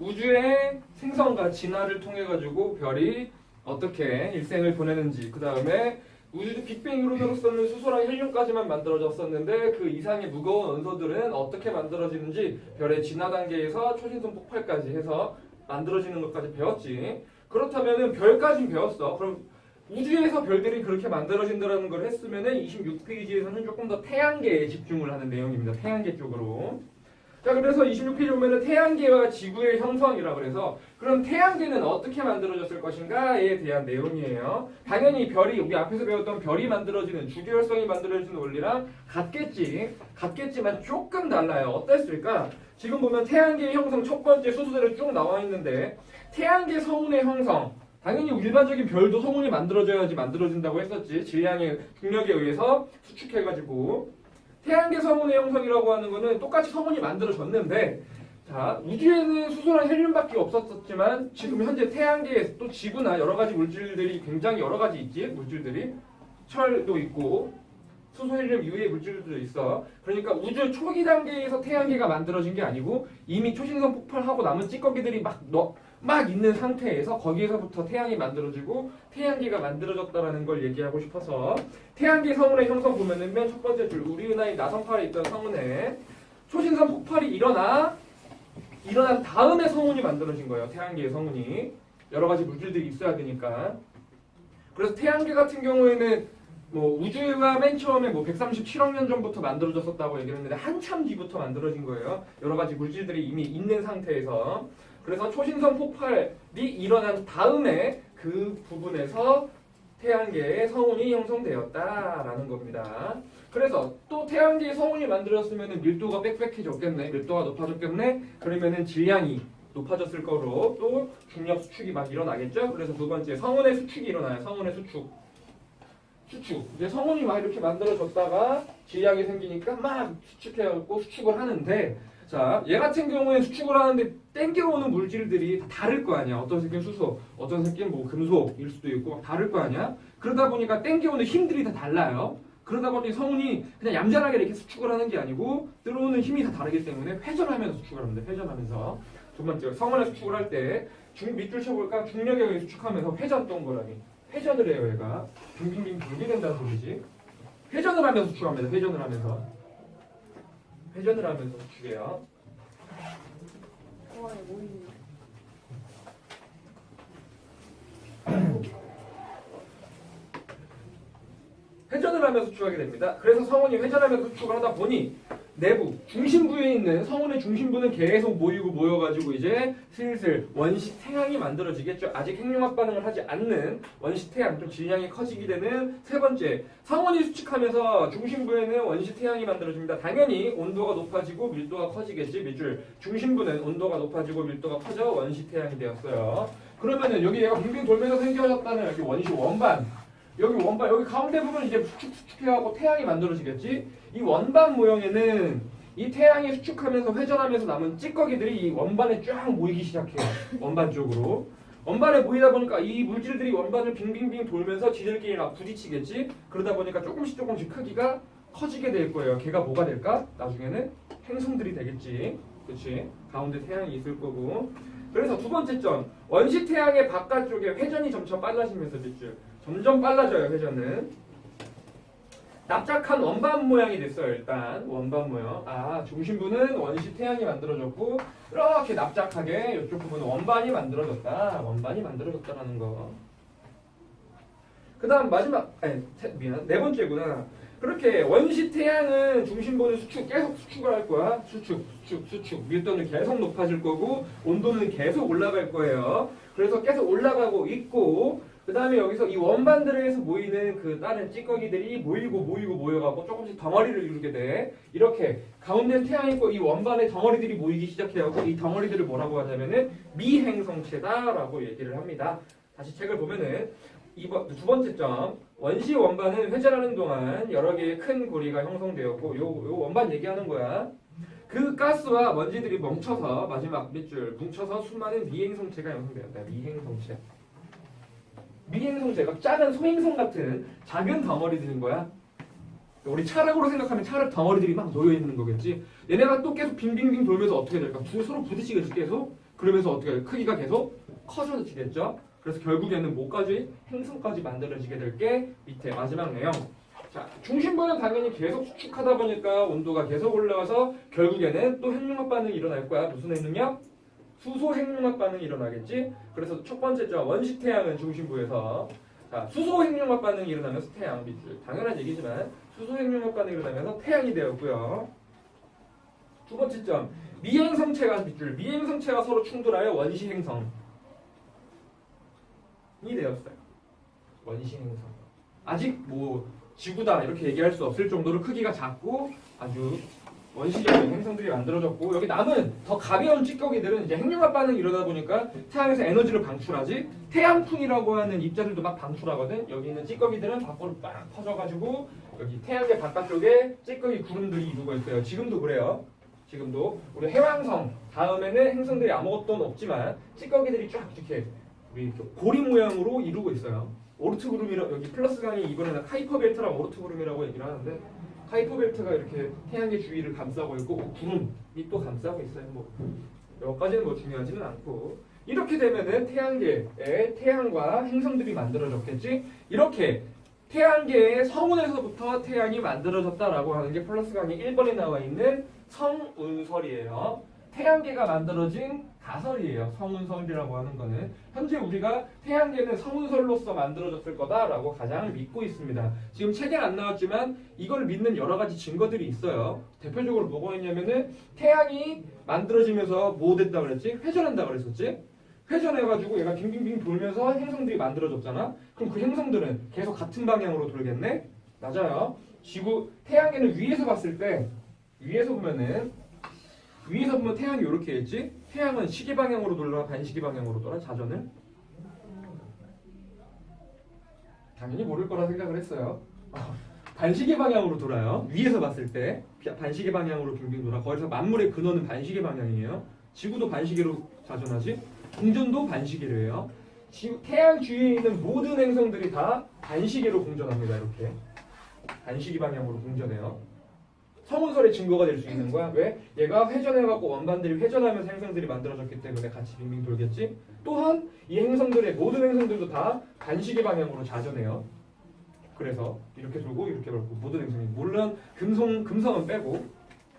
우주의 생성과 진화를 통해 가지고 별이 어떻게 일생을 보내는지, 그 다음에 우주 빅뱅 이론으로서는 수소랑 헬륨까지만 만들어졌었는데 그 이상의 무거운 원소들은 어떻게 만들어지는지 별의 진화 단계에서 초신성 폭발까지 해서 만들어지는 것까지 배웠지. 그렇다면은 별까지 배웠어. 그럼 우주에서 별들이 그렇게 만들어진다는 걸 했으면은 26페이지에서는 조금 더 태양계에 집중을 하는 내용입니다. 태양계 쪽으로. 자, 그래서 26페이지 보면은 태양계와 지구의 형성이라 그래서 그럼 태양계는 어떻게 만들어졌을 것인가에 대한 내용이에요. 당연히 별이 우리 앞에서 배웠던 별이 만들어지는 주기율성이 만들어지는 원리랑 같겠지만 조금 달라요. 어땠을까? 지금 보면 태양계의 형성 첫 번째 순서대로 쭉 나와 있는데 태양계 성운의 형성 당연히 일반적인 별도 성운이 만들어져야지 만들어진다고 했었지. 질량의 중력에 의해서 수축해가지고 태양계 성운의 형성이라고 하는 거는 똑같이 성운이 만들어졌는데 자 우주에는 수소랑 헬륨밖에 없었지만 지금 현재 태양계에 또 지구나 여러 가지 물질들이 굉장히 여러 가지 있지. 물질들이 철도 있고 수소, 헬륨 이외의 물질들도 있어. 그러니까 우주 초기 단계에서 태양계가 만들어진 게 아니고 이미 초신성 폭발하고 남은 찌꺼기들이 막 있는 상태에서 거기에서부터 태양이 만들어지고 태양계가 만들어졌다라는 걸 얘기하고 싶어서 태양계 성운의 형성 보면은 맨 첫 번째 줄 우리 은하의 나성팔에 있던 성운에 초신성 폭발이 일어난 다음에 성운이 만들어진 거예요. 태양계의 성운이 여러 가지 물질들이 있어야 되니까. 그래서 태양계 같은 경우에는 뭐 우주가 맨 처음에 뭐 137억 년 전부터 만들어졌었다고 얘기를 했는데 한참 뒤부터 만들어진 거예요. 여러 가지 물질들이 이미 있는 상태에서. 그래서 초신성 폭발이 일어난 다음에 그 부분에서 태양계의 성운이 형성되었다라는 겁니다. 그래서 또 태양계의 성운이 만들어졌으면 밀도가 빽빽해졌겠네. 밀도가 높아졌겠네. 그러면은 질량이 높아졌을 거로 또 중력 수축이 막 일어나겠죠. 그래서 두 번째 성운의 수축이 일어나요. 성운의 수축. 이제 성운이 막 이렇게 만들어졌다가 질량이 생기니까 막 수축해갖고 수축을 하는데 자, 얘 같은 경우에 수축을 하는데 땡겨오는 물질들이 다 다를 거 아니야. 어떤 새끼는 수소, 어떤 새끼는 뭐 금속일 수도 있고 막 다를 거 아니야. 그러다 보니까 땡겨오는 힘들이 다 달라요. 그러다 보니 성운이 그냥 얌전하게 이렇게 수축을 하는 게 아니고 들어오는 힘이 다 다르기 때문에 회전하면서 수축을 합니다. 회전하면서. 두 번째, 성운의 수축을 할 때 밑줄 쳐볼까? 중력에 의해 수축하면서 회전 동그라미. 회전을 해요, 얘가. 빙빙빙 돌게 된다는 소리지. 회전을 하면서 수축합니다. 회전을 하면서 수축해요. 회전을 하면서 수축하게 됩니다. 그래서 성운이 회전하면서 수축을 하다 보니 내부 중심부에 있는 성운의 중심부는 계속 모여가지고 이제 슬슬 원시 태양이 만들어지겠죠. 아직 핵융합 반응을 하지 않는 원시 태양, 좀 질량이 커지게 되는 세 번째, 성운이 수축하면서 중심부에는 원시 태양이 만들어집니다. 당연히 온도가 높아지고 밀도가 커지겠지. 밑줄 중심부는 온도가 높아지고 밀도가 커져 원시 태양이 되었어요. 그러면은 여기 얘가 빙빙 돌면서 생겨졌다는 여기 원시 원반. 여기 가운데 부분 이제 수축해하고 태양이 만들어지겠지. 이 원반 모형에는 이 태양이 수축하면서 회전하면서 남은 찌꺼기들이 이 원반에 쫙 모이기 시작해요. 원반 쪽으로. 원반에 모이다 보니까 이 물질들이 원반을 빙빙빙 돌면서 지들끼리 막 부딪히겠지. 그러다 보니까 조금씩 크기가 커지게 될 거예요. 걔가 뭐가 될까? 나중에는 행성들이 되겠지. 그렇지? 가운데 태양이 있을 거고. 그래서 두 번째 점, 원시 태양의 바깥쪽에 회전이 점점 빨라지면서 밑줄. 점점 빨라져요. 회전은. 납작한 원반 모양이 됐어요. 일단 원반 모양. 중심부는 원시 태양이 만들어졌고 이렇게 납작하게 이쪽 부분은 원반이 만들어졌다라는 거. 그 다음 마지막 네 번째구나. 그렇게 원시 태양은 중심부는 계속 수축을 할 거야. 수축. 밀도는 계속 높아질 거고 온도는 계속 올라갈 거예요. 그래서 계속 올라가고 있고 그 다음에 여기서 이 원반들에서 모이는 그 다른 찌꺼기들이 모여가고 조금씩 덩어리를 이루게 돼. 이렇게 가운데 태양이 있고 이 원반에 덩어리들이 모이기 시작해하고 이 덩어리들을 뭐라고 하냐면은 미행성체다라고 얘기를 합니다. 다시 책을 보면은 두 번째 점, 원시 원반은 회전하는 동안 여러 개의 큰 고리가 형성되었고 요 원반 얘기하는 거야. 그 가스와 먼지들이 뭉쳐서 마지막 밑줄 뭉쳐서 수많은 미행성체가 형성되었다. 미행성체가 작은 소행성 같은 작은 덩어리들인 거야. 우리 차력으로 생각하면 차력 덩어리들이 막 놓여 있는 거겠지. 얘네가 또 계속 빙빙빙 돌면서 어떻게 될까? 서로 부딪히겠지 계속. 그러면서 어떻게 해요? 크기가 계속 커져지겠죠. 그래서 결국에는 뭐까지? 행성까지 만들어지게 될 게 밑에 마지막 내용. 자, 중심부는 당연히 계속 수축하다 보니까 온도가 계속 올라가서 결국에는 또 핵융합 반응이 일어날 거야. 무슨 핵융합? 수소 핵융합 반응이 일어나겠지. 그래서 첫 번째죠. 원시 태양은 중심부에서 자, 수소 핵융합 반응이 일어나면서 태양 밑줄. 당연한 얘기지만 수소 핵융합 반응이 일어나면서 태양이 되었고요. 두 번째 점. 미행성체가 밑줄. 미행성체가 서로 충돌하여 원시 행성이 되었어요. 원시 행성. 아직 뭐 지구다 이렇게 얘기할 수 없을 정도로 크기가 작고 아주 원시적인 행성들이 만들어졌고 여기 남은 더 가벼운 찌꺼기들은 이제 핵융합 반응이 일어나다 보니까 태양에서 에너지를 방출하지 태양풍이라고 하는 입자들도 막 방출하거든. 여기 있는 찌꺼기들은 밖으로 막 퍼져가지고 여기 태양계 바깥쪽에 찌꺼기 구름들이 이루고 있어요. 지금도 그래요. 지금도 우리 해왕성 다음에는 행성들이 아무것도 없지만 찌꺼기들이 쫙 이렇게 우리 고리 모양으로 이루고 있어요. 오르트 구름이라 여기 플러스 강이 이번에는 카이퍼 벨트랑 오르트 구름이라고 얘기를 하는데 카이퍼 벨트가 이렇게 태양계 주위를 감싸고 있고 구름이 또 감싸고 있어요. 뭐 여기까지는 뭐 중요하지는 않고 이렇게 되면은 태양계에 태양과 행성들이 만들어졌겠지. 이렇게 태양계의 성운에서부터 태양이 만들어졌다라고 하는 게 플러스 강의 1번에 나와 있는 성운설이에요. 태양계가 만들어진 가설이에요. 성운설이라고 하는 거는 현재 우리가 태양계는 성운설로서 만들어졌을 거다라고 가장 믿고 있습니다. 지금 책에 안 나왔지만 이걸 믿는 여러 가지 증거들이 있어요. 대표적으로 뭐가 있냐면은 태양이 만들어지면서 뭐 됐다 그랬지? 회전한다 그랬었지? 회전해가지고 얘가 빙빙빙 돌면서 행성들이 만들어졌잖아. 그럼 그 행성들은 계속 같은 방향으로 돌겠네? 맞아요. 지구 태양계는 위에서 봤을 때 위에서 보면 태양이 이렇게 있지? 태양은 시계 방향으로 돌아 반시계 방향으로 돌아 자전은? 당연히 모를 거라 생각을 했어요. 반시계 방향으로 돌아요. 위에서 봤을 때 반시계 방향으로 빙빙 돌아. 거기서 만물의 근원은 반시계 방향이에요. 지구도 반시계로 자전하지? 공전도 반시계로 해요. 태양 주위에 있는 모든 행성들이 다 반시계로 공전합니다. 이렇게 반시계 방향으로 공전해요. 성운설의 증거가 될 수 있는 거야. 왜? 얘가 회전해갖고 원반들이 회전하면서 행성들이 만들어졌기 때문에 같이 빙빙 돌겠지. 또한 이 행성들의 모든 행성들도 다 반시계 방향으로 자전해요. 그래서 이렇게 돌고 이렇게 돌고 모든 행성이 물론 금성은 빼고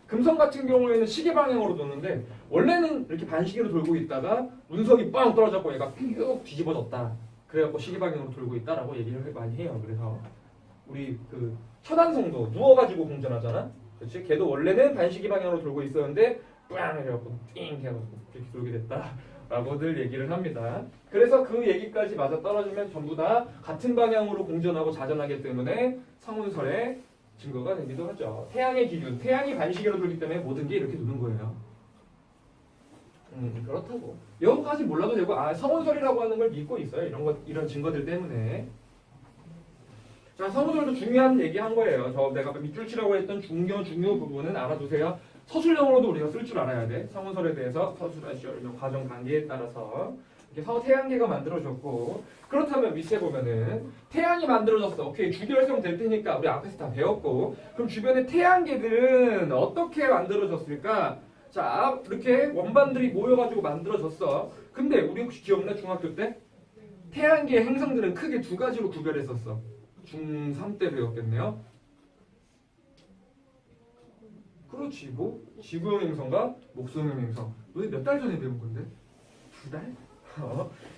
금성 같은 경우에는 시계 방향으로 도는데 원래는 이렇게 반시계로 돌고 있다가 운석이 빵 떨어졌고 얘가 쭉 뒤집어졌다. 그래갖고 시계 방향으로 돌고 있다라고 얘기를 많이 해요. 그래서 우리 그 천안성도 누워가지고 공전하잖아. 그렇지? 걔도 원래는 반시계 방향으로 돌고 있었는데 빵 해갖고 띵 해갖고 이렇게 돌게 됐다라고들 얘기를 합니다. 그래서 그 얘기까지 맞아 떨어지면 전부 다 같은 방향으로 공전하고 자전하기 때문에 성운설의 증거가 되기도 하죠. 태양의 기준, 태양이 반시계로 돌기 때문에 모든 게 이렇게 도는 거예요. 그렇다고. 여기까지 몰라도 되고, 성운설이라고 하는 걸 믿고 있어요. 이런 증거들 때문에. 자, 성운설도 중요한 얘기 한 거예요. 내가 밑줄 치라고 했던 중요 부분은 알아두세요. 서술형으로도 우리가 쓸 줄 알아야 돼. 성운설에 대해서 서술하시오. 과정 단계에 따라서. 이렇게 태양계가 만들어졌고 그렇다면 밑에 보면은 태양이 만들어졌어. 오케이 주기활성 될 테니까 우리 앞에서 다 배웠고 그럼 주변의 태양계들은 어떻게 만들어졌을까? 자 이렇게 원반들이 모여가지고 만들어졌어. 근데 우리 혹시 기억나 중학교 때? 태양계 행성들은 크게 두 가지로 구별했었어. 중3 때 배웠겠네요. 그렇지 뭐 지구형 행성과 목성형 행성. 너희 몇 달 전에 배운 건데? 2달?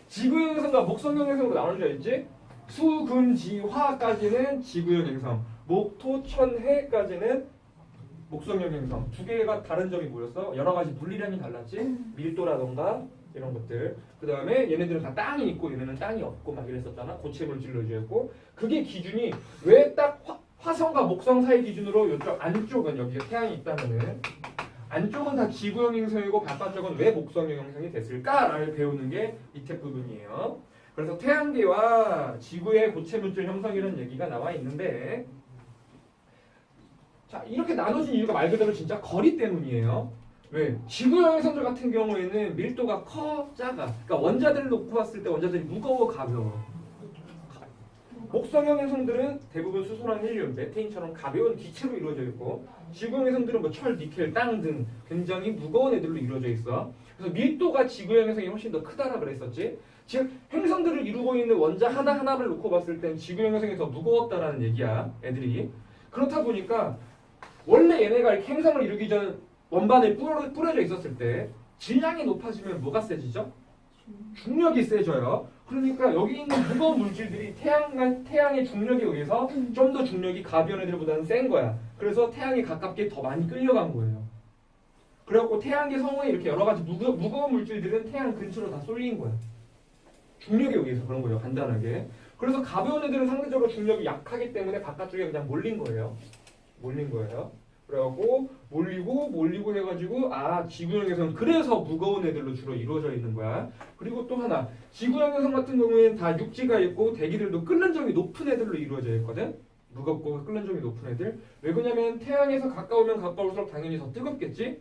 지구형 행성과 목성형 행성으로 나눠져 있지? 수, 금, 지, 화까지는 지구형 행성, 목, 토, 천, 해까지는 목성형 행성. 두 개가 다른 점이 뭐였어? 여러 가지 물리량이 달랐지? 밀도라던가 이런 것들. 그 다음에 얘네들은 다 땅이 있고 얘네는 땅이 없고 막 이랬었잖아. 고체 물질로 이루어졌고 그게 기준이 왜 딱 화성과 목성 사이 기준으로 이쪽 안쪽은 여기에 태양이 있다면은 안쪽은 다 지구형 행성이고 바깥쪽은 왜 목성형 행성이 됐을까를 배우는 게 밑에 부분이에요. 그래서 태양계와 지구의 고체 물질 형성이라는 얘기가 나와 있는데 자 이렇게 나눠진 이유가 말 그대로 진짜 거리 때문이에요. 왜? 지구형 행성들 같은 경우에는 밀도가 커, 작아. 그러니까 원자들을 놓고 봤을 때 원자들이 무거워, 가벼워. 목성형 행성들은 대부분 수소랑 헬륨, 메테인처럼 가벼운 기체로 이루어져 있고 지구형 행성들은 뭐 철, 니켈, 땅 등 굉장히 무거운 애들로 이루어져 있어. 그래서 밀도가 지구형 행성이 훨씬 더 크다라 그랬었지. 즉 행성들을 이루고 있는 원자 하나하나를 놓고 봤을 땐 지구형 행성이 더 무거웠다라는 얘기야. 애들이. 그렇다 보니까 원래 얘네가 이렇게 행성을 이루기 전 원반에 뿌려져 있었을 때 질량이 높아지면 뭐가 세지죠? 중력이 세져요. 그러니까 여기 있는 무거운 물질들이 태양의 중력에 의해서 좀 더 중력이 가벼운 애들보다는 센 거야. 그래서 태양에 가깝게 더 많이 끌려간 거예요. 그래갖고 태양계 성에 이렇게 여러 가지 무거운 물질들은 태양 근처로 다 쏠린 거야. 중력에 의해서 그런 거예요. 간단하게. 그래서 가벼운 애들은 상대적으로 중력이 약하기 때문에 바깥쪽에 그냥 몰린 거예요. 몰린 거예요. 그래갖고 몰리고 해가지고 지구형에서는 그래서 무거운 애들로 주로 이루어져 있는 거야. 그리고 또 하나 지구형에서 같은 경우에는 다 육지가 있고 대기들도 끓는 점이 높은 애들로 이루어져 있거든. 무겁고 끓는 점이 높은 애들. 왜 그러냐면 태양에서 가까우면 가까울수록 당연히 더 뜨겁겠지.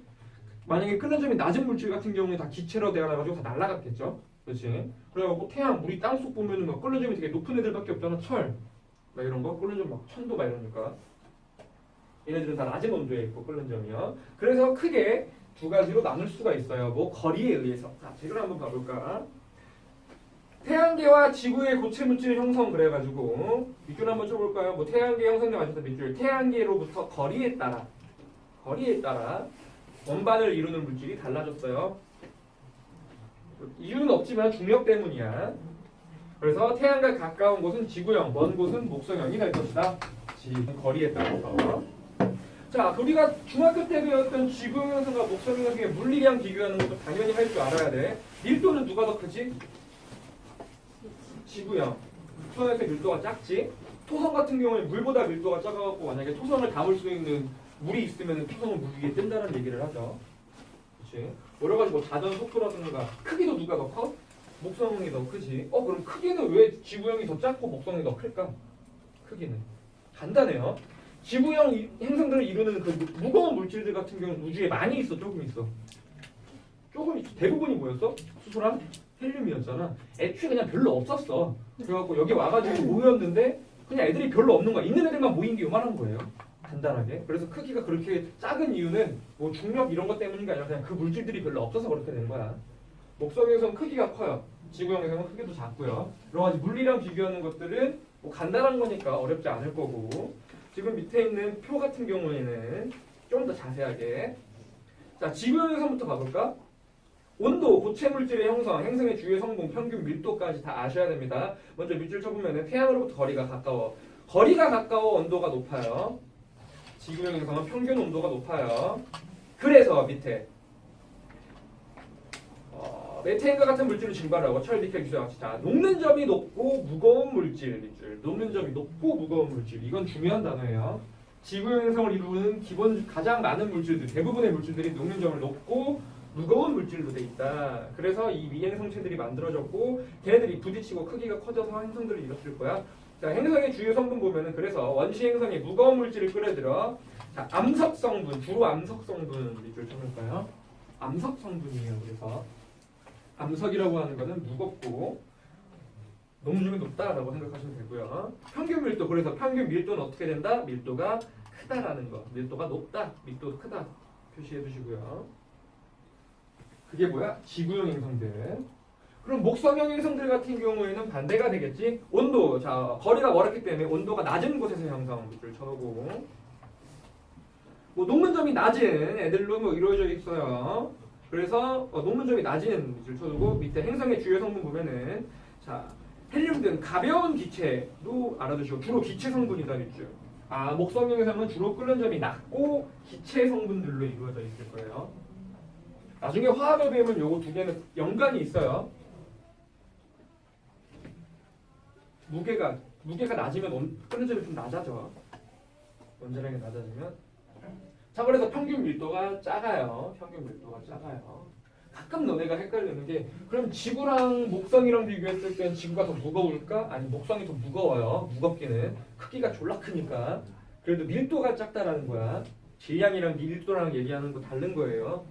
만약에 끓는 점이 낮은 물질 같은 경우에 다 기체로 되어나가지고 다 날아갔겠죠. 그렇지. 그래갖고 태양 물이 땅속 보면은 막 끓는 점이 되게 높은 애들밖에 없잖아. 철 막 이런 거 끓는 점 막 천도 막 이러니까. 얘네들은 다 낮은 온도에 있고 끓는 점이요. 그래서 크게 두 가지로 나눌 수가 있어요. 뭐 거리에 의해서. 자, 재료를 한번 봐볼까? 태양계와 지구의 고체 물질 형성 그래가지고 밑줄 한번 쳐볼까요? 뭐 태양계 형성에 맞춰서 밑줄. 태양계로부터 거리에 따라 원반을 이루는 물질이 달라졌어요. 이유는 없지만 중력 때문이야. 그래서 태양과 가까운 곳은 지구형, 먼 곳은 목성형이 될 것이다. 거리에 따라서. 자, 우리가 중학교 때 배웠던 지구형 형성과 목성형 형성의 물리량 비교하는 것도 당연히 할 줄 알아야 돼. 밀도는 누가 더 크지? 지구형. 토성에서 밀도가 작지. 토성 같은 경우에 물보다 밀도가 작아갖고 만약에 토성을 담을 수 있는 물이 있으면 토성은 물 위에 뜬다는 얘기를 하죠. 그렇지? 여러 가지 뭐 자전 속도라든가 크기도 누가 더 커? 목성형이 더 크지. 그럼 크기는 왜 지구형이 더 작고 목성형이 더 클까? 크기는 간단해요. 지구형 행성들을 이루는 그 무거운 물질들 같은 경우는 우주에 많이 있어, 조금 있어. 조금 있어. 대부분이 뭐였어? 수소랑 헬륨이었잖아. 애초에 그냥 별로 없었어. 그래갖고 여기 와가지고 모였는데 그냥 애들이 별로 없는 거야. 있는 애들만 모인 게 요만한 거예요. 간단하게. 그래서 크기가 그렇게 작은 이유는 뭐 중력 이런 것 때문인가 아니라 그냥 그 물질들이 별로 없어서 그렇게 된 거야. 목성형에서는 크기가 커요. 지구형에서는 크기도 작고요. 여러 가지 물리랑 비교하는 것들은 뭐 간단한 거니까 어렵지 않을 거고. 지금 밑에 있는 표 같은 경우에는 좀 더 자세하게. 자, 지구형에서부터 봐볼까? 온도, 고체 물질의 형성, 행성의 주요 성분, 평균 밀도까지 다 아셔야 됩니다. 먼저 밑줄 쳐보면 태양으로부터 거리가 가까워. 거리가 가까워 온도가 높아요. 지구형 행성은 평균 온도가 높아요. 그래서 밑에 메테인과 같은 물질을 증발하고 철, 니켈, 기수와 같이 자, 녹는 점이 높고 무거운 물질 밑줄. 녹는 점이 높고 무거운 물질. 이건 중요한 단어예요. 지구형 행성을 이루는 가장 많은 물질들, 대부분의 물질들이 녹는 점을 높고 무거운 물질로 돼 있다. 그래서 이 위행성체들이 만들어졌고 걔네들이 부딪히고 크기가 커져서 행성들을 이뤘을 거야. 자, 행성의 주요 성분 보면은 그래서 원시 행성이 무거운 물질을 끌어들여. 자, 암석 성분, 주로 암석 성분 밑줄 쳐볼까요? 암석 성분이에요. 그래서 암석이라고 하는 거는 무겁고 녹는 높다라고 생각하시면 되고요. 평균 밀도, 그래서 평균 밀도는 어떻게 된다? 밀도가 크다라는 거. 밀도가 높다, 밀도가 크다 표시해 두시고요. 그게 뭐야? 지구형 행성들. 그럼 목성형 행성들 같은 경우에는 반대가 되겠지. 온도, 자, 거리가 멀었기 때문에 온도가 낮은 곳에서 형성 밑줄 쳐보고, 뭐 녹는 점이 낮은 애들로 뭐 이루어져 있어요. 그래서 녹는 점이 낮은 밑줄 쳐두고 밑에 행성의 주요 성분 보면은 자, 헬륨 등 가벼운 기체도 알아두시고 주로 기체 성분이다 밑줄. 목성형 행성은 주로 끓는 점이 낮고 기체 성분들로 이루어져 있을 거예요. 나중에 화학을 배우면 요거 두 개는 연관이 있어요. 무게가 낮으면 끓는 점이 좀 낮아져. 원자량이 낮아지면. 자, 그래서 평균 밀도가 작아요. 평균 밀도가 작아요. 가끔 너네가 헷갈리는 게 그럼 지구랑 목성이랑 비교했을 땐 지구가 더 무거울까? 아니, 목성이 더 무거워요. 무겁기는. 크기가 졸라 크니까. 그래도 밀도가 작다라는 거야. 질량이랑 밀도랑 얘기하는 거 다른 거예요.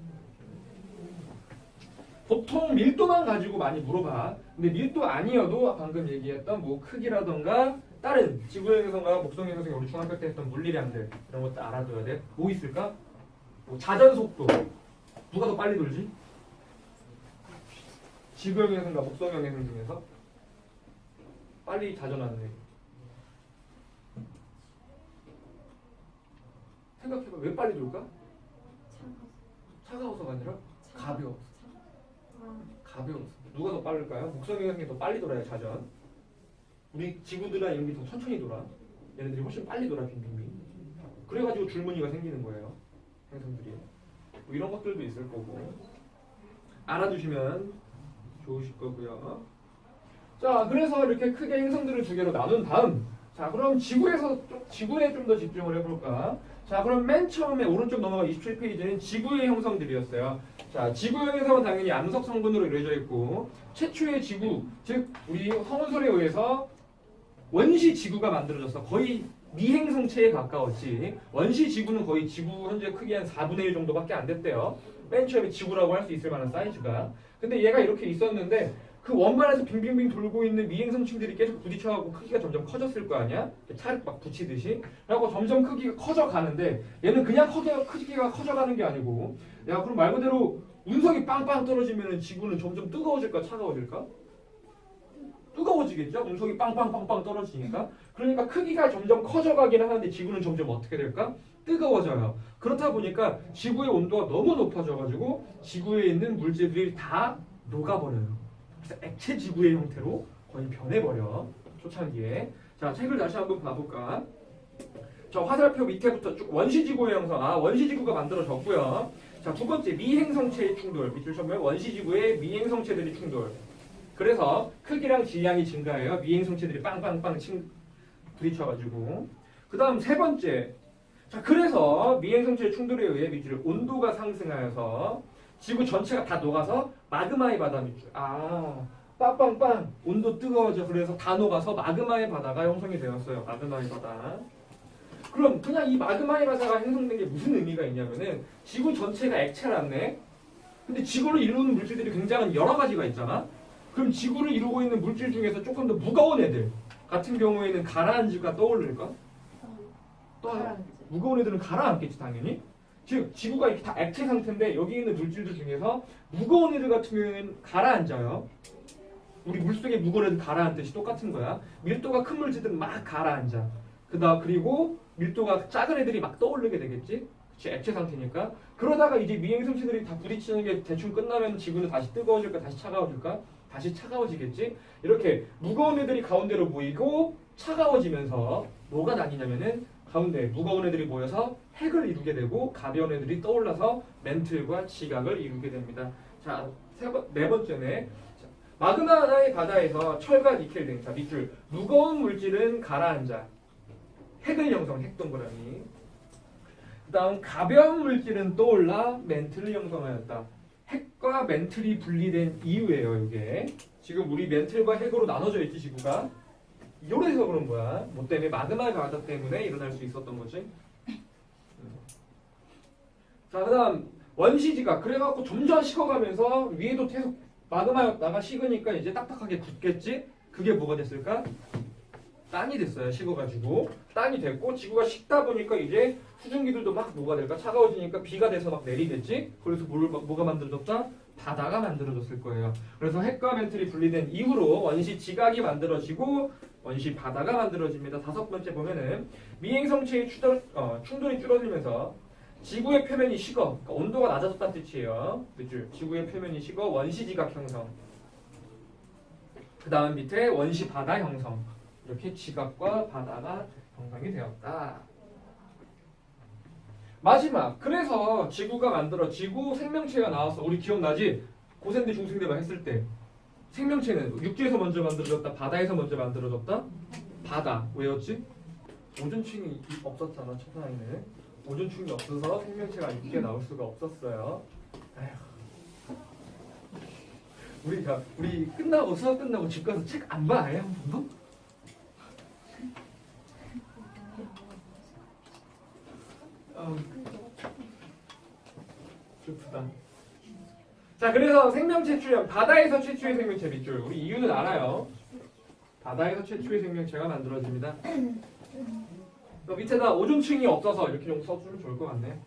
보통 밀도만 가지고 많이 물어봐. 근데 밀도 아니어도 방금 얘기했던 뭐 크기라던가 다른 지구형에서가 목성형에서 우리 중학교 때 했던 물리량들 이런 것도 알아둬야 돼. 뭐 있을까? 뭐 자전 속도. 누가 더 빨리 돌지? 지구형 행성과 목성형 행성 중에서 빨리 자전하는 애. 생각해봐. 왜 빨리 돌까? 차가워서가 아니라 가벼워서. 가벼워서. 누가 더 빠를까요? 목성형 행성이 더 빨리 돌아요, 자전. 우리 지구들이랑 이런 게 더 천천히 돌아. 얘네들이 훨씬 빨리 돌아, 빙빙빙. 그래가지고 줄무늬가 생기는 거예요, 행성들이. 뭐 이런 것들도 있을 거고. 알아두시면 좋으실 거고요. 자, 그래서 이렇게 크게 행성들을 두 개로 나눈 다음, 자, 그럼 지구에 좀 더 집중을 해볼까? 자, 그럼 맨 처음에 오른쪽 넘어가 27페이지는 지구의 형성들이었어요. 자, 지구의 형성은 당연히 암석 성분으로 이루어져 있고, 최초의 지구, 즉 우리 성운설에 의해서 원시 지구가 만들어져서 거의 미행성체에 가까웠지. 원시 지구는 거의 지구 현재 크기 한 4분의 1 정도밖에 안 됐대요. 맨 처음에 지구라고 할 수 있을 만한 사이즈가. 근데 얘가 이렇게 있었는데 그 원반에서 빙빙빙 돌고 있는 미행성층들이 계속 부딪혀가고 크기가 점점 커졌을 거 아니야? 차를 막 붙이듯이. 그래갖고 점점 크기가 커져가는데 얘는 그냥 크기가 커져가는 게 아니고, 야, 그럼 말 그대로 운석이 빵빵 떨어지면 지구는 점점 뜨거워질까 차가워질까? 뜨거워지겠죠? 운석이 빵빵빵빵 떨어지니까. 그러니까 크기가 점점 커져가기는 하는데 지구는 점점 어떻게 될까? 뜨거워져요. 그렇다 보니까 지구의 온도가 너무 높아져가지고 지구에 있는 물질들이 다 녹아버려요. 그래서 액체 지구의 형태로 거의 변해버려. 초창기에. 자, 책을 다시 한번 봐볼까? 자, 화살표 밑에부터 쭉 원시지구의 형성. 아, 원시지구가 만들어졌고요. 자, 두 번째 미행성체의 충돌. 밑줄 쳐보면 원시지구의 미행성체들이 충돌. 그래서 크기랑 질량이 증가해요. 미행성체들이 빵빵빵 부딪혀가지고. 그 다음 세 번째. 자, 그래서 미행성체의 충돌에 의해 밑줄 온도가 상승하여서 지구 전체가 다 녹아서 마그마의 바다 밑줄. 아, 빵빵빵 온도 뜨거워져. 그래서 다 녹아서 마그마의 바다가 형성이 되었어요. 마그마의 바다. 그럼 그냥 이 마그마의 바다가 형성된 게 무슨 의미가 있냐면은 지구 전체가 액체라네. 근데 지구를 이루는 물질들이 굉장히 여러 가지가 있잖아. 그럼 지구를 이루고 있는 물질 중에서 조금 더 무거운 애들 같은 경우에는 가라앉을까 떠오를까? 무거운 애들은 가라앉겠지 당연히. 즉 지구가 이렇게 다 액체 상태인데 여기 있는 물질들 중에서 무거운 애들 같은 경우에는 가라앉아요. 우리 물속에 무거운 애들 가라앉듯이 똑같은 거야. 밀도가 큰 물질들은 막 가라앉아. 그리고 밀도가 작은 애들이 막 떠오르게 되겠지. 그치, 액체 상태니까. 그러다가 이제 미행성체들이 다 부딪히는 게 대충 끝나면 지구는 다시 뜨거워질까 다시 차가워질까? 다시 차가워지겠지. 이렇게 무거운 애들이 가운데로 모이고 차가워지면서 뭐가 나뉘냐면은 가운데 무거운 애들이 모여서 핵을 이루게 되고 가벼운 애들이 떠올라서 멘틀과 지각을 이루게 됩니다. 자, 네 번째네. 마그마의 바다에서 철과 니켈 등, 자, 밑줄 무거운 물질은 가라앉아 핵을 형성, 핵 동그라미. 그 다음 가벼운 물질은 떠올라 멘틀을 형성하였다. 핵과 멘틀이 분리된 이유예요. 이게 지금 우리 멘틀과 핵으로 나눠져 있지 지구가. 이래서 그런 거야. 뭐 때문에? 마그마의 바다 때문에 일어날 수 있었던 거지. 자, 그 다음 원시지각. 그래갖고 점점 식어가면서 위에도 계속 마그마였다가 식으니까 이제 딱딱하게 굳겠지. 그게 뭐가 됐을까? 땅이 됐어요. 식어가지고 땅이 됐고 지구가 식다 보니까 이제 수증기들도 막 뭐가 될까? 차가워지니까 비가 돼서 막 내리겠지. 그래서 뭐가 만들어졌다? 바다가 만들어졌을 거예요. 그래서 핵과 멘틀이 분리된 이후로 원시 지각이 만들어지고 원시 바다가 만들어집니다. 다섯 번째 보면은 미행성체의 충돌이 줄어들면서 지구의 표면이 식어. 그러니까 온도가 낮아졌다는 뜻이에요. 그렇죠? 지구의 표면이 식어 원시 지각 형성. 그 다음 밑에 원시 바다 형성. 이렇게 지각과 바다가 형성이 되었다. 마지막. 그래서 지구가 만들어지고 생명체가 나와서 우리 기억나지? 고생대 중생대만 했을 때 생명체는 육지에서 먼저 만들어졌다, 바다에서 먼저 만들어졌다? 바다. 왜였지? 오존층이 없었잖아, 첫사에는. 오존층이 없어서 생명체가 육지에 나올 수가 없었어요. 에휴. 우리 끝나고 수업 끝나고 집 가서 책 안 봐? 아예 한 번도? 슬프다. 자, 그래서 생명체 출현, 바다에서 최초의 생명체 밑줄. 우리 이유는 알아요. 바다에서 최초의 생명체가 만들어집니다. 밑에다 오존층이 없어서 이렇게 좀 써주면 좋을 것 같네.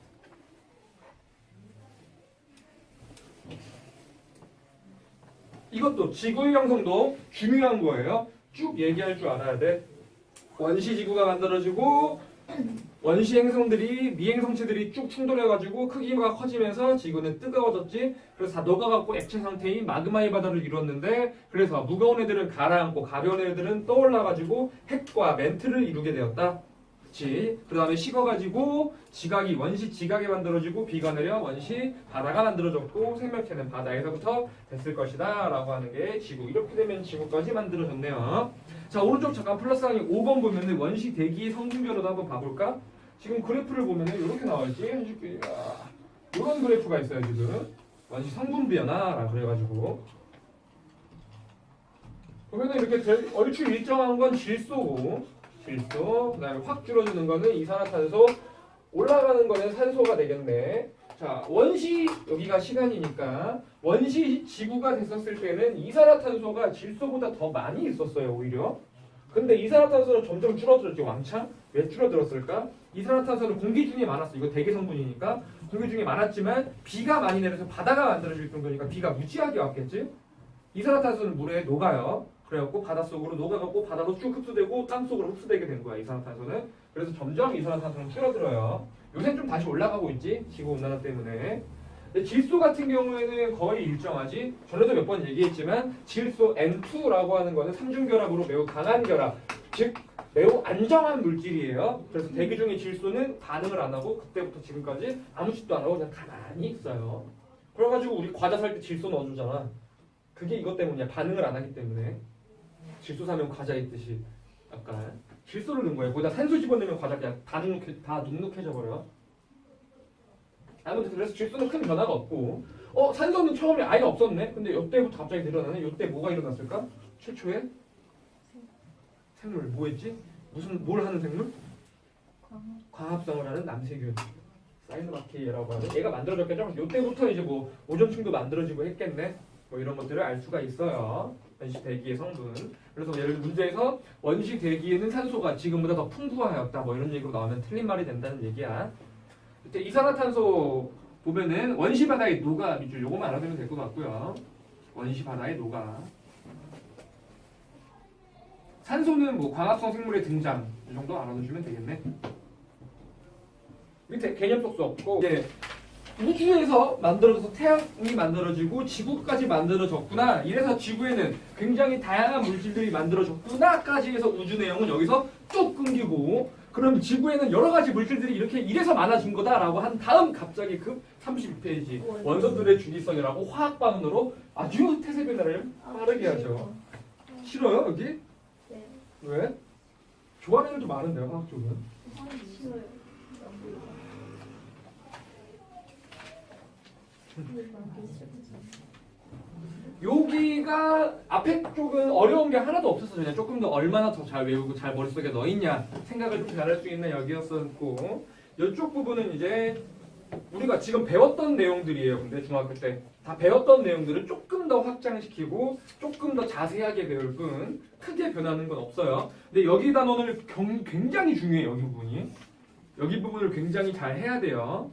이것도 지구의 형성도 중요한 거예요. 쭉 얘기할 줄 알아야 돼. 원시지구가 만들어지고 원시 행성들이 미행성체들이 쭉 충돌해가지고 크기가 커지면서 지구는 뜨거워졌지. 그래서 다 녹아갖고 액체 상태인 마그마의 바다를 이뤘는데 그래서 무거운 애들은 가라앉고 가벼운 애들은 떠올라가지고 핵과 멘트를 이루게 되었다. 그치? 그 다음에 식어가지고 지각이 원시 지각이 만들어지고 비가 내려 원시 바다가 만들어졌고 생명체는 바다에서부터 됐을 것이다 라고 하는 게 지구. 이렇게 되면 지구까지 만들어졌네요. 자, 오른쪽 잠깐 플러스항이 5번 보면은 원시 대기의 성분별로도 한번 봐볼까? 지금 그래프를 보면은 이렇게 나와있지. 이런 그래프가 있어요 지금. 원시 성분 변화라 그래가지고 보면은 이렇게 얼추 일정한 건 질소고, 질소. 그다음에 확 줄어드는 거는 이산화탄소, 올라가는 거는 산소가 되겠네. 자, 원시 여기가 시간이니까 원시 지구가 됐었을 때는 이산화탄소가 질소보다 더 많이 있었어요 오히려. 근데 이산화탄소는 점점 줄어들었지 왕창. 왜 줄어들었을까? 이산화탄소는 공기 중에 많았어. 이거 대기 성분이니까 공기 중에 많았지만 비가 많이 내려서 바다가 만들어질 정도니까 비가 무지하게 왔겠지. 이산화탄소는 물에 녹아요. 그래갖고 바닷속으로 녹아갖고 바다로 쭉 흡수되고 땅속으로 흡수되게 된 거야 이산화탄소는. 그래서 점점 이산화탄소는 줄어들어요. 요새는 좀 다시 올라가고 있지 지구온난화 때문에. 근데 질소 같은 경우에는 거의 일정하지. 전에도 몇 번 얘기했지만 질소 N2라고 하는 거는 삼중결합으로 매우 강한 결합, 즉 매우 안정한 물질이에요. 그래서 대기 중의 질소는 반응을 안 하고 그때부터 지금까지 아무 짓도 안 하고 그냥 가만히 있어요. 그래가지고 우리 과자 살 때 질소 넣어주잖아. 그게 이것 때문이야. 반응을 안 하기 때문에. 질소 사면 과자 있듯이 약간 질소를 넣은 거예요. 거기다 산소 집어넣으면 과자 그냥 다 눅눅해져 버려. 아무튼 그래서 질소는 큰 변화가 없고, 산소는 처음에 아예 없었네. 근데 이때부터 갑자기 늘어나네. 이때 뭐가 일어났을까? 최초에 생물 뭐였지? 뭘 하는 생물? 광합성을 하는 남세균. 사이노바키라고 하는 얘가 만들어졌겠죠. 이때부터 이제 뭐 오존층도 만들어지고 했겠네. 뭐 이런 것들을 알 수가 있어요. 원시 대기의 성분. 그래서 예를 들어 문제에서 원시 대기에는 산소가 지금보다 더 풍부하였다. 뭐 이런 얘기로 나오면 틀린 말이 된다는 얘기야. 이때 이산화탄소 보면은 원시 바다의 녹아 밑줄 요거만 알아두면 될 것 같고요. 원시 바다의 녹아. 산소는 뭐 광합성 생물의 등장 이 정도 알아두시면 되겠네. 밑에 개념 속수 없고 이제 우주에서 만들어져서 태양이 만들어지고 지구까지 만들어졌구나. 이래서 지구에는 굉장히 다양한 물질들이 만들어졌구나까지 해서 우주 내용은 여기서 쭉 끊기고, 그럼 지구에는 여러 가지 물질들이 이래서 많아진 거다라고 한 다음 갑자기 급 32페이지 원소들의 주기성이라고 화학 반응으로 아주 태세 변화를 빠르게 하죠. 싫어요 여기? 네. 왜? 좋아하는 애들도 많은데요 화학 쪽은. 싫어요. 여기가 앞에 쪽은 어려운 게 하나도 없었어. 그냥 조금 더 얼마나 더 잘 외우고 잘 머릿속에 넣어있냐 생각을 좀 잘할 수 있는 여기였었고, 이쪽 부분은 이제 우리가 지금 배웠던 내용들이에요. 근데 중학교 때 다 배웠던 내용들을 조금 더 확장시키고 조금 더 자세하게 배울 뿐 크게 변하는 건 없어요. 근데 여기 단원을 굉장히 중요해요. 여기 부분을 굉장히 잘 해야 돼요.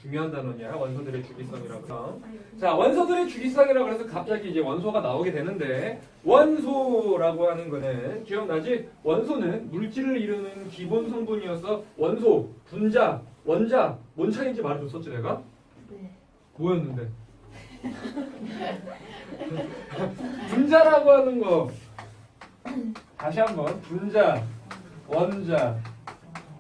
중요한 단원이야. 원소들의 주기성이라서. 자, 원소들의 주기성이라고 해서 갑자기 이제 원소가 나오게 되는데, 원소라고 하는 거는 기억나지? 원소는 물질을 이루는 기본 성분이어서 원소, 분자, 원자 뭔 차이인지 말해줬었지 내가? 네. 뭐였는데? 분자라고 하는 거 다시 한번 분자, 원자,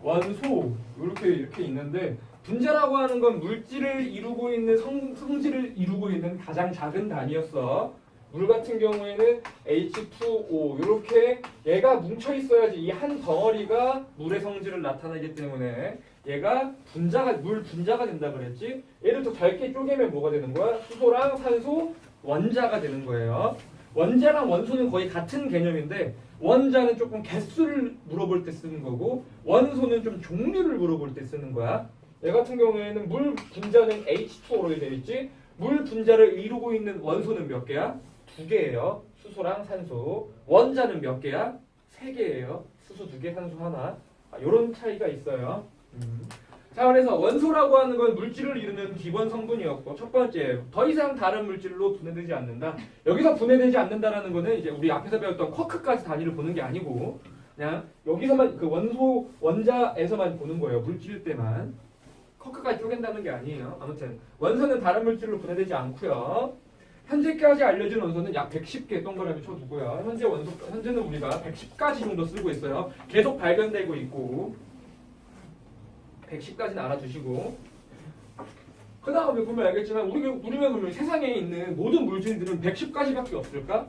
원소 이렇게 있는데, 분자라고 하는 건 물질을 이루고 있는 성질을 이루고 있는 가장 작은 단위였어. 물 같은 경우에는 H2O 이렇게 얘가 뭉쳐 있어야지 이 한 덩어리가 물의 성질을 나타내기 때문에 얘가 물 분자가 된다 그랬지. 얘를 더 짧게 쪼개면 뭐가 되는 거야? 수소랑 산소, 원자가 되는 거예요. 원자랑 원소는 거의 같은 개념인데 원자는 조금 개수를 물어볼 때 쓰는 거고 원소는 좀 종류를 물어볼 때 쓰는 거야. 얘 같은 경우에는 물 분자는 H2O로 되어 있지. 물 분자를 이루고 있는 원소는 몇 개야? 2개예요. 수소랑 산소. 원자는 몇 개야? 3개예요. 수소 2개, 산소 하나. 이런 차이가 있어요. 자, 그래서 원소라고 하는 건 물질을 이루는 기본 성분이었고, 첫 번째, 더 이상 다른 물질로 분해되지 않는다. 여기서 분해되지 않는다라는 거는 이제 우리 앞에서 배웠던 쿼크까지 단위를 보는 게 아니고, 그냥 여기서만 그 원소 원자에서만 보는 거예요. 물질 때만. 쿼크까지 쪼갠다는 게 아니에요. 아무튼 원소는 다른 물질로 분해되지 않고요. 현재까지 알려진 원소는 약 110개 동그라미 쳐두고요. 현재는 우리가 110가지 정도 쓰고 있어요. 계속 발견되고 있고 110까지는 알아두시고, 그 다음에 보면 알겠지만 우리가 보면 세상에 있는 모든 물질들은 110가지밖에 없을까?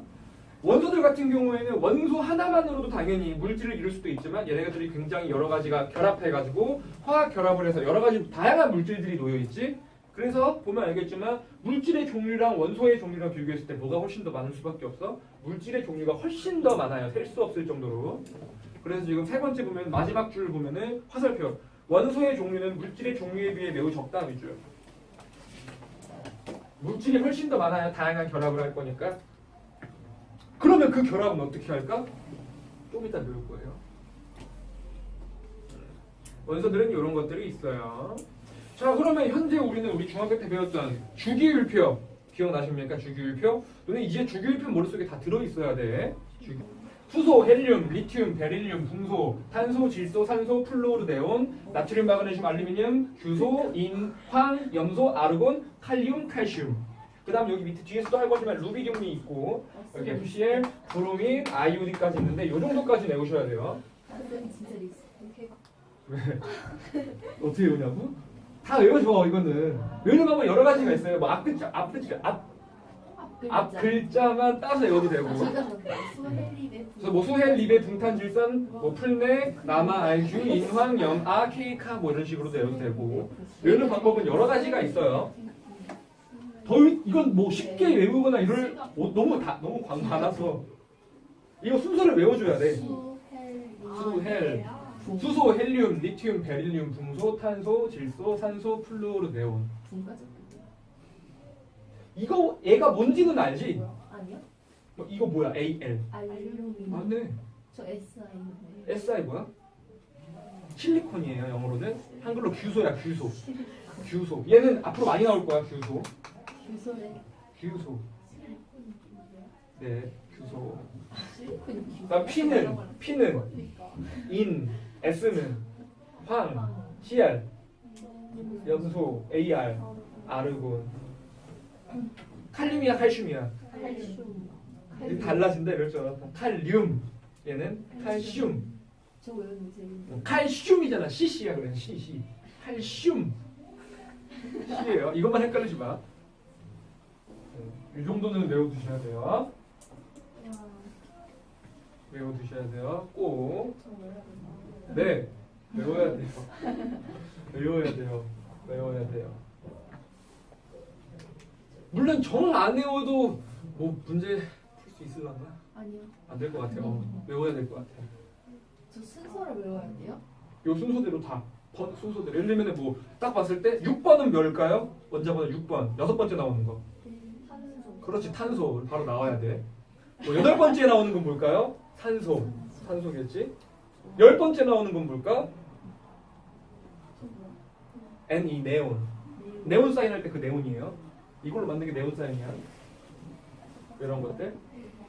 원소들 같은 경우에는 원소 하나만으로도 당연히 물질을 이룰 수도 있지만 얘네들이 굉장히 여러 가지가 결합해가지고 화학 결합을 해서 여러 가지 다양한 물질들이 놓여 있지. 그래서 보면 알겠지만 물질의 종류랑 원소의 종류랑 비교했을 때 뭐가 훨씬 더 많을 수밖에 없어? 물질의 종류가 훨씬 더 많아요. 셀 수 없을 정도로. 그래서 지금 세 번째 보면 마지막 줄 보면은 화살표. 원소의 종류는 물질의 종류에 비해 매우 적다 위주요. 물질이 훨씬 더 많아야 다양한 결합을 할 거니까. 그러면 그 결합은 어떻게 할까? 좀 이따 배울 거예요. 원소들은 이런 것들이 있어요. 자, 그러면 현재 우리 중학교 때 배웠던 주기율표 기억나십니까? 주기율표. 너네 이제 주기율표 머릿속에 다 들어있어야 돼. 수소, 헬륨, 리튬, 베릴륨, 붕소, 탄소, 질소, 산소, 플루오르, 네온, 나트륨, 마그네슘, 알루미늄, 규소, 인, 황, 염소, 아르곤, 칼륨, 칼슘. 그 다음 여기 밑에 뒤에서도 할 거지만 루비듐이 있고 여기 FCl, 브로민, 아이오딘까지 있는데 이 정도까지 외우셔야 돼요. 진짜 리스크. 왜? 어떻게 외우냐고? 다 외워줘. 이거는 외우는 방법 여러 가지가 있어요. 뭐 앞 글자만 따서 외워도 되고. 그래서 뭐 수헬, 리베, 붕탄, 질산, 뭐 풀네, 남아, 알규, 인황, 염, 아, 케이카 뭐 이런 식으로도 외워도 되고. 외우는 방법은 여러 가지가 있어요. 이건 뭐 쉽게 외우거나 이럴 너무 많아서 이거 순서를 외워줘야 돼. 수소, 헬륨, 리튬, 베릴륨, 붕소, 탄소, 질소, 산소, 플루오르, 네온. 이거 얘가 뭔지는 알지? 아니요? 이거 뭐야? AL. 알루미늄. 맞네. 저 SI인데. SI 뭐야? 실리콘이에요. 영어로는. 한글로 규소야. 규소. 얘는 앞으로 많이 나올 거야. 규소. 규소. 네, 규소. 그다음 P는 인, S는 황, CR, 염소, AR, 아르곤. 칼륨이야, 칼슘이야. 칼슘. 달라진다 이럴 줄 알았다. 칼륨. 얘는 칼슘. 저 외우는 제 칼슘이잖아. CC야 그래. C. 칼슘. C예요. 이것만 헷갈리지 마. 이 정도는 외워두셔야 돼요. 외워두셔야 돼요. 꼭. 네. 외워야 돼요. 외워야 돼요. 물론 정 안 외워도 뭐 문제 풀 수 있을라나? 아니요. 안 될 것 같아요. 외워야 될 것 같아요. 저 순서를 외워야 돼요? 요 순서대로 다. 순서대로. 예를 들면 뭐 딱 봤을 때 6번은 뭘까요? 원자번호 6번. 6번째 나오는 거. 그렇지, 탄소. 바로 나와야 돼. 뭐 8번째 나오는 건 뭘까요? 산소겠지? 10번째 나오는 건 뭘까? Ne, 네온. 네온 사인할 때 그 네온이에요. 이걸로 만든 게 네온 사인이야. 이런 것들.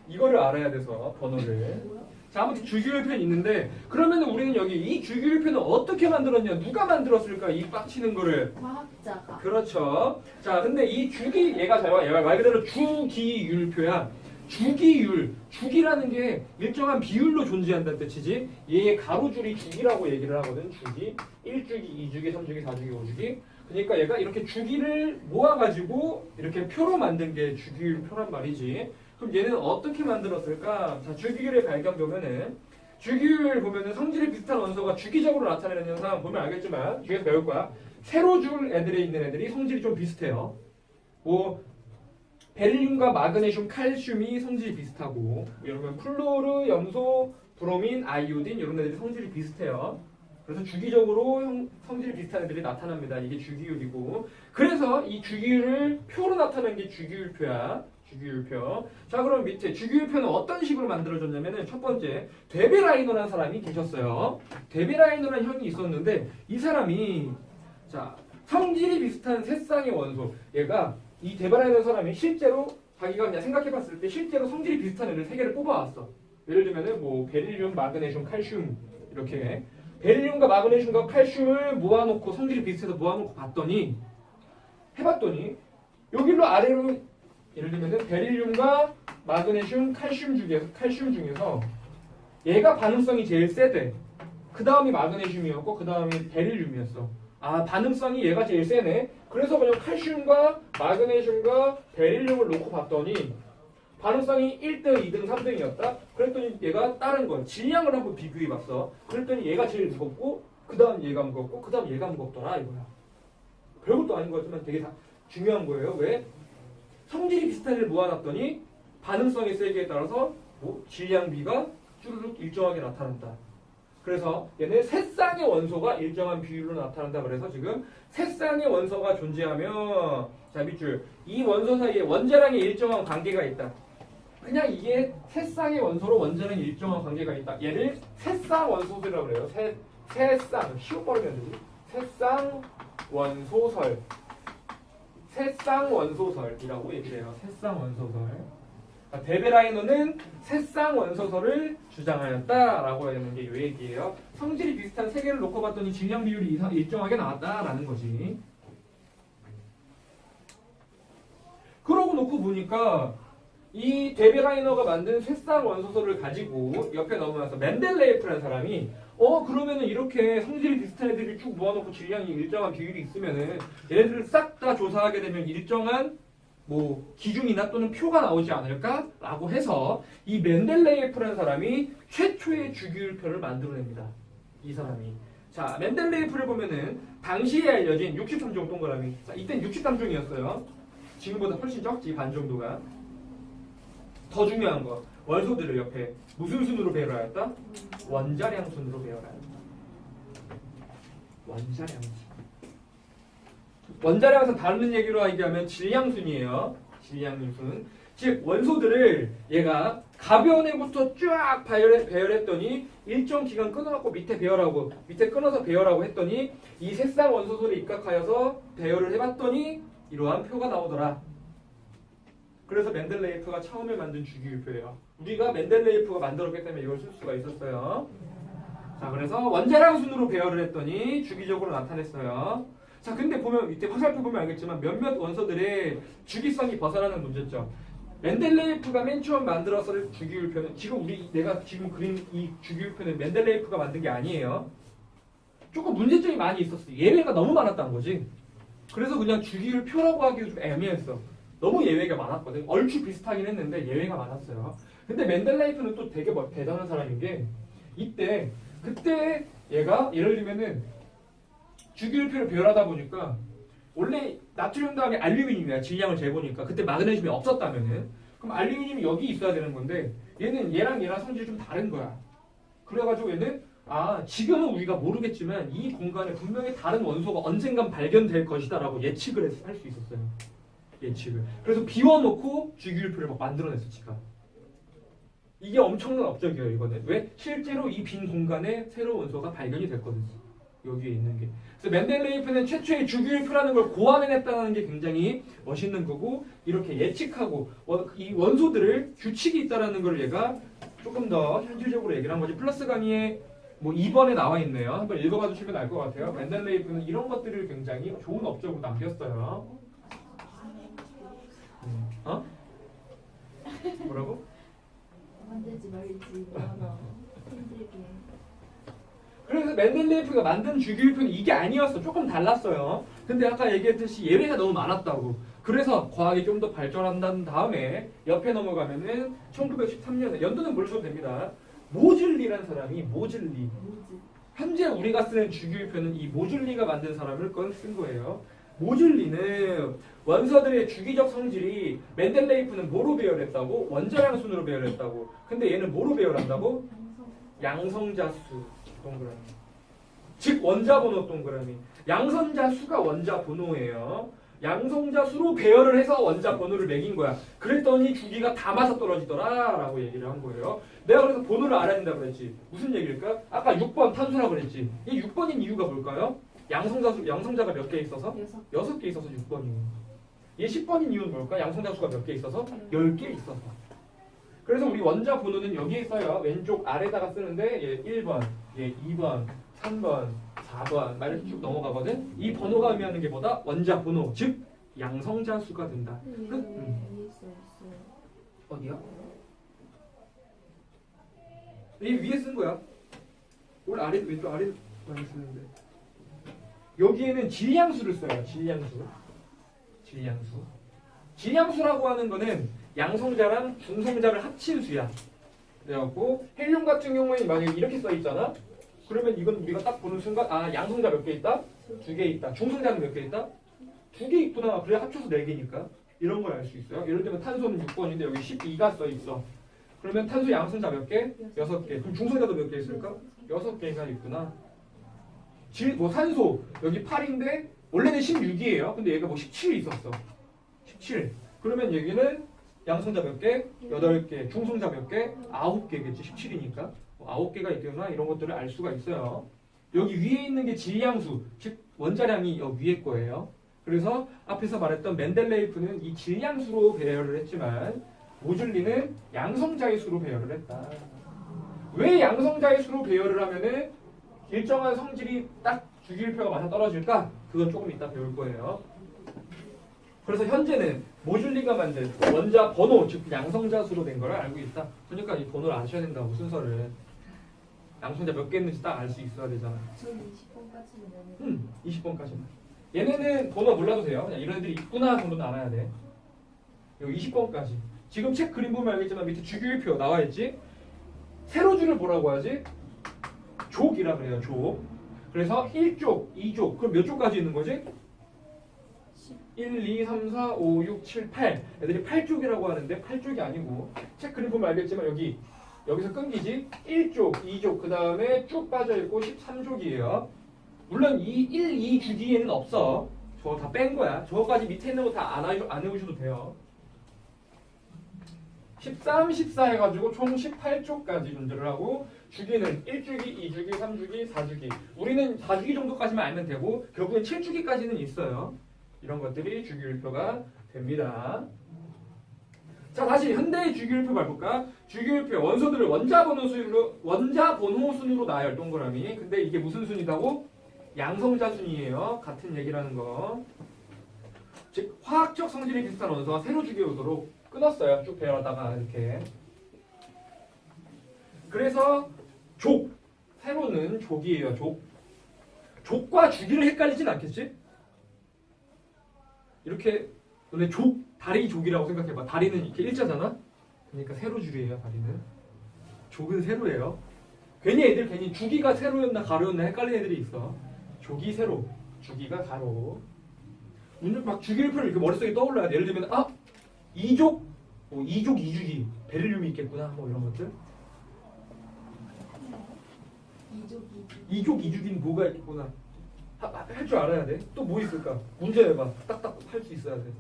이거를 알아야 돼서 번호를. 자, 아무튼 주기율표는 있는데 그러면 우리는 여기 이 주기율표는 어떻게 만들었냐? 누가 만들었을까? 이 빡치는 거를. 과학자가. 그렇죠. 자, 근데 이 얘가 말 그대로 주기율표야. 주기라는 게 일정한 비율로 존재한다는 뜻이지. 얘의 가로줄이 주기라고 얘기를 하거든. 주기. 1주기, 2주기, 3주기, 4주기, 5주기. 그러니까 얘가 이렇게 주기를 모아가지고 이렇게 표로 만든 게 주기율표란 말이지. 그럼 얘는 어떻게 만들었을까? 자, 주기율의 발견 보면은 주기율 보면은 성질이 비슷한 원소가 주기적으로 나타내는 현상 보면 알겠지만 뒤에서 배울 거야. 세로줄 애들에 있는 애들이 성질이 좀 비슷해요. 뭐 베릴륨과 마그네슘, 칼슘이 성질이 비슷하고 여러분 플로르, 염소, 브로민, 아이오딘 이런 애들이 성질이 비슷해요. 그래서 주기적으로 성질이 비슷한 애들이 나타납니다. 이게 주기율이고 그래서 이 주기율을 표로 나타낸 게 주기율표야. 주기율표. 자, 그럼 밑에 주기율표는 어떤 식으로 만들어졌냐면은 첫 번째 데베라이너라는 사람이 계셨어요. 데베라이너라는 형이 있었는데 이 사람이 자, 성질이 비슷한 세 쌍의 원소. 얘가 이 데바라는 사람이 실제로 자기가 그냥 생각해봤을 때 실제로 성질이 비슷한 애를 세 개를 뽑아왔어. 예를 들면은 뭐 베릴륨, 마그네슘, 칼슘 이렇게 베릴륨과 마그네슘과 칼슘을 모아놓고 성질이 비슷해서 모아놓고 해봤더니 여기로 아래로 예를 들면은 베릴륨과 마그네슘, 칼슘 중에서 얘가 반응성이 제일 세대. 그 다음이 마그네슘이었고 그 다음이 베릴륨이었어. 아, 반응성이 얘가 제일 세네. 그래서 그냥 칼슘과 마그네슘과 베릴륨을 놓고 봤더니 반응성이 1등, 2등, 3등이었다. 그랬더니 얘가 다른 거 질량을 한번 비교해봤어. 그랬더니 얘가 제일 무겁고 그 다음 얘가 무겁고 그 다음 얘가 무겁더라 이거야. 별것도 아닌 거지만 되게 중요한 거예요. 왜? 성질이 비슷한 애를 모아놨더니 반응성의 세기에 따라서 뭐 질량비가 쭈르륵 일정하게 나타난다. 그래서 얘는 세 쌍의 원소가 일정한 비율로 나타난다. 그래서 지금 세 쌍의 원소가 존재하면 자 밑줄 이 원소 사이에 원자량의 일정한 관계가 있다. 그냥 이게 세 쌍의 원소로 원자량의 일정한 관계가 있다. 얘를 세쌍 원소설이라고 그래요. 세쌍 시옷 버리면 되지. 세쌍 원소설. 세쌍 원소설이라고 얘기해요. 세쌍 원소설. 데베라이너는 세쌍 원소설을 주장하였다라고 하는 게 이 얘기예요. 성질이 비슷한 세 개를 놓고 봤더니 질량 비율이 일정하게 나왔다라는 거지. 그러고 놓고 보니까 이 데베라이너가 만든 세쌍 원소설을 가지고 옆에 넘어가서 멘델레예프라는 사람이 그러면은 이렇게 성질이 비슷한 애들이 쭉 모아놓고 질량이 일정한 비율이 있으면은 얘네들을 싹 다 조사하게 되면 일정한 뭐 기준이나 또는 표가 나오지 않을까라고 해서 이 멘델레예프라는 사람이 최초의 주기율표를 만들어냅니다. 이 사람이. 자, 멘델레예프를 보면은 당시에 알려진 63종 동그라미. 자, 이땐 63종이었어요. 지금보다 훨씬 적지 반 정도가. 더 중요한 거 원소들을 옆에 무슨 순으로 배열하였다? 원자량 순으로 배열하였다. 원자량 순. 원자량에서 다른 얘기로 얘기하면 질량순이에요. 질량순. 즉 원소들을 얘가 가벼운 애부터 쫙 배열했더니 일정 기간 끊어갖고 밑에 끊어서 배열하고 했더니 이 세쌍 원소들에 입각하여서 배열을 해봤더니 이러한 표가 나오더라. 그래서 멘델레예프가 처음에 만든 주기율표예요. 우리가 멘델레예프가 만들었기 때문에 이걸 쓸 수가 있었어요. 자, 그래서 원자량 순으로 배열을 했더니 주기적으로 나타냈어요. 자, 근데 보면 이때 화살표 보면 알겠지만 몇몇 원소들의 주기성이 벗어나는 문제점. 멘델레예프가 맨 처음 만들었을 주기율표는 내가 지금 그린 이 주기율표는 멘델레예프가 만든 게 아니에요. 조금 문제점이 많이 있었어. 예외가 너무 많았다는 거지. 그래서 그냥 주기율표라고 하기도 좀 애매했어. 너무 예외가 많았거든. 얼추 비슷하긴 했는데 예외가 많았어요. 근데 멘델레예프는 또 되게 대단한 사람인 게 그때 얘가 예를 들면은 주기율표를 배열하다 보니까 원래 나트륨 다음에 알루미늄이야. 질량을 재보니까 그때 마그네슘이 없었다면은 그럼 알루미늄이 여기 있어야 되는 건데 얘는 얘랑 성질이 좀 다른 거야. 그래가지고 얘는 지금은 우리가 모르겠지만 이 공간에 분명히 다른 원소가 언젠간 발견될 것이다라고 예측을 할 수 있었어요. 예측을. 그래서 비워놓고 주기율표를 막 만들어냈어, 지가. 이게 엄청난 업적이에요, 이거는. 왜? 실제로 이 빈 공간에 새로운 원소가 발견이 됐거든요. 여기에 있는 게. 그래서 멘델레예프는 최초의 주기율표라는 걸 고안해냈다는 게 굉장히 멋있는 거고, 이렇게 예측하고 이 원소들을 규칙이 있다라는 걸 얘가 조금 더 현실적으로 얘기를 한 거지. 플러스 강의에 뭐 2번에 나와 있네요. 한번 읽어봐 주시면 알 것 같아요. 멘델레예프는 이런 것들을 굉장히 좋은 업적으로 남겼어요. 뭐라고? 만들지 말지 뭐하나 힘들게. 그래서 멘델레예프가 만든 주기율표는 이게 아니었어. 조금 달랐어요. 근데 아까 얘기했듯이 예외가 너무 많았다고. 그래서 과학이 좀 더 발전한 다음에 옆에 넘어가면은 1913년에 연도는 모르셔도 됩니다. 모즐리라는 사람이 모즐리. 현재 우리가 쓰는 주기율표는 이 모즐리가 만든 사람을 쓴 거예요. 모즐리는 원소들의 주기적 성질이 멘델레예프는 뭐로 배열했다고? 원자량 순으로 배열했다고. 근데 얘는 뭐로 배열한다고? 양성자수 동그라미. 즉 원자번호 동그라미. 양성자수가 원자번호예요. 양성자수로 배열을 해서 원자번호를 매긴 거야. 그랬더니 주기가 다 맞아떨어지더라 라고 얘기를 한 거예요. 내가 그래서 번호를 알아야 된다고 그랬지. 무슨 얘기일까? 아까 6번 탄소라고 그랬지. 이 6번인 이유가 뭘까요? 양성자가 몇 개 있어서? 여섯. 6개 있어서 6번이에요. 얘 10번인 이유는 뭘까? 양성자 수가 몇 개 있어서? 10개 있어서. 그래서 우리 원자 번호는 여기에 써요. 왼쪽 아래다가 쓰는데 얘 1번, 얘 2번, 3번, 4번 막 이렇게 쭉 넘어가거든. 이 번호가 의미하는 게 뭐다? 원자 번호, 즉 양성자 수가 된다. 위에 있어요. 어디야? 이 위에 쓴 거야. 원래 아래 왼쪽 아래 많이 쓰는데 여기에는 질량수를 써요. 질량수라고 하는 거는 양성자랑 중성자를 합친 수야. 그래갖고 헬륨 같은 경우에는 만약에 이렇게 써 있잖아. 그러면 이건 우리가 딱 보는 순간 아 양성자 몇 개 있다? 2개 있다. 중성자는 몇 개 있다? 2개 있구나. 그래 합쳐서 4개니까 이런 걸 알 수 있어요. 예를 들면 탄소는 6번인데 여기 12가 써 있어. 그러면 탄소 양성자 몇 개? 6개. 그럼 중성자도 몇 개 있을까? 6개가 있구나. 산소 여기 8인데 원래는 16이에요. 근데 얘가 17이 있었어. 17. 그러면 여기는 양성자 몇 개? 8개. 중성자 몇 개? 9개겠지. 17이니까. 9개가 있구나. 이런 것들을 알 수가 있어요. 여기 위에 있는 게 질량수, 즉 원자량이 여기 위에 거예요. 그래서 앞에서 말했던 멘델레이프는 이 질량수로 배열을 했지만 모줄리는 양성자의 수로 배열을 했다. 왜 양성자의 수로 배열을 하면은 일정한 성질이 딱 주기율표가 맞아 떨어질까? 그건 조금 이따 배울 거예요. 그래서 현재는 모줄리가 만든 원자 번호, 즉 양성자 수로 된 걸 알고 있다. 그러니까 이 번호를 아셔야 된다고 순서를. 양성자 몇 개 있는지 딱 알 수 있어야 되잖아. 전 20번까지는 20번까지만. 얘네는 번호 몰라도 돼요. 그냥 이런 애들이 있구나 정도는 알아야 돼. 여기 20번까지. 지금 책 그림 보면 알겠지만 밑에 주기율표 나와 있지? 세로줄을 뭐라고 하지? 족이라 그래요. 족. 그래서 1족, 2족. 그럼 몇 족까지 있는 거지? 1, 2, 3, 4, 5, 6, 7, 8. 애들이 8족이라고 하는데 8족이 아니고 책 그림 보면 알겠지만 여기서 끊기지? 1족, 2족, 그 다음에 쭉 빠져있고 13족이에요. 물론 이 1, 2 주기에는 없어. 저거 다 뺀 거야. 저거까지 밑에 있는 거 다 안 해오셔도 돼요. 13, 14 해가지고 총 18쪽까지 존재를 하고 주기는 1주기, 2주기, 3주기, 4주기. 우리는 4주기 정도까지만 알면 되고 결국엔 7주기까지는 있어요. 이런 것들이 주기율표가 됩니다. 자, 다시 현대의 주기율표 봐볼까? 주기율표 원소들을 원자 번호 순으로 나열 동그라미. 근데 이게 무슨 순이다고? 양성자 순이에요. 같은 얘기라는 거. 즉 화학적 성질이 비슷한 원소와 세로 주기에 오도록 끊었어요. 쭉 배열하다가 이렇게. 그래서 세로는 족이에요. 족과 주기를 헷갈리진 않겠지? 이렇게 너네 다리 족이라고 생각해봐. 다리는 이렇게 일자잖아. 그러니까 세로줄이에요. 다리는. 족은 세로예요. 괜히 주기가 세로였나 가로였나 헷갈리는 애들이 있어. 족이 세로, 주기가 가로. 오늘 막 주기율표를 이렇게 머릿속에 떠올라야 돼. 예를 들면 2족, 2족 2주기 베릴륨이 있겠구나. 뭐 이런 것들. 2족 2주기는 뭐가 있겠구나. 할 줄 알아야 돼. 또 뭐 있을까? 문제 내봐. 딱딱 할 수 있어야 돼.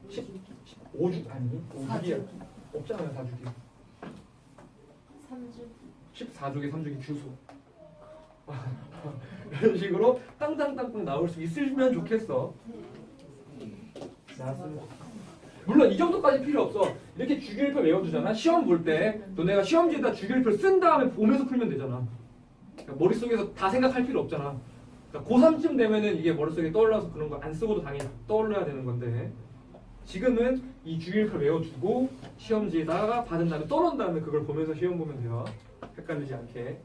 14족 5주 아니 5주기야. 없잖아요 4주기. 3주 14족에 3주기 주소. 이런 식으로 땅땅땅땅 나올 수 있으면 좋겠어. 나왔으면 좋겠어. 물론 이 정도까지 필요 없어. 이렇게 주기율표 외워두잖아. 시험 볼 때 너네가 시험지에다 주기율표 쓴 다음에 보면서 풀면 되잖아. 그러니까 머릿속에서 다 생각할 필요 없잖아. 그러니까 고3쯤 되면은 이게 머릿속에 떠올라서 그런 거 안 쓰고도 당연히 떠올려야 되는 건데 지금은 이 주기율표 외워두고 시험지에다가 받은 다음에 떠놓은 다음에 그걸 보면서 시험 보면 돼요. 헷갈리지 않게.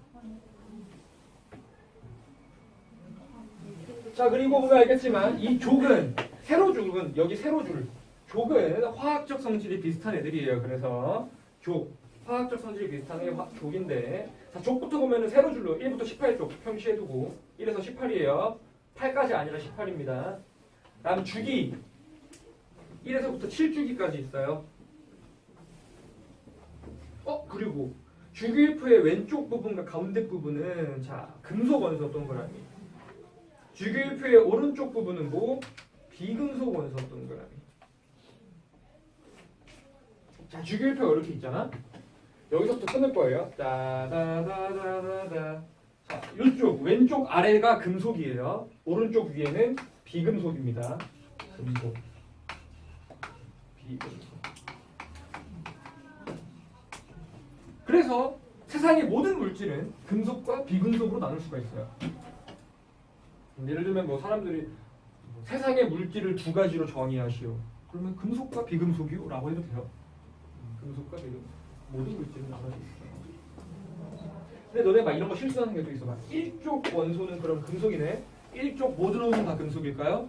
자, 그리고 보면 알겠지만 이 족은 세로줄은 여기 세로줄 족은 화학적 성질이 비슷한 애들이에요. 그래서 화학적 성질이 비슷한 애 족인데 자, 족부터 보면은 세로줄로 1부터 18쪽 표시해두고 1에서 18이에요. 8까지 아니라 18입니다. 다음 주기 1에서부터 7주기까지 있어요. 그리고 주기율표의 왼쪽 부분과 가운데 부분은 자 금속 원소 동그라미. 주기율표의 오른쪽 부분은 뭐? 비금속 원소 동그라미. 자, 주기율표가 이렇게 있잖아. 여기서부터 끊을 거예요. 따다다다다다. 이쪽 왼쪽 아래가 금속이에요. 오른쪽 위에는 비금속입니다. 금속, 비금속. 그래서 세상의 모든 물질은 금속과 비금속으로 나눌 수가 있어요. 예를 들면 뭐 사람들이 세상의 물질을 두 가지로 정의하시오. 그러면 금속과 비금속이요? 라고 해도 돼요. 금속과 비금속. 모든 물질은 나눠져 있어요. 근데 너네 막 이런 거 실수하는 게 또 있어. 막 일쪽 원소는 그럼 금속이네. 일쪽 모든 원소는 다 금속일까요?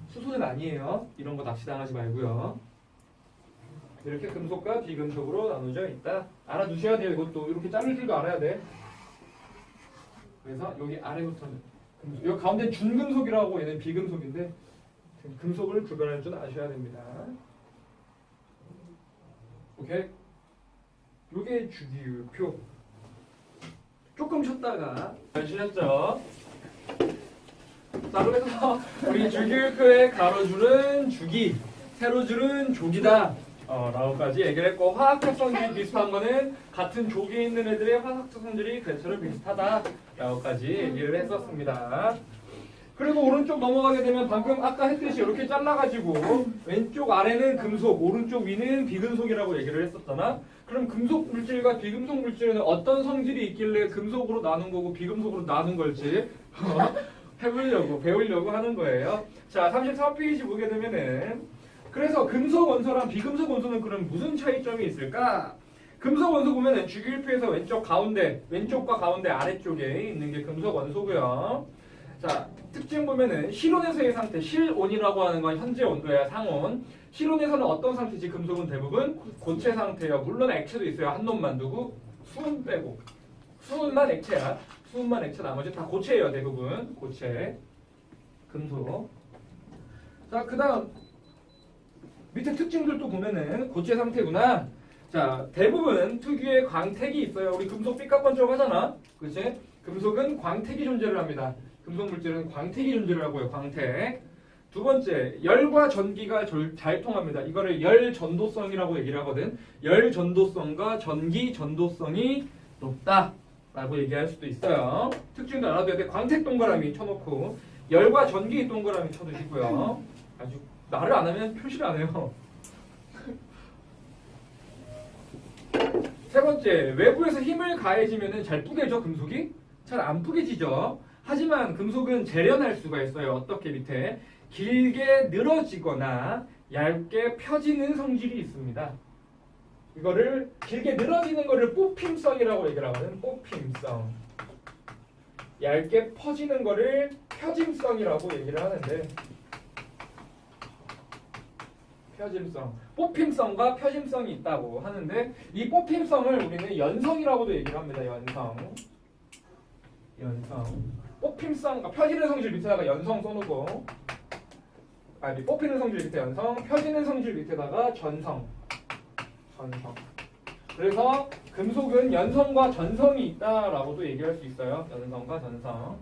수소는 아니에요. 이런 거 납치당하지 말고요. 이렇게 금속과 비금속으로 나눠져 있다. 알아두셔야 돼요. 이것도 이렇게 자를 줄도 알아야 돼. 그래서 여기 아래부터는 금속. 여기 가운데 준금속이라고 얘는 비금속인데 금속을 구별할 줄 아셔야 됩니다. 오케이. 요게 주기율표. 조금 쉬었다가 잘 쉬셨죠? 자, 그래서 우리 주기율표의 가로줄은 주기, 세로줄은 조기다. 라고까지 얘기를 했고, 화학 특성들이 비슷한 거는 같은 조기에 있는 애들의 화학 특성들이 대체로 비슷하다. 라고까지 얘기를 했었습니다. 그리고 오른쪽 넘어가게 되면 방금 아까 했듯이 이렇게 잘라가지고 왼쪽 아래는 금속, 오른쪽 위는 비금속이라고 얘기를 했었잖아. 그럼 금속 물질과 비금속 물질은 어떤 성질이 있길래 금속으로 나눈 거고 비금속으로 나눈 걸지 배우려고 하는 거예요. 자, 33페이지 보게 되면은 그래서 금속 원소랑 비금속 원소는 그럼 무슨 차이점이 있을까? 금속 원소 보면은 주기율표에서 왼쪽과 가운데 아래쪽에 있는 게 금속 원소고요. 자, 특징 보면은 실온에서의 상태, 실온이라고 하는 건 현재 온도야, 상온. 실온에서는 어떤 상태지? 금속은 대부분 고체 상태예요. 물론 액체도 있어요. 한 놈만 두고 수은 빼고. 수은만 액체야. 수은만 액체, 나머지 다 고체예요. 대부분 고체, 금속. 자, 그다음 밑에 특징들도 보면은 고체 상태구나. 자, 대부분 특유의 광택이 있어요. 우리 금속 삐까번쩍 하잖아. 그치? 금속은 광택이 존재를 합니다. 금속 물질은 광택이 존재를 하고요. 광택. 두 번째, 열과 전기가 잘 통합니다. 이거를 열 전도성이라고 얘기를 하거든. 열 전도성과 전기 전도성이 높다라고 얘기할 수도 있어요. 특징도 알아둬야 돼. 광택 동그라미 쳐놓고 열과 전기 동그라미 쳐두시고요. 아주 말을 안 하면 표시를 안 해요. 세 번째, 외부에서 힘을 가해지면 잘 뿌개져, 금속이? 잘 안 뿌개지죠. 하지만 금속은 재련할 수가 있어요. 어떻게 밑에? 길게 늘어지거나 얇게 펴지는 성질이 있습니다. 이거를 길게 늘어지는 거를 뽑힘성이라고 얘기를 하거든. 뽑힘성. 얇게 퍼지는 거를 펴짐성이라고 얘기를 하는데, 펴짐성, 뽑힘성과 펴짐성이 있다고 하는데, 이 뽑힘성을 우리는 연성이라고도 얘기를 합니다. 연성. 뽑힘성, 펴지는 성질 밑에다가 연성 써놓고, 뽑히는 성질 밑에 연성, 펴지는 성질 밑에다가 전성. 그래서 금속은 연성과 전성이 있다라고도 얘기할 수 있어요. 연성과 전성.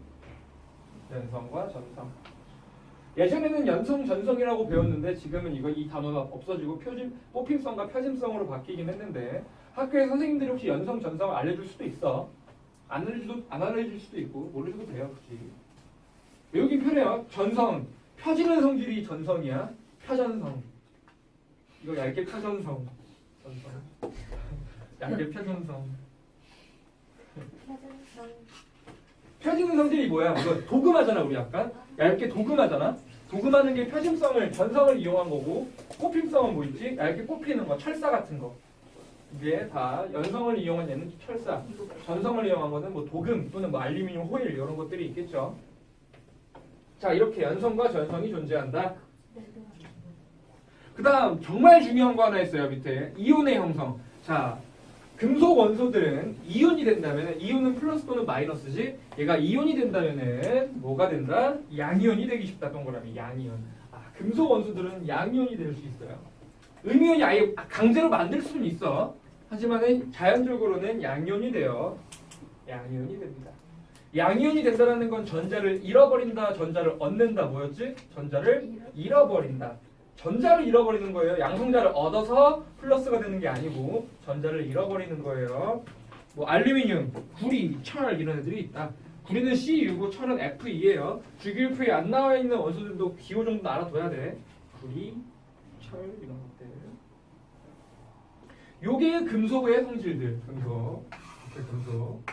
예전에는 연성, 전성이라고 배웠는데 지금은 이 단어가 없어지고 뽑힘성과 펴짐성으로 바뀌긴 했는데, 학교에 선생님들이 혹시 연성, 전성을 알려줄 수도 있어. 안 알려줄 수도 있고 모르셔도 돼요. 굳이 외우긴 편해요. 전성, 펴지는 성질이 전성이야. 펴전성. 이거 얇게 펴전성. 얇게 펴전성. 펴지는 성질이 뭐야? 이거 도금하잖아. 우리 약간 얇게 도금하잖아. 도금하는 게 펴짐성을, 전성을 이용한 거고, 뽑힘성은 뭐 있지? 얇게 뽑히는 거, 철사 같은 거. 이게 다 연성을 이용한 얘는 철사, 전성을 이용한 거는 뭐 도금 또는 뭐 알루미늄 호일 이런 것들이 있겠죠. 자, 이렇게 연성과 전성이 존재한다. 그 다음 정말 중요한 거 하나 있어요. 밑에 이온의 형성. 자, 금속 원소들은 이온이 된다면, 이온은 플러스 또는 마이너스지, 얘가 이온이 된다면은 뭐가 된다? 양이온이 되기 쉽다. 동그라미 양이온. 금속 원소들은 양이온이 될 수 있어요. 음이온이 아예 강제로 만들 수는 있어. 하지만 자연적으로는 양이온이 돼요. 양이온이 됩니다. 양이온이 된다는 건 전자를 잃어버린다, 전자를 얻는다. 뭐였지? 전자를 잃어버린다. 전자를 잃어버리는 거예요. 양성자를 얻어서 플러스가 되는 게 아니고 전자를 잃어버리는 거예요. 뭐 알루미늄, 구리, 철 이런 애들이 있다. 구리는 CU고 철은 FE예요. 주기율표에 안 나와 있는 원소들도 기호 정도 알아둬야 돼. 구리, 철 이런 것들. 요게 금속의 성질들. 금속.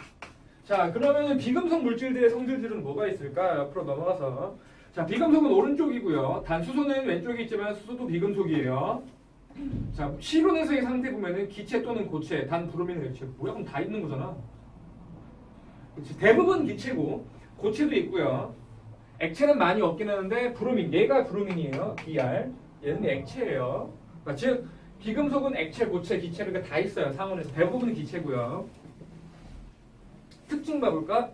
자, 그러면 비금속 물질들의 성질들은 뭐가 있을까? 옆으로 넘어가서. 자, 비금속은 오른쪽이고요. 단 수소는 왼쪽에 있지만 수소도 비금속이에요. 자, 실온에서의 상태 보면은 기체 또는 고체, 단 브로민 액체. 뭐야? 그럼 다 있는 거잖아. 그치? 대부분 기체고 고체도 있고요. 액체는 많이 없긴 하는데 브로민, 얘가 브로민이에요. Br. 얘는 액체예요. 그러니까 즉 비금속은 액체, 고체, 기체 이렇게 다 있어요. 상온에서 대부분 기체고요. 특징 봐볼까?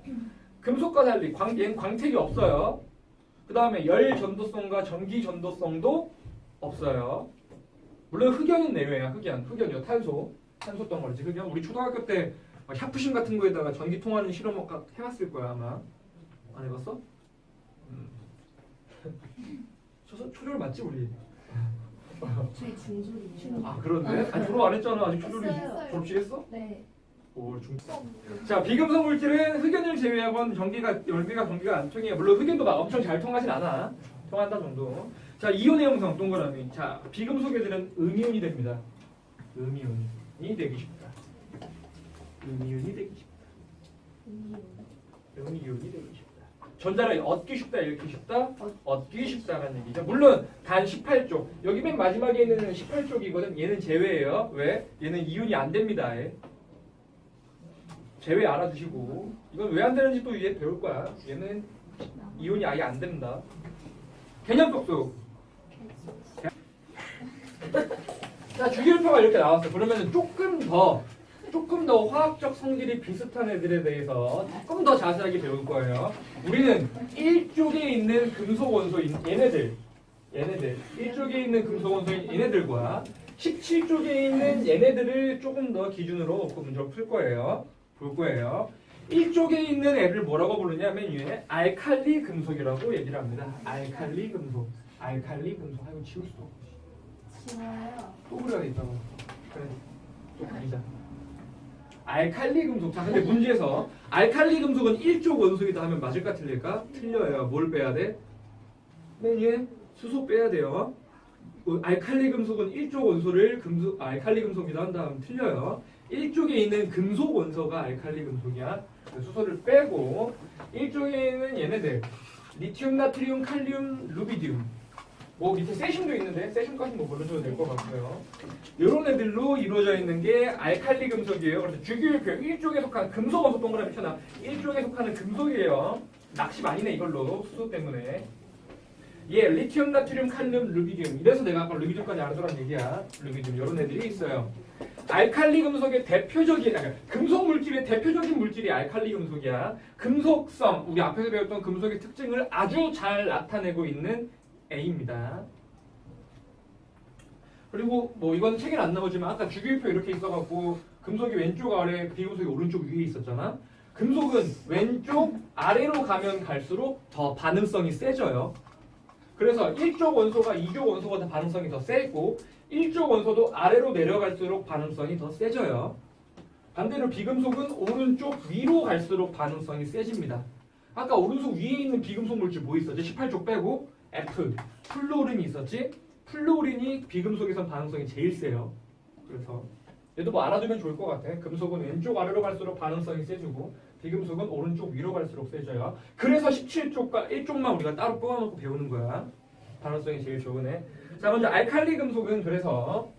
금속과 달리 얘는 광택이 없어요. 그 다음에 열 전도성과 전기 전도성도 없어요. 물론 흑연은 내외야. 흑연이요. 탄소 덩어리지. 흑연. 우리 초등학교 때 샤프심 같은 거에다가 전기 통하는 실험 해봤을 거야 아마. 안 해봤어? 초졸 맞지 우리? 저희 중졸이에요. 아 그런데? 아니 졸업 안 했잖아. 아직 초졸이 했어요. 졸업식 했어? 네. 오 중. 자 비금속 물질은 흑연을 제외하고는 열기가 전기가 안 통해요. 물론 흑연도 막 엄청 잘 통하진 않아. 통한다 정도. 자 이온의 형성 동그라미. 자 비금속애들은 음이온이 됩니다. 음이온이 되기 쉽다. 음이온이 되기 쉽다. 전자를 얻기 쉽다, 잃기 쉽다? 얻기 쉽다라는 얘기죠. 물론 단 18쪽. 여기 맨 마지막에 있는 18쪽이거든. 얘는 제외예요. 왜? 얘는 이온이 안 됩니다. 제외 알아두시고. 이건 왜 안 되는지 또 위에 배울 거야. 얘는 이온이 아예 안 된다. 개념 속수. 자, 주기율표가 이렇게 나왔어. 그러면 조금 더 화학적 성질이 비슷한 애들에 대해서 조금 더 자세하게 배울 거예요. 우리는 1쪽에 있는 금속 원소인 얘네들 1쪽에 있는 금속 원소인 얘네들과 17쪽에 있는 얘네들을 조금 더 기준으로 그 문제를 볼 거예요. 1쪽에 있는 애를 뭐라고 부르냐면 위에 알칼리 금속이라고 얘기를 합니다. 알칼리 금속. 아이고 지울 수 없어. 지워요. 또 그래야 있다고. 그래. 또 그리자. 알칼리 금속. 자, 근데 문제에서 알칼리 금속은 1쪽 원소이다 하면 맞을까 틀릴까? 틀려요. 뭘 빼야 돼? 맨 위에 수소 빼야 돼요. 알칼리 금속은 1쪽 원소를 알칼리 금속이다 한다면 틀려요. 1쪽에 있는 금속 원소가 알칼리 금속이야. 수소를 빼고 1쪽에 있는 얘네들 리튬, 나트륨, 칼륨, 루비디움. 뭐 밑에 세슘도 있는데 세슘까지 뭐 몰라줘도 될 것 같고요. 이런 애들로 이루어져 있는 게 알칼리 금속이에요. 그래서 주기율표 1쪽에 속한 금속 원소 동그라미 쳐놔. 1쪽에 속하는 금속이에요. 낚시 많이 내 이걸로 수소 때문에. 얘 리튬, 나트륨, 칼륨, 루비디움. 이래서 내가 아까 루비디움까지 알아두란 얘기야. 루비디움 이런 애들이 있어요. 알칼리 금속의 금속 물질의 대표적인 물질이 알칼리 금속이야. 금속성, 우리 앞에서 배웠던 금속의 특징을 아주 잘 나타내고 있는 A입니다. 그리고 뭐 이건 책에 안 나오지만 아까 주기율표 이렇게 있어갖고 금속이 왼쪽 아래, 비금속이 오른쪽 위에 있었잖아. 금속은 왼쪽 아래로 가면 갈수록 더 반응성이 세져요. 그래서 1쪽 원소가 2쪽 원소보다 반응성이 더 세고 1쪽 원소도 아래로 내려갈수록 반응성이 더 세져요. 반대로 비금속은 오른쪽 위로 갈수록 반응성이 세집니다. 아까 오른쪽 위에 있는 비금속 물질 뭐 있었지? 18쪽 빼고 F, 플로린이 있었지? 플로린이 비금속에선 반응성이 제일 세요. 그래서 얘도 뭐 알아두면 좋을 것 같아. 금속은 왼쪽 아래로 갈수록 반응성이 세지고 비금속은 오른쪽 위로 갈수록 세져요. 그래서 17쪽과 1쪽만 우리가 따로 뽑아놓고 배우는 거야. 반응성이 제일 좋은 애. 자, 먼저 알칼리 금속은 그래서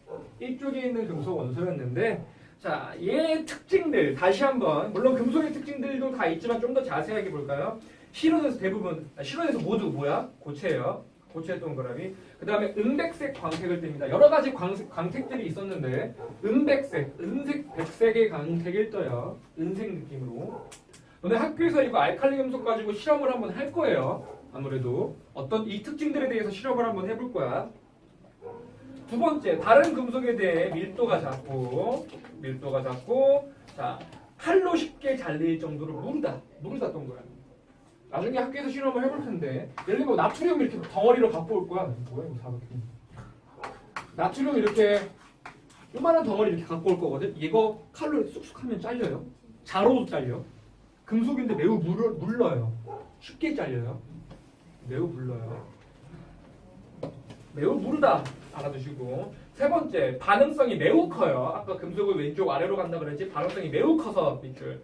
1쪽에 있는 금속 원소였는데 자, 얘의 특징들 다시 한번 물론 금속의 특징들도 다 있지만 좀 더 자세하게 볼까요? 실온에서 모두 뭐야? 고체예요. 고체 동그라미. 그 다음에 은백색 광택을 띱니다. 여러 가지 광택들이 있었는데 은색, 백색의 광택을 떠요. 은색 느낌으로. 너네 학교에서 이거 알칼리 금속 가지고 실험을 한번 할 거예요. 아무래도 어떤 이 특징들에 대해서 실험을 한번 해볼 거야. 두 번째, 다른 금속에 대해 밀도가 작고 자 칼로 쉽게 잘릴 정도로 무르다 동그라미. 나중에 학교에서 실험을 해볼 텐데 예를 들면 나트륨 이렇게 덩어리로 갖고 올 거야. 뭐야 이거 사각형. 나트륨 이렇게 요만한 덩어리 이렇게 갖고 올 거거든. 이거 칼로 쑥쑥 하면 잘려요. 자로도 잘려. 금속인데 매우 물러요. 쉽게 잘려요. 매우 물러요. 매우 무르다 알아두시고. 세 번째, 반응성이 매우 커요. 아까 금속을 왼쪽 아래로 간다 그랬지. 반응성이 매우 커서 밑줄.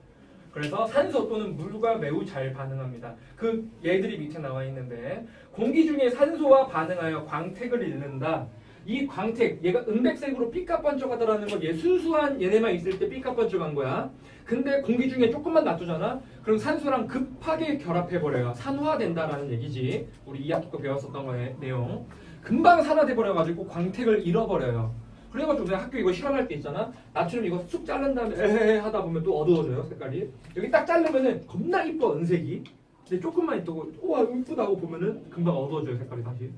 그래서 산소 또는 물과 매우 잘 반응합니다. 그 얘들이 밑에 나와 있는데, 공기 중에 산소와 반응하여 광택을 잃는다. 이 광택, 얘가 은백색으로 삐까번쩍하다라는 건 얘 순수한 얘네만 있을 때 삐까번쩍한 거야. 근데 공기 중에 조금만 놔두잖아. 그럼 산소랑 급하게 결합해버려요. 산화된다라는 얘기지. 우리 2학기 거 배웠었던 거의 내용. 금방 산화돼 버려가지고 광택을 잃어버려요. 그래가지고 내가 학교 이거 실험할 때 있잖아. 나처럼 이거 쑥 자른 다음에 에헤헤 하다 보면 또 어두워져요 색깔이. 여기 딱 자르면은 겁나 이뻐 은색이. 근데 조금만 있다고 우와 이쁘다고 보면은 금방 어두워져요 색깔이 다시.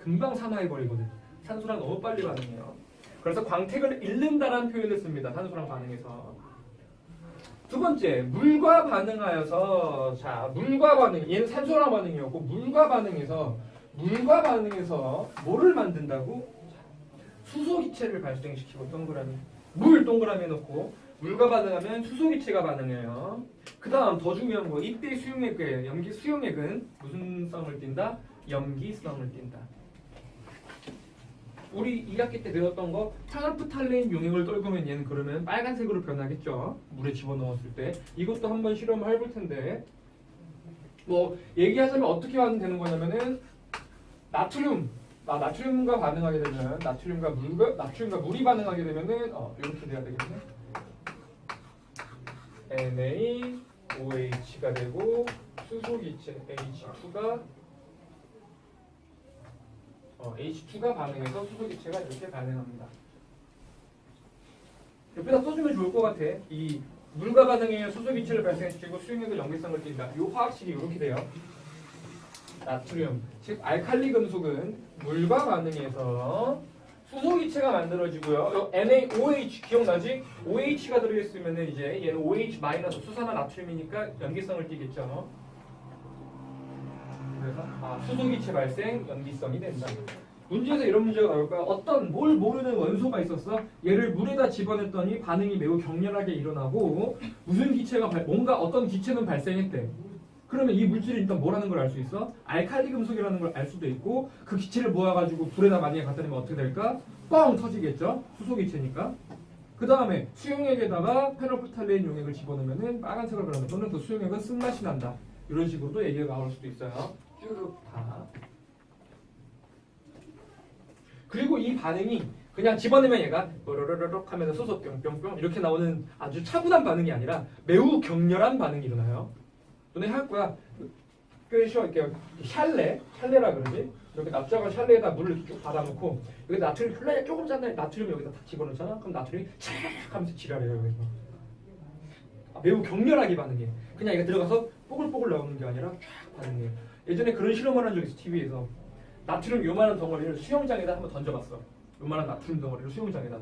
금방 산화해 버리거든. 산소랑 너무 빨리 반응해요. 그래서 광택을 잃는다라는 표현을 씁니다. 산소랑 반응해서. 두 번째, 물과 반응하여서. 자, 물과 반응. 얘는 산소랑 반응이었고 물과 반응해서 뭐를 만든다고? 수소기체를 발생시키고 동그라미. 물 동그라미 해놓고 물과 반응하면 수소기체가 반응해요. 그 다음 더 중요한 거 이때 수용액이에요. 염기 수용액은 무슨 성을 띈다? 염기성을 띈다. 우리 2학기 때 배웠던 거 페놀프탈레인 용액을 떨구면 얘는 그러면 빨간색으로 변하겠죠. 물에 집어넣었을 때. 이것도 한번 실험을 해볼 텐데 뭐 얘기하자면 어떻게 하면 되는 거냐면은 나트륨과 반응하게 되면 나트륨과 물이 반응하게 되면은 이렇게 돼야 되겠네. NaOH가 되고 수소기체 H2가 반응해서 수소기체가 이렇게 반응합니다. 옆에다 써주면 좋을 것 같아. 이 물과 반응해 수소기체를 발생시키고 수용액을 염기성을 띈다. 이 화학식이 이렇게 돼요. 나트륨, 즉 알칼리 금속은 물과 반응해서 수소기체가 만들어지고요. NaOH 기억나지? OH가 들어있으면 이제 얘는 OH 마이너스 수산화 나트륨이니까 염기성을 띠겠죠. 그래서 수소기체 발생 염기성이 된다. 문제에서 이런 문제가 나올까요? 어떤 뭘 모르는 원소가 있었어. 얘를 물에다 집어넣었더니 반응이 매우 격렬하게 일어나고 무슨 기체가 뭔가 어떤 기체는 발생했대. 그러면 이 물질이 일단 뭐라는 걸 알 수 있어? 알칼리 금속이라는 걸 알 수도 있고 그 기체를 모아가지고 불에다 만약에 갖다 놓으면 어떻게 될까? 뻥 터지겠죠? 수소기체니까. 그 다음에 수용액에다가 페놀프탈레인 용액을 집어넣으면 빨간색으로 변한다. 또는 그 수용액은 쓴맛이 난다. 이런 식으로도 얘기가 나올 수도 있어요. 쭉 다. 그리고 이 반응이 그냥 집어넣으면 얘가 뽀로로록 하면서 수소 뿅뿅뿅 이렇게 나오는 아주 차분한 반응이 아니라 매우 격렬한 반응이 일어나요. 너네 할 거야. 이렇게 샬레라 그러지? 이렇게 납작한 샬레에다 물을 이렇게 쭉 받아놓고 여기 나트륨 흘러야 조금 잖아요. 나트륨 여기다 탁 집어넣잖아. 그럼 나트륨이 촥 하면서 지랄해요 여기서. 매우 격렬하게 반응해. 그냥 이거 들어가서 뽀글뽀글 나오는 게 아니라 쫙 반응해. 예전에 그런 실험을 한 적 있어 TV에서. 나트륨 요만한 덩어리를 수영장에다 한번 던져봤어. 요만한 나트륨 덩어리를 수영장에다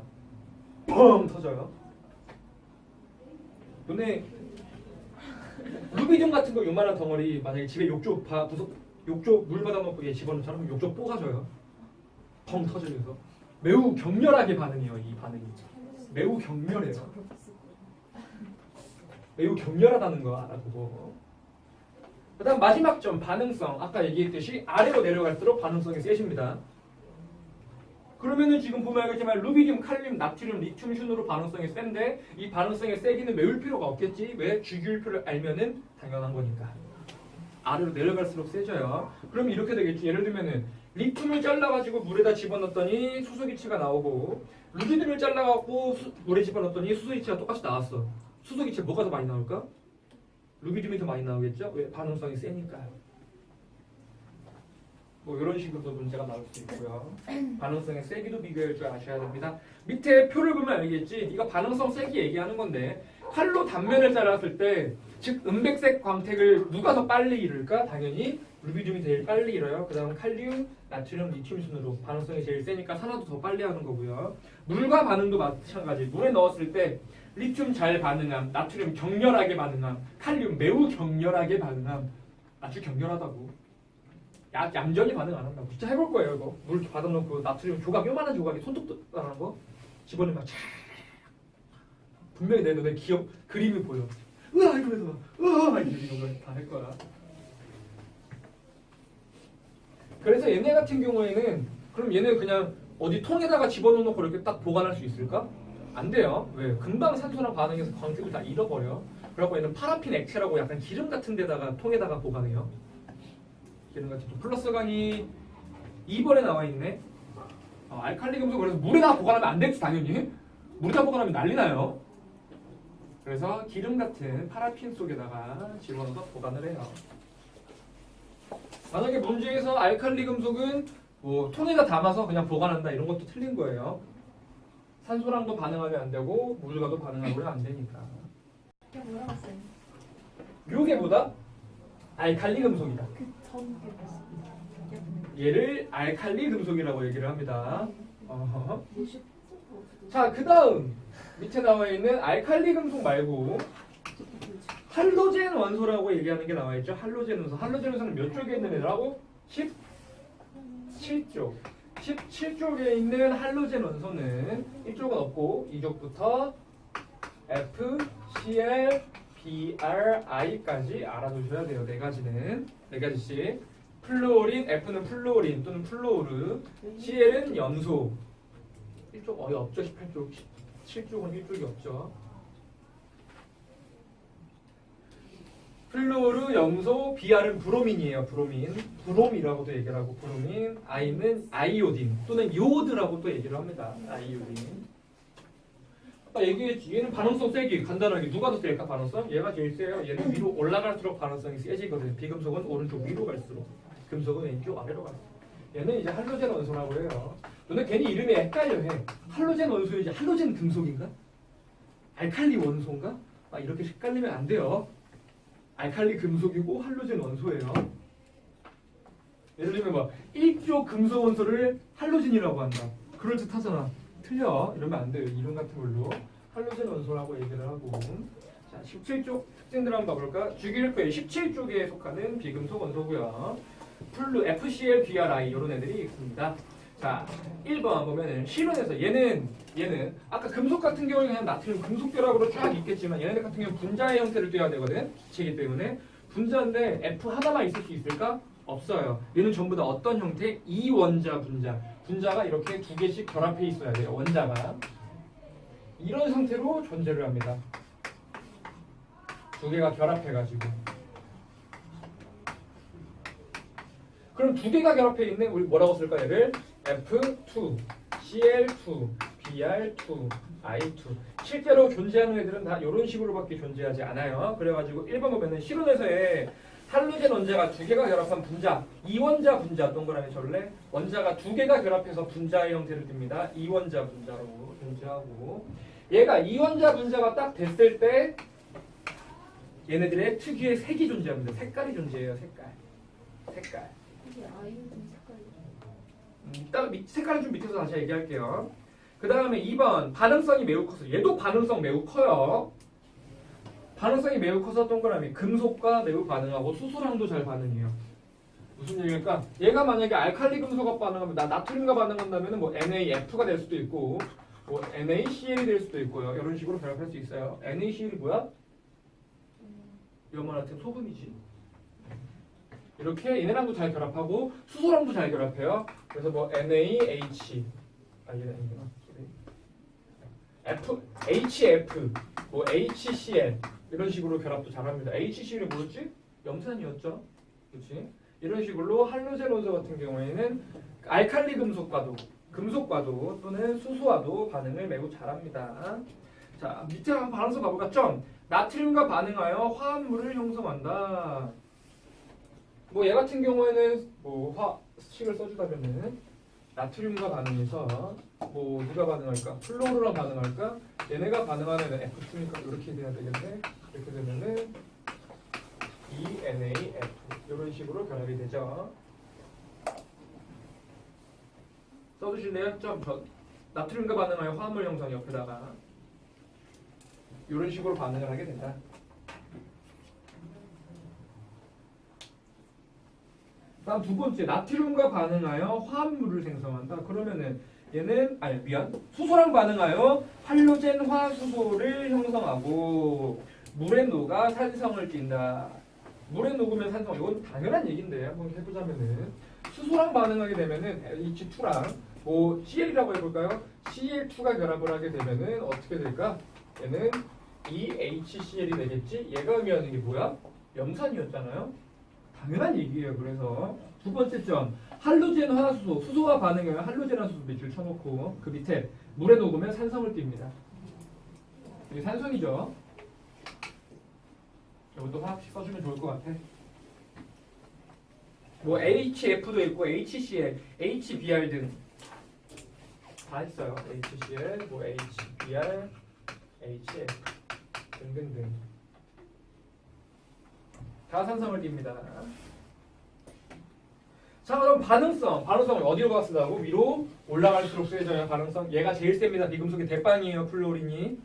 뻥 터져요. 너네 루비듐 같은 거 요만한 덩어리 만약에 집에 욕조 물 받아놓고 얘 집어넣잖아. 그럼 욕조 뽀가져요. 펑 터지면서 매우 격렬하게 반응해요. 이 반응이 매우 격렬해요. 매우 격렬하다는 거 알아보고. 그 다음 마지막 점 반응성. 아까 얘기했듯이 아래로 내려갈수록 반응성이 세집니다. 그러면은 지금 보면 알겠지만 루비듐, 칼륨, 나트륨, 리튬 순으로 반응성이 센데 이 반응성의 세기는 외울 필요가 없겠지. 왜? 주기율표를 알면은 당연한 거니까. 아래로 내려갈수록 세져요. 그럼 이렇게 되겠지. 예를 들면은 리튬을 잘라가지고 물에다 집어넣었더니 수소기체가 나오고 루비듐을 잘라갖고 물에 집어넣었더니 수소기체가 똑같이 나왔어. 수소기체 뭐가 더 많이 나올까? 루비듐이 더 많이 나오겠죠? 왜? 반응성이 세니까. 뭐 이런 식으로도 문제가 나올 수 있고요. 반응성의 세기도 비교할 줄 아셔야 됩니다. 밑에 표를 보면 알겠지? 이거 반응성 세기 얘기하는 건데 칼로 단면을 잘랐을 때 즉 은백색 광택을 누가 더 빨리 이룰까? 당연히 루비듐이 제일 빨리 이뤄요. 그 다음 칼륨, 나트륨, 리튬 순으로 반응성이 제일 세니까 산화도 더 빨리 하는 거고요. 물과 반응도 마찬가지. 물에 넣었을 때 리튬 잘 반응함, 나트륨 격렬하게 반응함, 칼륨 매우 격렬하게 반응함. 아주 격렬하다고. 얌전히 반응 안 한다고. 진짜 해볼 거예요 이거. 물 이렇게 받아놓고 나트륨 조각 요만한 조각이 손톱 따라는 거 집어넣으면 촥 분명히 내 눈에 그림이 보여. 으아 이러면서 으아 이런 걸 다 할 거야. 그래서 얘네 같은 경우에는 그럼 얘네 그냥 어디 통에다가 집어넣고 이렇게 딱 보관할 수 있을까? 안 돼요. 왜? 금방 산소랑 반응해서 광택을 다 잃어버려. 그래갖고 얘는 파라핀 액체라고 약간 기름 같은 데다가 통에다가 보관해요. 기름 같은 플러스 강이 2번에 나와 있네. 알칼리 금속 그래서 물에다가 보관하면 안 되지 당연히. 물에다 보관하면 난리 나요. 그래서 기름 같은 파라핀 속에다가 집어넣어서 보관을 해요. 만약에 문제에서 알칼리 금속은 뭐 통에다 담아서 그냥 보관한다 이런 것도 틀린 거예요. 산소랑도 반응하면 안 되고 물과도 반응하면 안 되니까. 이게 뭐라고 써요? 요게 뭐다? 알칼리 금속이다. 그전 게 무슨? 얘를 알칼리 금속이라고 얘기를 합니다. 어허. 뭐시? 자, 그 다음 밑에 나와 있는 알칼리 금속 말고 할로젠 원소라고 얘기하는 게 나와 있죠. 할로젠 원소. 할로젠 원소는 몇 쪽에 있는 애라고? 17쪽. 17쪽에 있는 할로젠 원소는 이쪽은 없고 이쪽부터 F, Cl, Br, I까지 알아두셔야 돼요. 네 가지는. 네 가지씩. 플루오린, F는 플루오린 또는 플루오르, Cl은 염소. 이쪽 어디 없죠? 18쪽. 17쪽은 이쪽이 없죠. 플루오르, 염소, Br은 브로민이에요. 브로민. 브롬이라고도 얘기를 하고 브로민. I는 아이오딘 또는 요오드라고 또 얘기를 합니다. 아이오딘. 아까 얘기했지. 얘는 반응성 세기. 간단하게 누가 더 셀까 반응성? 얘가 제일 세요. 얘는 위로 올라갈수록 반응성이 세지거든. 비금속은 오른쪽 위로 갈수록. 금속은 왼쪽 아래로 갈수록. 얘는 이제 할로젠 원소라고 해요. 너네 괜히 이름이 헷갈려 해. 할로젠 원소이지 할로젠 금속인가? 알칼리 원소인가? 이렇게 헷갈리면 안 돼요. 알칼리 금속이고 할로젠 원소예요. 예를 들면 뭐 1조 금속 원소를 할로젠이라고 한다. 그럴듯하잖아. 틀려. 이러면 안 돼요. 이름 같은 걸로. 할로젠 원소라고 얘기를 하고. 자, 17쪽 특징들 한번 봐볼까? 주기율표의 17쪽에 속하는 비금속 원소고요. 플루, FCl, BRI 이런 애들이 있습니다. 자, 1번 보면은 실온에서 얘는 아까 금속 같은 경우는 그냥 나트륨 금속 결합으로 쫙 있겠지만 얘네들 같은 경우는 분자의 형태를 띄어야 되거든. 기체이기 때문에 분자인데 F 하나만 있을 수 있을까? 없어요. 얘는 전부 다 어떤 형태? 이원자 분자. 분자가 이렇게 두 개씩 결합해 있어야 돼요. 원자가 이런 상태로 존재를 합니다. 두 개가 결합해가지고. 그럼 두 개가 결합해 있는 우리 뭐라고 쓸까 얘를? F2, Cl2, Br2, I2. 실제로 존재하는 애들은 다 이런 식으로밖에 존재하지 않아요. 그래가지고 1번 보면은 실온에서의 할로젠 원자가 두 개가 결합한 분자, 이원자 분자 동그라미 절래 원자가 두 개가 결합해서 분자의 형태를 띱니다. 이원자 분자로 존재하고 얘가 이원자 분자가 딱 됐을 때 얘네들의 특유의 색이 존재합니다. 색깔이 존재해요. 색깔. 이게 아이오딘 색깔이. 이따가 색깔은 좀 밑에서 다시 얘기할게요. 그 다음에 2번 반응성이 매우 커서 얘도 반응성 매우 커요. 반응성이 매우 커서 동그라미 금속과 매우 반응하고 수소랑도 잘 반응해요. 무슨 얘기일까? 얘가 만약에 알칼리 금속과 반응하면 나트륨과 반응한다면 뭐 NaF가 될 수도 있고 뭐 NaCl이 될 수도 있고요. 이런 식으로 결합할 수 있어요. NaCl이 뭐야? 염화나트륨 소금이지. 이렇게 얘네랑도 잘 결합하고 수소랑도 잘 결합해요. 그래서 뭐 NaH 얘는 아니구나. HF, 뭐 HCl 이런 식으로 결합도 잘합니다. HCl이 뭐였지? 염산이었죠. 그렇지? 이런 식으로 할로젠 원소 같은 경우에는 알칼리 금속과도 또는 수소와도 반응을 매우 잘합니다. 자, 밑에 한번 반응성 가볼까? 점. 나트륨과 반응하여 화합물을 형성한다. 뭐 얘 같은 경우에는 뭐 화식을 써주다면은 나트륨과 반응해서 뭐 누가 반응할까? 플로르랑 반응할까? 얘네가 반응하면 F2니까 이렇게 돼야 되겠네. 이렇게 되면은 ENAF 이런 식으로 결합이 되죠. 써주실래요? 좀 나트륨과 반응하여 화합물 형성 옆에다가 이런 식으로 반응을 하게 된다. 다음 두 번째 나트륨과 반응하여 화합물을 생성한다. 그러면은 얘는 수소랑 반응하여 할로젠 화수소를 형성하고 물에 녹아 산성을 띈다. 물에 녹으면 산성. 이건 당연한 얘기인데 한번 해보자면은 수소랑 반응하게 되면은 H2랑 뭐 CL이라고 해볼까요? Cl2가 결합을 하게 되면은 어떻게 될까? 얘는 EHCl이 되겠지? 얘가 의미하는 게 뭐야? 염산이었잖아요. 당연한 얘기예요. 그래서 두 번째 점, 할로젠 화수소, 수소와 반응하면 할로젠 화수소 밑줄 쳐놓고 그 밑에 물에 녹으면 산성을 띱니다. 이게 산성이죠. 이것도 화학식 써주면 좋을 것 같아. 뭐 HF도 있고 HCl, HBr 등 다 있어요. HCl, 뭐 HBr, HF 등등등 다 산성을 띱니다. 자, 그럼 반응성을 어디로 가서 쓰다고? 위로 올라갈수록 세져요. 반응성. 얘가 제일 셉니다. 비금속의 대빵이에요. 플로린이.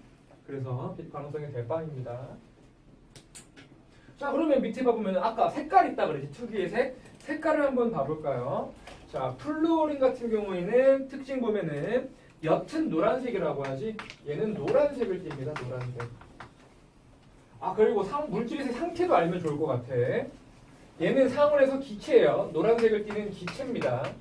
그래서 반응성의 대빵입니다. 자, 그러면 밑에 봐보면 아까 색깔 있다 그랬지. 특유의 색깔을 한번 봐볼까요? 자, 플루오린 같은 경우에는 특징 보면은 옅은 노란색이라고 하지. 얘는 노란색을 띱니다. 노란색. 아, 그리고 물질의 상태도 알면 좋을 것 같아. 얘는 상온에서 기체예요. 노란색을 띠는 기체입니다.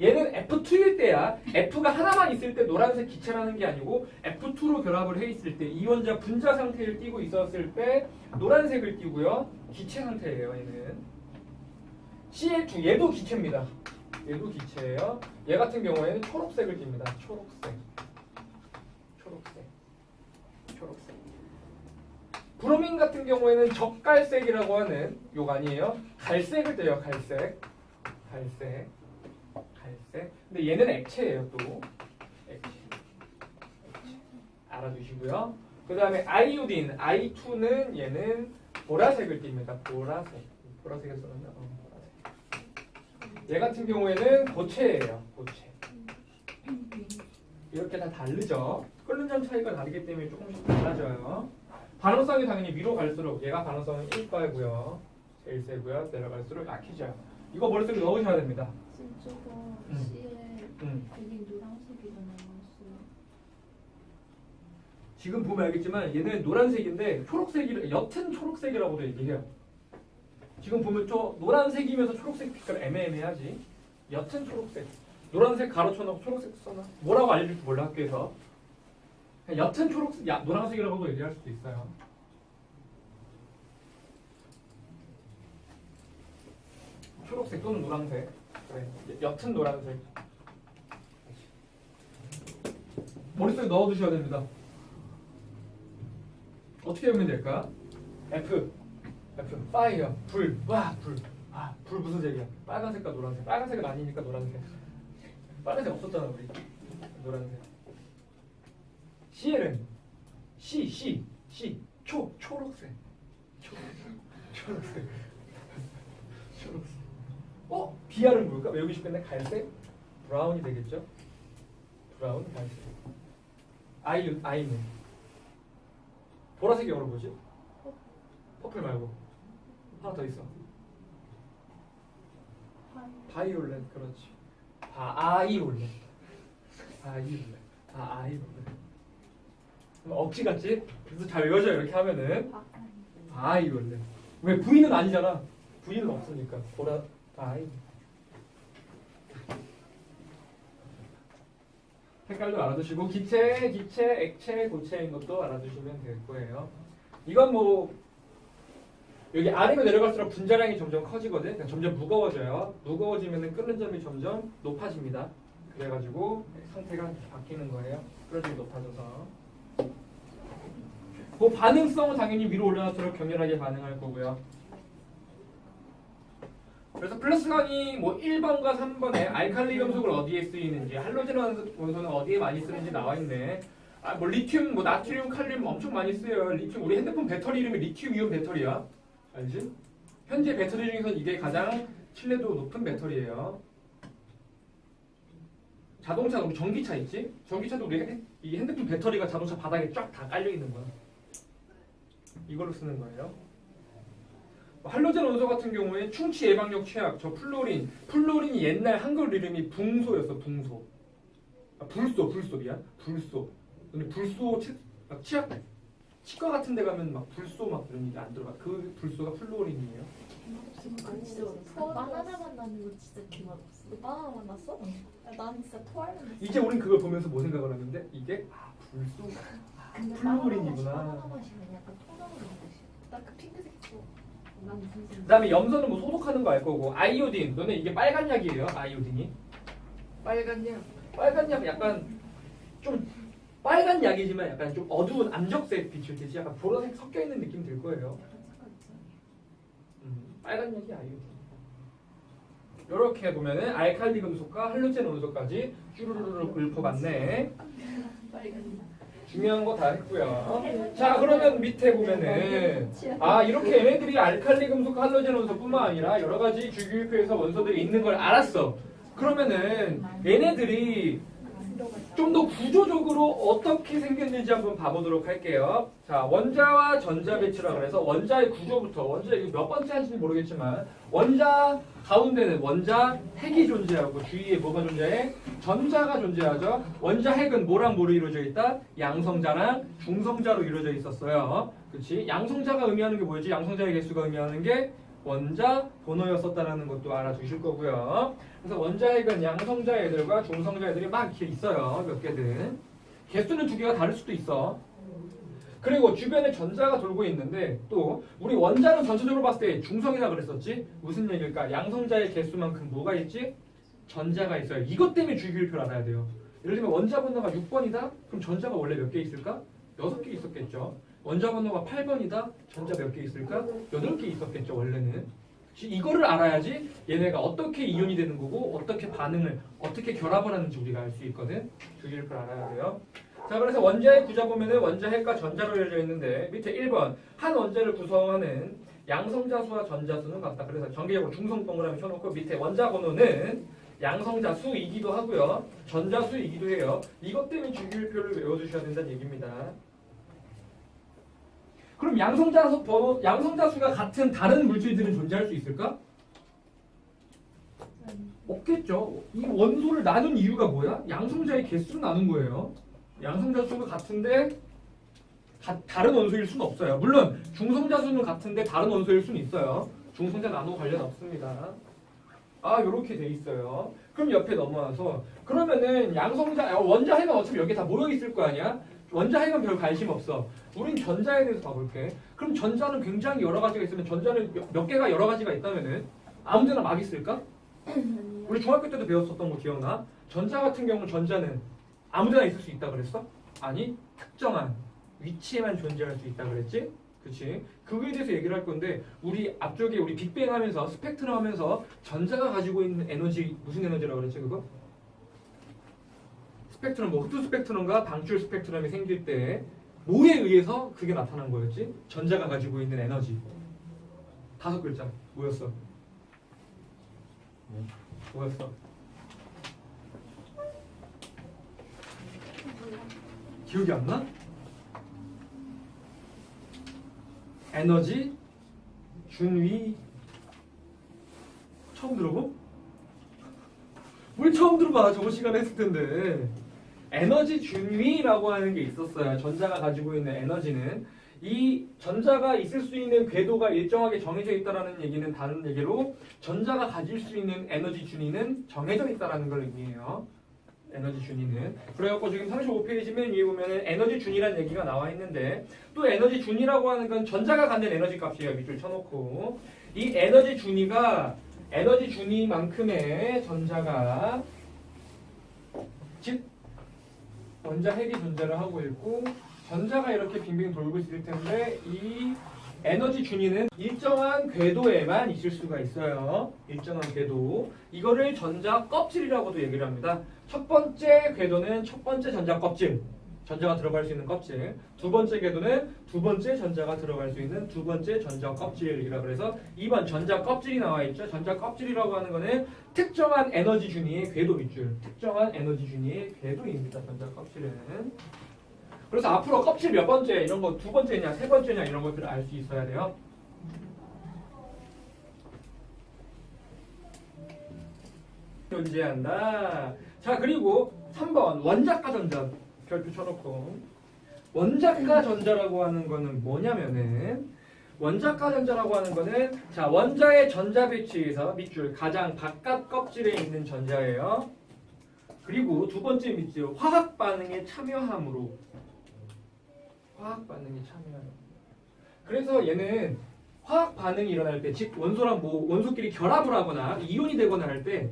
얘는 F2일 때야. F가 하나만 있을 때 노란색 기체라는 게 아니고 F2로 결합을 해 있을 때 이원자 분자 상태를 띠고 있었을 때 노란색을 띠고요. 기체 상태예요. 얘는 Cl2 얘도 기체입니다. 얘도 기체예요. 얘 같은 경우에는 초록색을 띱니다. 초록색. 브로민 같은 경우에는 적갈색이라고 하는 욕 아니에요? 갈색을 떼요. 갈색. 근데 얘는 액체예요. 또 액체. 알아두시고요. 그 다음에 아이오딘 I2는 얘는 보라색을 띱니다. 보라색을 써놓으면 보라색. 얘 같은 경우에는 고체예요. 고체. 이렇게 다 다르죠. 끓는 점 차이가 다르기 때문에 조금씩 달라져요. 반응성이 당연히 위로 갈수록 얘가 반응성은 1바이고요. 제일 세고요. 내려갈수록 약해져요. 이거 머릿속에 넣으셔야 됩니다. 지금 저거 C에 여기 노란색이 나왔어요. 지금 보면 알겠지만 얘는 노란색인데 옅은 초록색이라고도 얘기해요. 지금 보면 노란색이면서 초록색 빛깔 애매하지. 옅은 초록색. 노란색 가로쳐놓고 초록색 써놔. 뭐라고 알려줄지 몰라 학교에서. 옅은 초록색, 노란색이라고도 얘기할 수도 있어요. 초록색 또는 노란색. 그래, 옅은 노란색. 머릿속에 넣어두셔야 됩니다. 어떻게 보면 될까? F, fire, 불. 불 무슨 색이야? 빨간색과 노란색. 빨간색은 아니니까 노란색. 빨간색 없었잖아 우리. 노란색. CL은 초록색. BR은 뭘까? 외우고 싶겠네. 갈색? 브라운이 되겠죠? 브라운, 갈색. I는 보라색이 영어로 뭐지? 퍼플 말고 하나 더 있어. 바이올렛. 그렇지. 아이올렛. 억지 같지? 그래서 잘 외워져. 이렇게 하면은 바이올렛. 왜 V는 아니잖아. V는 없으니까. 바이. 색깔도 알아두시고 기체, 액체, 고체인 것도 알아두시면 될 거예요. 이건 뭐 여기 아래로 내려갈수록 분자량이 점점 커지거든. 그러니까 점점 무거워져요. 무거워지면은 끓는 점이 점점 높아집니다. 그래가지고 상태가 바뀌는 거예요. 끓는 점이 높아져서. 그 반응성은 당연히 위로 올라갈수록 격렬하게 반응할 거고요. 그래서 플러스건이 뭐 1번과 3번에 알칼리 금속을 어디에 쓰이는지, 할로젠 원소는 어디에 많이 쓰는지 나와 있네. 뭐 리튬, 뭐 나트륨, 칼륨 엄청 많이 쓰여요. 리튬, 우리 핸드폰 배터리 이름이 리튬이온 배터리야. 알지? 현재 배터리 중에서 이게 가장 신뢰도 높은 배터리예요. 자동차, 우리 전기차 있지? 전기차도 우리 이 핸드폰 배터리가 자동차 바닥에 쫙 다 깔려 있는 거야. 이걸로 쓰는 거예요. 할로젠 원소 같은 경우에 충치 예방력 최악. 저 플로린이 옛날 한글 이름이 붕소였어. 붕소. 불소 미안. 불소. 근데 불소 치과 같은 데 가면 막 불소 막 이런 얘기 안 들어가. 그 불소가 플루오린이에요. 바나나 만나는 거 진짜 개맛없어. 너 바나나 만났어? 난 진짜 토할 뻔했어. 이제 우린 그걸 보면서 뭐 생각을 하는데 이게 불소 근데 플루오린이구나. 바나나 맛이면 약간 토나는 맛이야. 나그 핑크색 줘. 난 무슨 그다음에 염소는 뭐 소독하는 거 알 거고 아이오딘 너네 이게 빨간 약이에요. 아이오딘이 빨간 약 약간 좀 빨간 약이지만 약간 좀 어두운 암적색 빛을 띠지 약간 보라색 섞여 있는 느낌 들 거예요. 빨간 약이 아이오딘. 이렇게 보면은 알칼리 금속과 할로젠 원소까지 쭈루루루 읊어봤네. 중요한 거 다 했고요. 자 그러면 밑에 보면은 이렇게 얘네들이 알칼리 금속 할로젠 원소뿐만 아니라 여러 가지 주기율표에서 원소들이 있는 걸 알았어. 그러면은 얘네들이 좀 더 구조적으로 어떻게 생겼는지 한번 봐보도록 할게요. 자, 원자와 전자 배치라고 해서 원자의 구조부터 원자 이거 몇 번째 한지는 모르겠지만 원자 가운데는 원자 핵이 존재하고 주위에 뭐가 존재해? 전자가 존재하죠. 원자 핵은 뭐랑 뭐로 이루어져 있다? 양성자랑 중성자로 이루어져 있었어요. 그렇지? 양성자가 의미하는 게 뭐였지? 양성자의 개수가 의미하는 게 원자 번호였었다는 것도 알아두실 거고요. 그래서 원자 핵은 양성자 애들과 중성자 애들이 막 이렇게 있어요. 몇 개든. 개수는 두 개가 다를 수도 있어. 그리고 주변에 전자가 돌고 있는데 또 우리 원자는 전체적으로 봤을 때 중성이라 그랬었지? 무슨 얘기일까? 양성자의 개수만큼 뭐가 있지? 전자가 있어요. 이것 때문에 주기율표를 알아야 돼요. 예를 들면 원자 번호가 6번이다? 그럼 전자가 원래 몇 개 있을까? 6개 있었겠죠. 원자 번호가 8번이다? 전자 몇 개 있을까? 8개 있었겠죠, 원래는. 이거를 알아야지 얘네가 어떻게 이온이 되는 거고 어떻게 반응을, 어떻게 결합을 하는지 우리가 알 수 있거든. 주기율표를 알아야 돼요. 자, 그래서 원자의 구조 보면은 원자 핵과 전자로 이루어져 있는데 밑에 1번 한 원자를 구성하는 양성자수와 전자수는 같다. 그래서 전개적으로 중성 동그라미 쳐놓고 밑에 원자 번호는 양성자수이기도 하고요. 전자수이기도 해요. 이것 때문에 주기율표를 외워두셔야 된다는 얘기입니다. 그럼 양성자수가 같은 다른 물질들은 존재할 수 있을까? 없겠죠. 이 원소를 나눈 이유가 뭐야? 양성자의 개수를 나눈 거예요. 양성자 수가 같은데 다른 원소일 수는 없어요. 물론 중성자 수는 같은데 다른 원소일 수는 있어요. 중성자 나누고 관련 없습니다. 요렇게 돼 있어요. 그럼 옆에 넘어와서 그러면은 양성자 원자 핵은 어차피 여기 다 모여 있을 거 아니야? 원자 핵은 별 관심 없어. 우린 전자에 대해서 봐볼게. 그럼 전자는 굉장히 여러 가지가 있으면 전자는 몇 개가 여러 가지가 있다면은 아무데나 막 있을까? 우리 중학교 때도 배웠었던 거 기억나? 전자 같은 경우는 전자는 아무데나 있을 수 있다 그랬어? 아니, 특정한 위치에만 존재할 수 있다 그랬지? 그치? 그거에 대해서 얘기를 할 건데 우리 앞쪽에 우리 빅뱅 하면서 스펙트럼 하면서 전자가 가지고 있는 에너지 무슨 에너지라고 그랬지 그거? 스펙트럼 뭐 흡수 스펙트럼과 방출 스펙트럼이 생길 때 뭐에 의해서 그게 나타난 거였지? 전자가 가지고 있는 에너지 5글자 뭐였어? 뭐였어? 기억이 안 나? 에너지 준위 처음 들어보? 뭘 처음 들어봐. 저번 시간에 했을 텐데 에너지 준위라고 하는 게 있었어요. 전자가 가지고 있는 에너지는 이 전자가 있을 수 있는 궤도가 일정하게 정해져 있다라는 얘기는 다른 얘기로 전자가 가질 수 있는 에너지 준위는 정해져 있다라는 걸 의미해요. 에너지 준위는. 그래갖고 지금 35페이지 맨 위에 보면은 에너지 준위라는 얘기가 나와 있는데 또 에너지 준위라고 하는 건 전자가 갖는 에너지 값이에요. 밑줄 쳐놓고 이 에너지 준위가 에너지 준위만큼의 전자가 즉 원자 핵이 존재를 하고 있고 전자가 이렇게 빙빙 돌고 있을 텐데 이 에너지 준위는 일정한 궤도에만 있을 수가 있어요. 일정한 궤도. 이거를 전자 껍질이라고도 얘기를 합니다. 첫 번째 궤도는 첫 번째 전자 껍질. 전자가 들어갈 수 있는 껍질. 두 번째 궤도는 두 번째 전자가 들어갈 수 있는 두 번째 전자 껍질이라 그래서 2번 전자 껍질이 나와 있죠. 전자 껍질이라고 하는 거는 특정한 에너지 준위의 궤도 밑줄. 특정한 에너지 준위의 궤도입니다. 전자 껍질은. 그래서 앞으로 껍질 몇 번째 이런 거 두 번째냐 세 번째냐 이런 것들을 알 수 있어야 돼요. 존재한다. 자 그리고 3번 원자과 전자 별표 쳐놓고 원자가 전자라고 하는 거는 뭐냐면은 원자가 전자라고 하는 거는 자 원자의 전자 배치에서 밑줄 가장 바깥 껍질에 있는 전자예요. 그리고 두 번째 밑줄 화학 반응에 참여함으로 화학 반응에 참여함. 그래서 얘는 화학 반응이 일어날 때, 즉 원소랑 원소끼리 결합을 하거나 이온이 되거나 할 때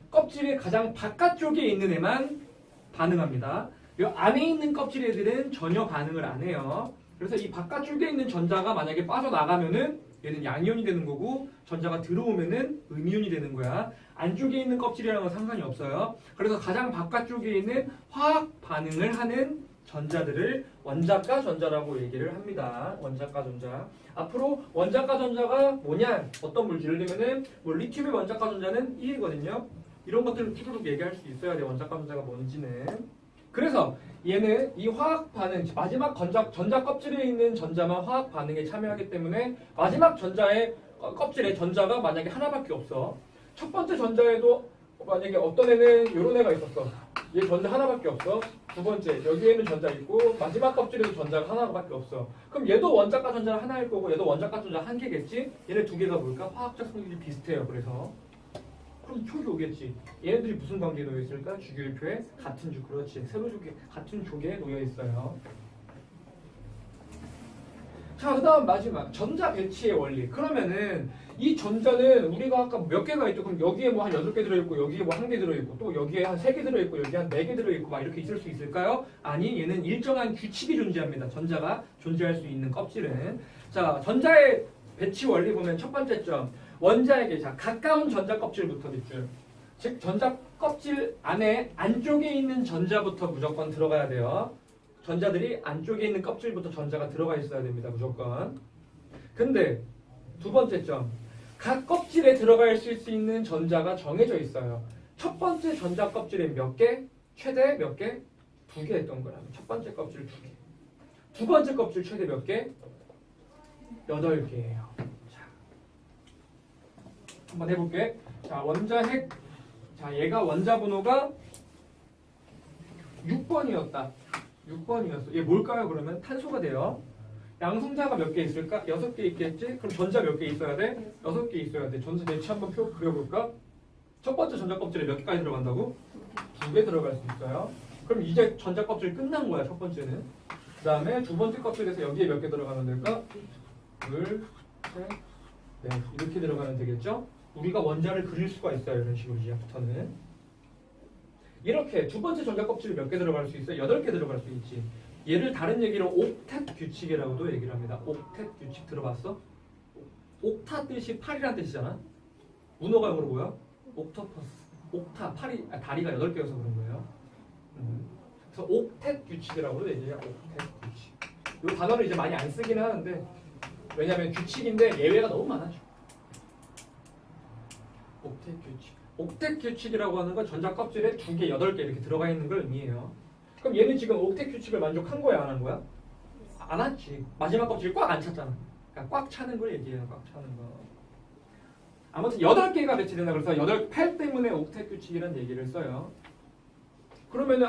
껍질의 가장 바깥쪽에 있는 애만 반응합니다. 이 안에 있는 껍질 애들은 전혀 반응을 안 해요. 그래서 이 바깥쪽에 있는 전자가 만약에 빠져나가면은 얘는 양이온이 되는 거고 전자가 들어오면은 음이온이 되는 거야. 안쪽에 있는 껍질이랑 은 상관이 없어요. 그래서 가장 바깥쪽에 있는 화학 반응을 하는 전자들을 원자가 전자라고 얘기를 합니다. 원자가 전자. 앞으로 원자가 전자가 뭐냐? 어떤 물질을 들면은 뭐 리튬의 원자가 전자는 1이거든요. 이런 것들을 쭈루룩 얘기할 수 있어야 돼. 원자가 전자가 뭔지는. 그래서 얘는 이 화학 반응, 마지막 전자 껍질에 있는 전자만 화학 반응에 참여하기 때문에 마지막 전자의 껍질에 전자가 만약에 하나밖에 없어. 첫 번째 전자에도 만약에 어떤 애는 이런 애가 있었어. 얘 전자 하나밖에 없어. 두 번째 여기에는 전자 있고 마지막 껍질에도 전자가 하나밖에 없어. 그럼 얘도 원자가 전자 하나일 거고 얘도 원자가 전자 한 개겠지? 얘네 두 개가 뭘까? 화학적 성질이 비슷해요. 그래서 그럼 촉이 오겠지. 얘네들이 무슨 관계에 놓여 있을까? 주기율표에 같은 주, 그렇지. 세로조개 같은 조개에 놓여 있어요. 자, 그다음 마지막 전자 배치의 원리. 그러면은 이 전자는 우리가 아까 몇 개가 있죠? 그럼 여기에 뭐 한 8개 들어있고 여기에 뭐 1개 들어있고 또 여기에 한 3개 들어있고 여기에 한 4개 들어있고 막 이렇게 있을 수 있을까요? 아니, 얘는 일정한 규칙이 존재합니다. 전자가 존재할 수 있는 껍질은. 자, 전자의 배치 원리 보면 첫 번째 점. 원자에게 자 가까운 전자 껍질부터 밑줄. 즉 전자 껍질 안에 안쪽에 있는 전자부터 무조건 들어가야 돼요. 전자들이 안쪽에 있는 껍질부터 전자가 들어가 있어야 됩니다. 무조건. 근데 두 번째 점. 각 껍질에 들어갈 수 있는 전자가 정해져 있어요. 첫 번째 전자 껍질에 몇 개? 최대 몇 개? 2개 했던 거라면 첫 번째 껍질 2개. 두 번째 껍질 최대 몇 개? 8개예요. 한번 해볼게. 자, 원자핵. 자, 얘가 원자 번호가 6번이었다. 6번이었어. 얘 뭘까요, 그러면? 탄소가 돼요. 양성자가 몇 개 있을까? 6개 있겠지? 그럼 전자 몇 개 있어야 돼? 6개 있어야 돼. 전자 배치 한번 표 그려볼까? 첫 번째 전자 껍질에 몇 개까지 들어간다고? 2개 들어갈 수 있어요. 그럼 이제 전자 껍질 끝난 거야, 첫 번째는. 그 다음에 두 번째 껍질에서 여기에 몇 개 들어가면 될까? 둘, 셋, 넷. 이렇게 들어가면 되겠죠? 우리가 원자를 그릴 수가 있어요. 이런 식으로 이제부터는. 이렇게 두 번째 전자 껍질이 몇 개 들어갈 수 있어요? 8개 들어갈 수 있지. 얘를 다른 얘기로 옥텟 규칙이라고도 얘기를 합니다. 옥텟 규칙 들어봤어? 옥타 뜻이 8이란 뜻이잖아. 문어가 영어로 뭐야? 옥토퍼스. 옥타, 다리가 8개여서 그런 거예요. 그래서 옥텟 규칙이라고도 얘기해요. 옥텟 규칙. 이 단어를 이제 많이 안 쓰긴 하는데 왜냐하면 규칙인데 예외가 너무 많아져. 옥텟 규칙. 옥텟 규칙이라고 하는 건 전자 껍질에 2개, 8개 이렇게 들어가 있는 걸 의미해요. 그럼 얘는 지금 옥텟 규칙을 만족한 거야, 안 한 거야? 안 왔지. 마지막 껍질 꽉 안 찼잖아. 그러니까 꽉 차는 걸 얘기해요. 꽉 차는 거. 아무튼 8개가 배치된다. 그래서 8 때문에 옥텟 규칙이라는 얘기를 써요. 그러면은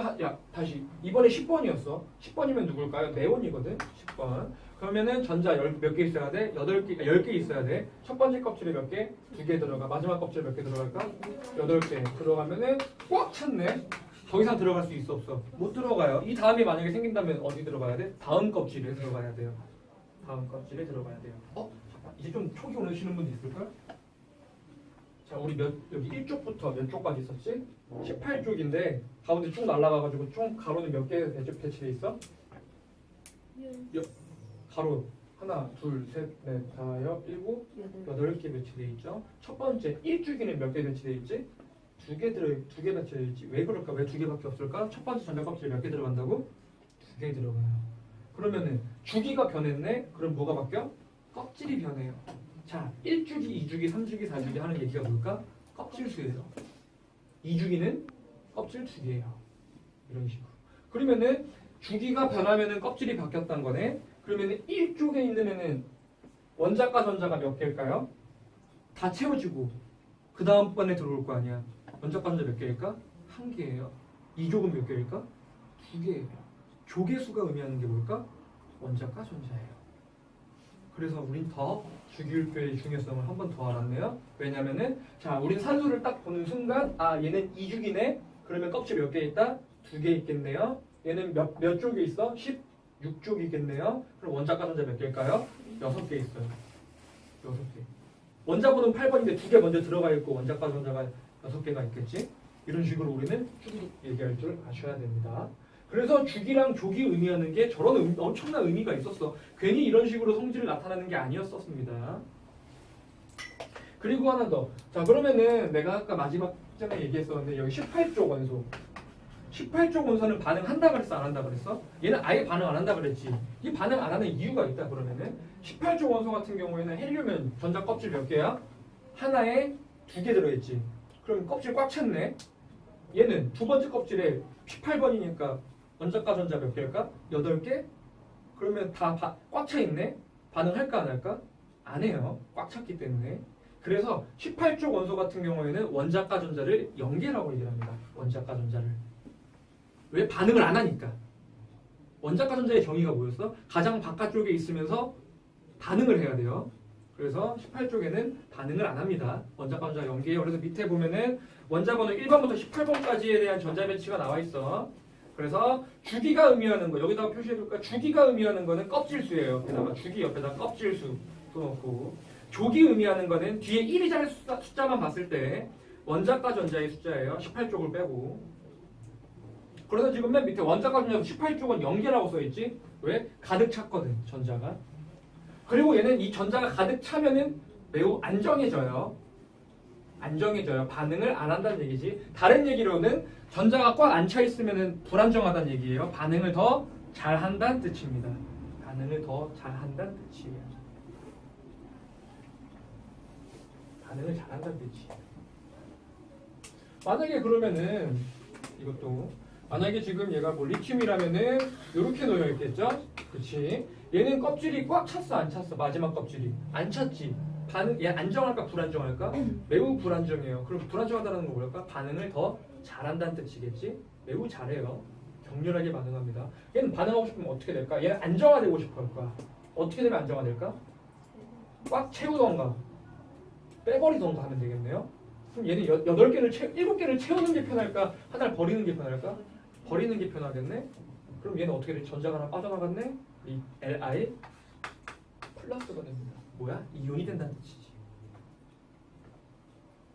다시 이번에 10번이었어. 10번이면 누굴까요? 네온이거든. 10번. 그러면은 전자 몇 개 있어야 돼? 10개 있어야 돼. 첫 번째 껍질에 몇 개? 2개 들어가. 마지막 껍질에 몇 개 들어갈까? 8개 들어가면은 꽉 찼네. 더 이상 들어갈 수 있어 없어? 못 들어가요. 이 다음이 만약에 생긴다면 어디 들어가야 돼? 다음 껍질에 들어가야 돼요. 다음 껍질에 들어가야 돼요. 잠깐. 이제 좀 촉이 오시는 분 있을까? 자, 우리 여기 1쪽부터 몇 쪽까지 있었지? 18쪽인데 가운데 쭉 날아가가지고 쭉 가로는 몇 개 배치돼 있어? 가로 하나, 둘, 셋, 넷, 다, 일곱, 8개 배치돼 있죠. 첫 번째 1주기는 몇 개 배치돼 있지? 2개 배치돼 있지. 왜 그럴까? 왜 2개밖에 없을까? 첫 번째 전자 껍질에 몇 개 들어간다고? 2개 들어가요. 그러면은 주기가 변했네. 그럼 뭐가 바뀌어? 껍질이 변해요. 자, 1주기, 2주기, 3주기, 4주기 하는 얘기가 뭘까? 껍질 수예요. 2주기는 껍질 2개예요. 이런 식으로. 그러면은 주기가 변하면은 껍질이 바뀌었다는 거네. 그러면은 1쪽에 있는 애는 원자과 전자가 몇 개일까요? 다 채워지고 그 다음번에 들어올 거 아니야. 원자과 전자 몇 개일까? 1개예요. 2족은 몇 개일까? 2개예요. 조개수가 의미하는 게 뭘까? 원자과 전자예요. 그래서 우린 더 주기율표의 중요성을 한 번 더 알았네요. 왜냐면은 자, 우린 산소를 딱 보는 순간 얘는 2죽이네. 그러면 껍질 몇 개 있다? 2개 있겠네요. 얘는 몇 쪽이 있어? 16쪽이겠네요. 그럼 원자과 전자 몇 개일까요? 6개 있어요. 6개. 원자번호는 8번인데 2개 먼저 들어가 있고 원자과 전자가 6개가 있겠지? 이런 식으로 우리는 쭉 얘기할 줄 아셔야 됩니다. 그래서 주기랑 조기 의미하는 게 저런 엄청난 의미가 있었어. 괜히 이런 식으로 성질을 나타내는 게 아니었었습니다. 그리고 하나 더. 자, 그러면은 내가 아까 마지막 전에 얘기했었는데 여기 18쪽 원소. 18쪽 원소는 반응한다 그랬어, 안 한다 그랬어? 얘는 아예 반응 안 한다 그랬지. 이 반응 안 하는 이유가 있다 그러면은 18쪽 원소 같은 경우에는 헬륨은 전자 껍질 몇 개야? 하나에 2개 들어있지. 그럼 껍질 꽉 찼네. 얘는 두 번째 껍질에 18번이니까 원자과 전자 몇 개일까? 8개? 그러면 다 꽉 차 있네? 반응할까 안 할까? 안 해요. 꽉 찼기 때문에. 그래서 18쪽 원소 같은 경우에는 원자과 전자를 연계라고 얘기를 합니다. 원자과 전자를. 왜? 반응을 안 하니까. 원자과 전자의 정의가 뭐였어? 가장 바깥쪽에 있으면서 반응을 해야 돼요. 그래서 18쪽에는 반응을 안 합니다. 원자과 전자 연계예요. 그래서 밑에 보면은 원자번호 1번부터 18번까지에 대한 전자 배치가 나와 있어. 그래서 주기가 의미하는 거 여기다가 표시해둘까? 주기가 의미하는 거는 껍질수예요. 그다음에 주기 옆에다 껍질수 써놓고 조기 의미하는 거는 뒤에 1이자의 숫자만 봤을 때 원자과 전자의 숫자예요. 18쪽을 빼고. 그래서 지금 맨 밑에 원자과 전자 18쪽은 연계라고 써있지? 왜? 가득 찼거든 전자가. 그리고 얘는 이 전자가 가득 차면은 매우 안정해져요. 안정해져요. 반응을 안 한다는 얘기지. 다른 얘기로는 전자가 꽉 안 차 있으면 불안정하다는 얘기예요. 반응을 더 잘한다는 뜻입니다. 반응을 더 잘한다는 뜻이에요. 반응을 잘한다는 뜻이에요. 만약에 그러면은 이것도 만약에 지금 얘가 뭐 리튬이라면은 이렇게 놓여 있겠죠? 그렇지? 얘는 껍질이 꽉 찼어 안 찼어? 마지막 껍질이 안 찼지. 반응 얘 안정할까 불안정할까? 매우 불안정해요. 그럼 불안정하다는 건 뭘까? 반응을 더 잘한다는 뜻이겠지? 매우 잘해요. 격렬하게 반응합니다. 얘는 반응하고 싶으면 어떻게 될까? 얘는 안정화되고 싶어 할 거야. 어떻게 되면 안정화될까? 꽉 채우던가 빼버리던가 하면 되겠네요. 그럼 얘는 8개를 7개를 채우는 게 편할까? 하나를 버리는 게 편할까? 버리는 게 편하겠네? 그럼 얘는 어떻게 돼? 전자가 하나 빠져나갔네? 이 Li 플러스가 됩니다. 뭐야? 이온이 된다는 뜻이지.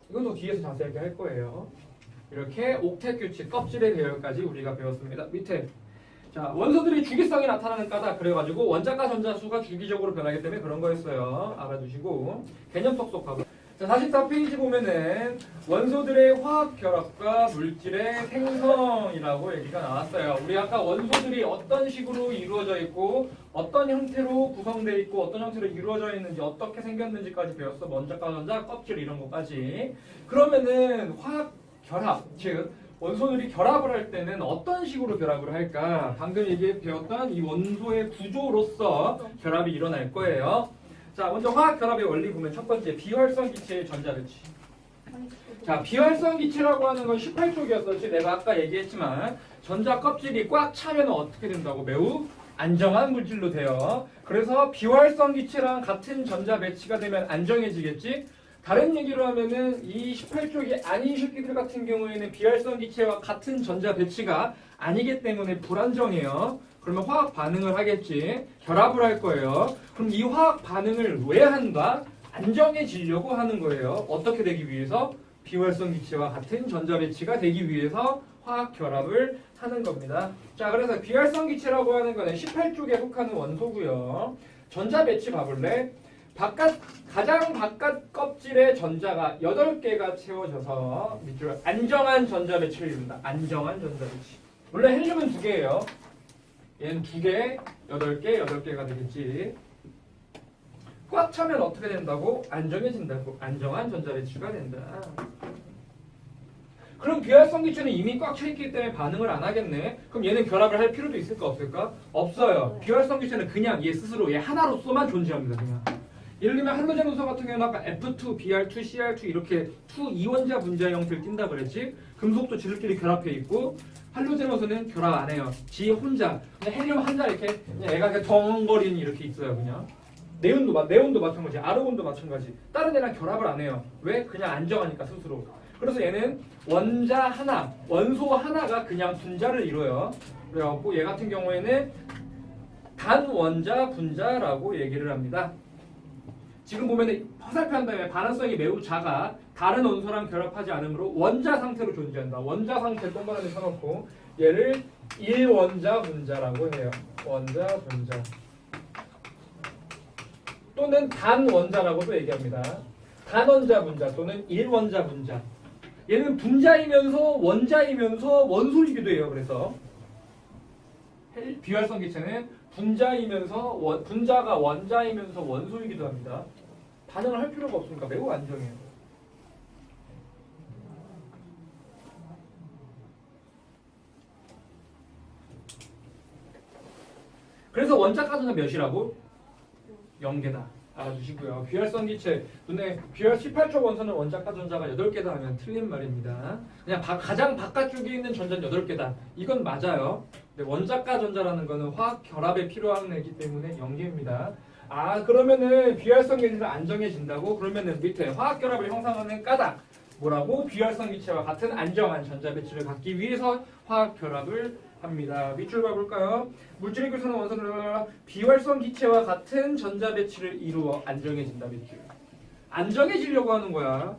이건 또 뒤에서 자세하게 할 거예요. 이렇게 옥텟 규칙 껍질의 배열까지 우리가 배웠습니다. 밑에 자 원소들이 주기성이 나타나는 까다 그래가지고 원자과 전자수가 주기적으로 변하기 때문에 그런 거였어요. 알아두시고 개념 쏙쏙하고. 자 44페이지 보면은 원소들의 화학 결합과 물질의 생성이라고 얘기가 나왔어요. 우리 아까 원소들이 어떤 식으로 이루어져 있고 어떤 형태로 구성되어 있고 어떤 형태로 이루어져 있는지 어떻게 생겼는지까지 배웠어. 원자과 전자 껍질 이런 것까지. 그러면은 화학 결합 즉 원소들이 결합을 할 때는 어떤 식으로 결합을 할까? 방금 배웠던 이 원소의 구조로서 결합이 일어날 거예요. 자, 먼저 화학 결합의 원리 보면 첫 번째 비활성 기체의 전자 배치. 자, 비활성 기체라고 하는 건 18쪽이었었지. 내가 아까 얘기했지만 전자 껍질이 꽉 차면 어떻게 된다고? 매우 안정한 물질로 돼요. 그래서 비활성 기체랑 같은 전자 배치가 되면 안정해지겠지. 다른 얘기로 하면은 이 18쪽이 아닌 식기들 같은 경우에는 비활성 기체와 같은 전자 배치가 아니기 때문에 불안정해요. 그러면 화학 반응을 하겠지. 결합을 할 거예요. 그럼 이 화학 반응을 왜 한다? 안정해지려고 하는 거예요. 어떻게 되기 위해서? 비활성 기체와 같은 전자 배치가 되기 위해서 화학 결합을 하는 겁니다. 자, 그래서 비활성 기체라고 하는 거는 18쪽에 속하는 원소고요. 전자 배치 봐볼래? 가장 바깥 껍질에 전자가 8개가 채워져서 밑으로 안정한 전자 배치를 이룬다. 안정한 전자 배치. 원래 헬륨은 2개예요. 얘는 2개, 8개, 8개가 되겠지. 꽉 차면 어떻게 된다고? 안정해진다고. 안정한 전자 배치가 된다. 그럼 비활성 기체는 이미 꽉 차 있기 때문에 반응을 안 하겠네. 그럼 얘는 결합을 할 필요도 있을까 없을까? 없어요. 비활성 기체는 그냥 얘 스스로 얘 하나로서만 존재합니다. 그냥. 예를 들면 할로젠 원소 같은 경우는 아까 F2, Br2, Cr2 이렇게 2이원자 분자 형태를 띈다 그랬지. 금속도 지들끼리 결합해 있고 할로제노스는 결합 안 해요. 지 혼자 그냥 헬륨 한자 이렇게 그냥 애가 그냥 덩거리는 이렇게 있어요. 그냥 네온도 마찬가지, 아르곤도 마찬가지. 다른 애랑 결합을 안 해요. 왜? 그냥 안정하니까 스스로. 그래서 얘는 원자 하나, 원소 하나가 그냥 분자를 이뤄요. 그래갖고 얘 같은 경우에는 단원자 분자라고 얘기를 합니다. 지금 보면은 화살표한 다음에 반응성이 매우 작아 다른 원소랑 결합하지 않으므로 원자 상태로 존재한다. 원자 상태 동그라미 쳐놓고 얘를 일원자 분자라고 해요. 원자 분자 또는 단원자라고도 얘기합니다. 단원자 분자 또는 일원자 분자. 얘는 분자이면서 원자이면서 원소이기도 해요. 그래서 비활성 기체는 분자가 원자이면서 원소이기도 합니다. 반응을 할 필요가 없으니까 매우 안정해요. 그래서 원자가 전자 몇이라고? 0개다. 알아주시고요. 비활성 기체 눈에 비활 18조 원소는 원자가 전자가 8개다 하면 틀린 말입니다. 그냥 가장 바깥쪽에 있는 전자는 8개다. 이건 맞아요. 근데 원자가 전자라는 거는 화학 결합에 필요한 애기 때문에 0개입니다. 아 그러면은 비활성 기체가 안정해진다고? 그러면은 밑에 화학 결합을 형성하는 까닭 뭐라고? 비활성 기체와 같은 안정한 전자 배치를 갖기 위해서 화학 결합을 합니다. 밑줄 봐볼까요? 물질의 교차하는 원소는 비활성 기체와 같은 전자 배치를 이루어 안정해진다. 밑줄. 안정해지려고 하는 거야.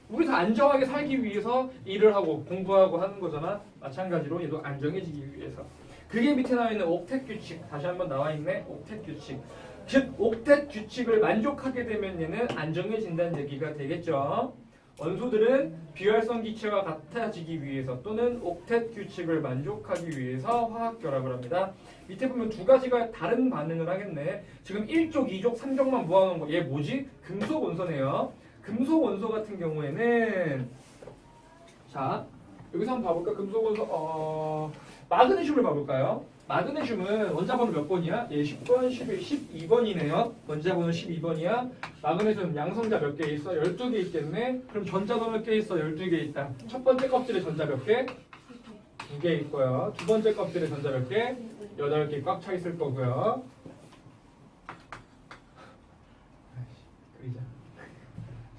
우리 다 안정하게 살기 위해서 일을 하고 공부하고 하는 거잖아. 마찬가지로 얘도 안정해지기 위해서. 그게 밑에 나와 있는 옥텟 규칙. 다시 한번 나와 있네. 옥텟 규칙. 즉 옥텟 규칙을 만족하게 되면 얘는 안정해진다는 얘기가 되겠죠. 원소들은 비활성 기체와 같아지기 위해서 또는 옥텟 규칙을 만족하기 위해서 화학 결합을 합니다. 밑에 보면 두 가지가 다른 반응을 하겠네. 지금 1족, 2족, 3족만 모아놓은 거. 얘 뭐지? 금속 원소네요. 금속 원소 같은 경우에는 자 여기서 한번 봐볼까? 금속 원소 마그네슘을 봐볼까요? 마그네슘은 원자번호 몇 번이야? 예, 10번, 11, 12번이네요. 원자번호 12번이야. 마그네슘 양성자 몇 개 있어? 12개 있겠네. 그럼 전자도 몇 개 있어? 12개 있다. 첫 번째 껍질에 전자 몇 개? 2개 있고요. 두 번째 껍질에 전자 몇 개? 8개 꽉 차 있을 거고요. 그리자.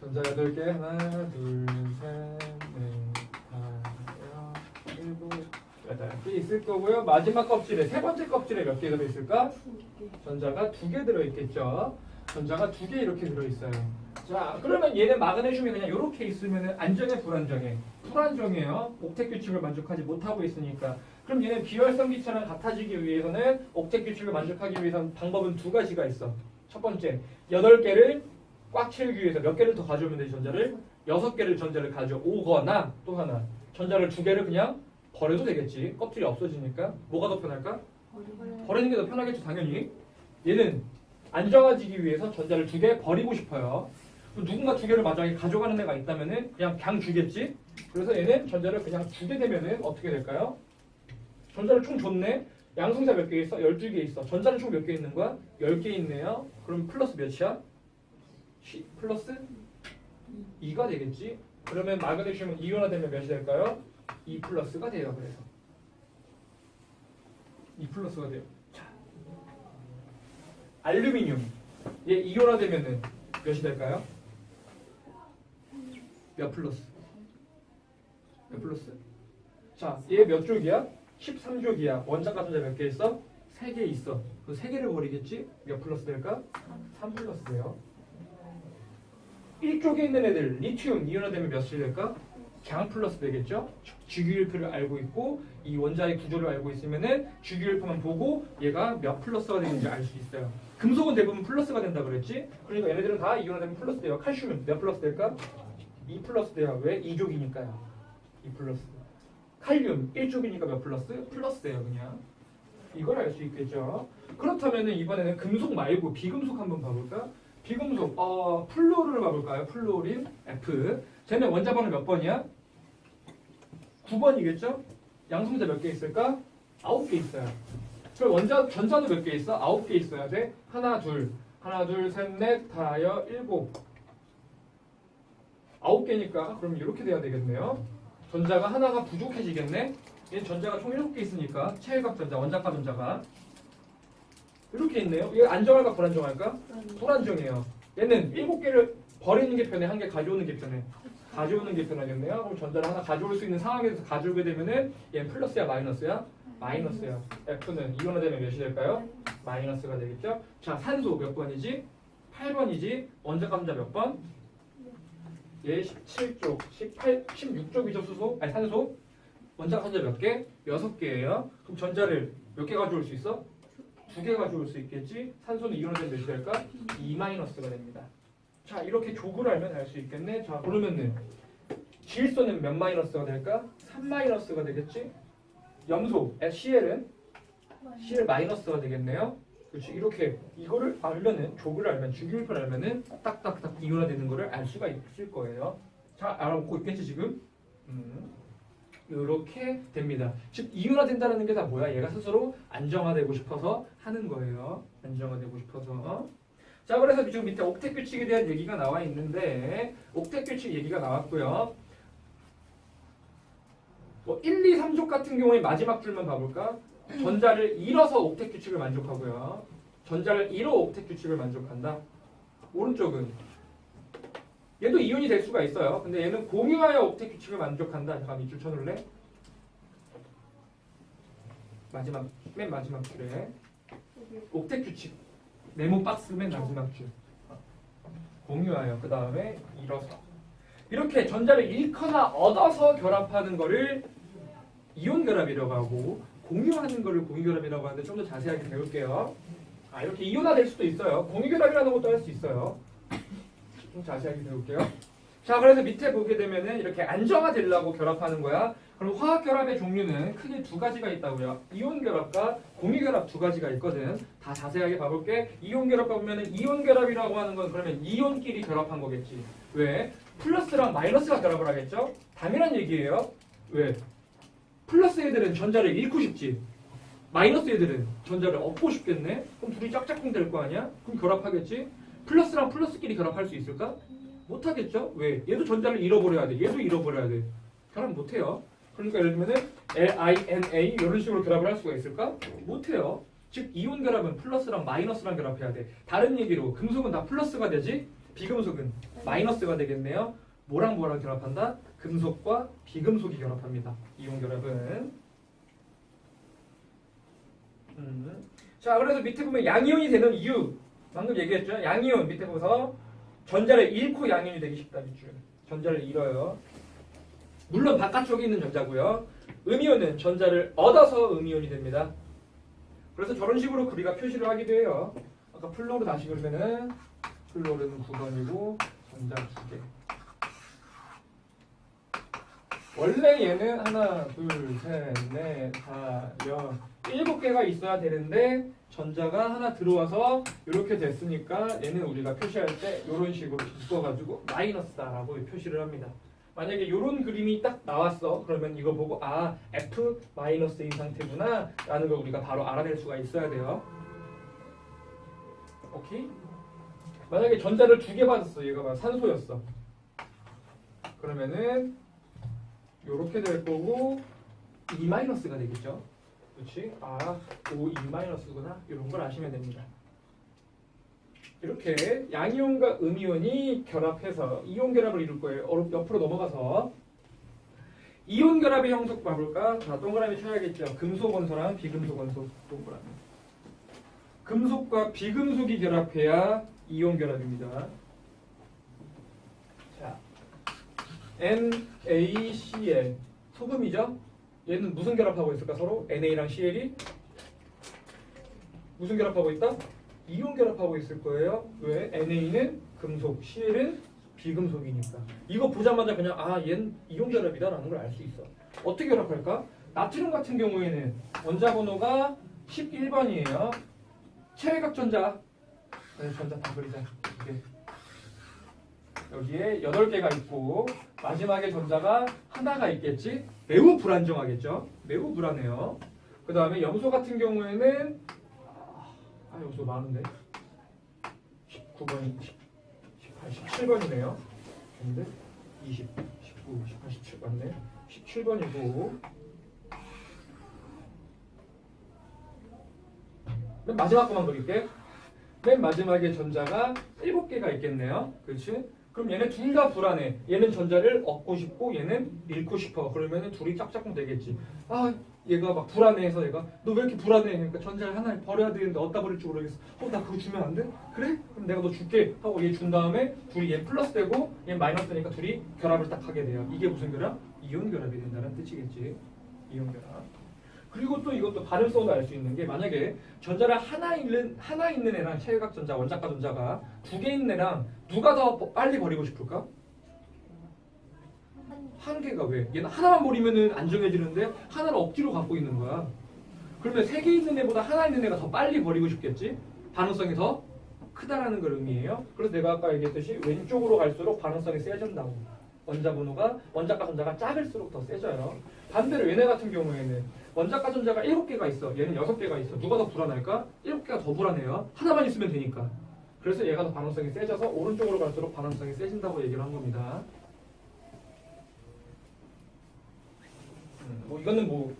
전자 8개. 하나, 둘, 셋, 넷, 다섯, 일곱, 여덟 개 있을 거고요. 마지막 껍질에 세 번째 껍질에 몇 개 들어있을까? 전자가 2개 들어있겠죠. 전자가 2개 이렇게 들어있어요. 자, 그러면 얘는 마그네슘이 그냥 이렇게 있으면 안정해, 불안정해? 불안정해요. 옥텟 규칙을 만족하지 못하고 있으니까. 그럼 얘는 비활성 기체랑 같아지기 위해서는 옥텟 규칙을 만족하기 위해서는 방법은 두 가지가 있어. 첫 번째, 8개를 꽉 채우기 위해서 몇 개를 더 가져오면 되지, 전자를? 6개를 전자를 가져오거나 또 하나, 전자를 2개를 그냥 버려도 되겠지. 껍질이 없어지니까. 뭐가 더 편할까? 버리는 게 더 편하겠죠, 당연히. 얘는 안정해지기 위해서 전자를 2개 버리고 싶어요. 누군가 2개를 마지막에 가져가는 애가 있다면은 그냥 주겠지. 그래서 얘는 전자를 그냥 주게 되면은 어떻게 될까요? 전자를 총 줬네. 양성자 몇 개 있어? 12개 있어. 전자는 총 몇 개 있는 거야? 10개 있네요. 그럼 플러스 몇이야? 플러스 2가 되겠지. 그러면 마그네슘은 이온화되면 몇이 될까요? 2 플러스가 돼요. 그래서 2 플러스가 돼요. 자, 알루미늄 얘 이온화되면은 몇이 될까요? 몇 플러스? 몇 플러스? 자, 얘 몇 족이야? 13족이야. 원자가 전자 몇 개 있어? 3개 있어. 그 3개를 버리겠지? 몇 플러스 될까? 3 플러스 돼요. 1족에 있는 애들 리튬 이온화되면 몇이 될까? 그냥 플러스 되겠죠? 주기율표를 알고 있고 이 원자의 구조를 알고 있으면은 주기율표만 보고 얘가 몇 플러스가 되는지 알 수 있어요. 금속은 대부분 플러스가 된다 그랬지? 그러니까 얘네들은 다 이온화되면 플러스 돼요. 칼슘은 몇 플러스 될까? 2 플러스 돼요. 왜? 2족이니까요. 2 플러스. 칼륨 1족이니까 몇 플러스? 플러스 돼요. 그냥. 이걸 알 수 있겠죠. 그렇다면 이번에는 금속 말고 비금속 한번 봐볼까? 비금속 플로르를 봐볼까요? 플로린 F. 쟤는 원자번호 몇 번이야? 9번이겠죠? 양성자 몇 개 있을까? 9개 있어요. 그럼 전자도 몇 개 있어? 9개 있어야 돼. 하나, 둘, 셋, 넷, 다여, 일곱. 9개니까 그럼 이렇게 돼야 되겠네요. 전자가 하나가 부족해지겠네. 얘는 전자가 총 7개 있으니까 체외각 전자, 원자가 전자가 이렇게 있네요. 이게 안정할까 불안정할까? 불안정해요. 얘는 7개를 버리는 게 편해, 한 개 가져오는 게 편해. 가져오는 게 편하겠네요. 그럼 전자를 하나 가져올 수 있는 상황에서 가져오게 되면은 얘는 플러스야 마이너스야? 마이너스야. F는 이온화되면 몇이 될까요? 마이너스가 되겠죠. 자, 산소 몇 번이지? 8번이지. 원자가 전자 몇 번? 얘 17쪽, 16쪽이죠 수소? 아니 산소? 원자가 전자 몇 개? 6개예요. 그럼 전자를 몇 개 가져올 수 있어? 2개 가져올 수 있겠지? 산소는 이온화되면 몇이 될까? 2-가 됩니다. 자, 이렇게 족을 알면 알 수 있겠네. 자, 그러면은 질소는 몇 마이너스가 될까? 3-가 되겠지? 염소, CL은? CL 마이너스가 되겠네요. 그렇지. 이렇게 이거를 알면은 족을 알면 주기율표를 알면은 딱딱딱 이온화되는 거를 알 수가 있을 거예요. 자, 알아보고 있겠지 지금? 이렇게 됩니다. 즉 이온화된다는 게 다 뭐야? 얘가 스스로 안정화되고 싶어서 하는 거예요. 안정화되고 싶어서. 자, 그래서 지금 밑에 옥텟 규칙에 대한 얘기가 나와 있는데 옥텟 규칙 얘기가 나왔고요. 뭐 1, 2, 3족 같은 경우에 마지막 줄만 봐볼까? 전자를 잃어서 옥텟 규칙을 만족하고요. 전자를 잃어 옥텟 규칙을 만족한다. 오른쪽은 얘도 이온이 될 수가 있어요. 근데 얘는 공유하여 옥텟 규칙을 만족한다. 잠깐 이 줄 쳐놓을래? 마지막 맨 마지막 줄에 옥텟 규칙 네모 박스 맨 마지막 줄 공유하여 그 다음에 잃어서 이렇게 전자를 잃거나 얻어서 결합하는 거를 이온 결합이라고 하고 공유하는 거를 공유 결합이라고 하는데 좀 더 자세하게 배울게요. 아, 이렇게 이온화될 수도 있어요. 공유 결합이라는 것도 할 수 있어요. 좀 자세하게 배울게요. 자, 그래서 밑에 보게 되면은 이렇게 안정화되려고 결합하는 거야. 그럼 화학 결합의 종류는 크게 두 가지가 있다고요. 이온 결합과 공유 결합 두 가지가 있거든. 다 자세하게 봐볼게. 이온 결합 보면은 이온 결합이라고 하는 건 그러면 이온끼리 결합한 거겠지. 왜? 플러스랑 마이너스가 결합을 하겠죠? 당연한 얘기예요. 왜? 플러스 애들은 전자를 잃고 싶지. 마이너스 애들은 전자를 얻고 싶겠네. 그럼 둘이 짝짝꿍 될 거 아니야? 그럼 결합하겠지. 플러스랑 플러스끼리 결합할 수 있을까? 못하겠죠? 왜? 얘도 전자를 잃어버려야 돼. 얘도 잃어버려야 돼. 결합 못해요. 그러니까 예를 들면은 LINA 이런 식으로 결합을 할 수가 있을까? 못해요. 즉 이온 결합은 플러스랑 마이너스랑 결합해야 돼. 다른 얘기로 금속은 다 플러스가 되지 비금속은 마이너스가 되겠네요. 뭐랑 뭐랑 결합한다? 금속과 비금속이 결합합니다. 이온 결합은. 자, 그래서 밑에 보면 양이온이 되는 이유 방금 얘기했죠. 양이온 밑에 보서 전자를 잃고 양이온이 되기 쉽다. 밑줄 전자를 잃어요. 물론 바깥쪽에 있는 전자고요. 음이온은 전자를 얻어서 음이온이 됩니다. 그래서 저런 식으로 우리가 표시를 하기도 해요. 아까 플로르 다시 그러면은 플로르는 9번이고 전자 2개. 원래 얘는 하나, 둘, 셋, 넷, 다, 여 7개가 있어야 되는데 전자가 하나 들어와서 이렇게 됐으니까 얘는 우리가 표시할 때 이런 식으로 묶어가지고 마이너스다라고 표시를 합니다. 만약에 이런 그림이 딱 나왔어. 그러면 이거 보고 아 F-인 상태구나 라는 걸 우리가 바로 알아낼 수가 있어야 돼요. 오케이? 만약에 전자를 2개 받았어. 얘가 막 산소였어. 그러면은 요렇게 될 거고 E-가 되겠죠. 그렇지? 아, O-E-구나. 이런 걸 아시면 됩니다. 이렇게 양이온과 음이온이 결합해서 이온 결합을 이룰 거예요. 옆으로 넘어가서 이온 결합의 형성 봐볼까? 자, 동그라미 쳐야겠죠. 금속 원소랑 비금속 원소 동그라미. 금속과 비금속이 결합해야 이온 결합입니다. 자, NaCl 소금이죠? 얘는 무슨 결합하고 있을까? 서로 NA랑 CL이 무슨 결합하고 있다? 이온 결합하고 있을 거예요. 왜? NA는 금속, CL은 비금속이니까. 이거 보자마자 그냥 아, 얘는 이온 결합이다라는 걸 알 수 있어. 어떻게 결합할까? 나트륨 같은 경우에는 원자 번호가 11번이에요. 체외각 전자. 전자 다 그리자. 이렇게. 여기에 8개가 있고 마지막에 전자가 하나가 있겠지? 매우 불안정하겠죠? 매우 불안해요. 그 다음에 염소 같은 경우에는 염소 많은데 19번이 18, 17번이네요. 근데 20, 19, 18, 17 맞네. 17번이고 맨 마지막 거만 그릴게. 맨 마지막에 전자가 7개가 있겠네요. 그렇지? 그럼 얘네 둘 다 불안해. 얘는 전자를 얻고 싶고 얘는 잃고 싶어. 그러면은 둘이 짝짝꿍 되겠지. 아, 얘가 막 불안해해서 얘가 너 왜 이렇게 불안해? 그러니까 전자를 하나 버려야 되는데 어디다 버릴 줄 모르겠어. 나 그거 주면 안 돼? 그래? 그럼 내가 너 줄게 하고 얘 준 다음에 둘이 얘 플러스 되고 얘 마이너스 되니까 둘이 결합을 딱 하게 돼요. 이게 무슨 결합? 이온 결합이 된다는 뜻이겠지. 이온 결합. 그리고 또 이것도 발음성도 알 수 있는 게 만약에 전자를 하나 있는 애랑 최외각 전자, 원자가 전자가 두 개 있는 애랑 누가 더 빨리 버리고 싶을까? 한 개가 왜? 얘는 하나만 버리면은 안 정해지는데 하나를 억지로 갖고 있는 거야. 그러면 세 개 있는 애보다 하나 있는 애가 더 빨리 버리고 싶겠지? 반응성이 더 크다라는 걸 의미해요. 그래서 내가 아까 얘기했듯이 왼쪽으로 갈수록 반응성이 세진다고. 원자과 전자가 작을수록 더 세져요. 반대로 얘네 같은 경우에는 원자과 전자가 7개가 있어. 얘는 6개가 있어. 누가 더 불안할까? 7개가 더 불안해요. 하나만 있으면 되니까. 그래서 얘가 더 반응성이 세져서 오른쪽으로 갈수록 반응성이 세진다고 얘기를 한 겁니다. 이거는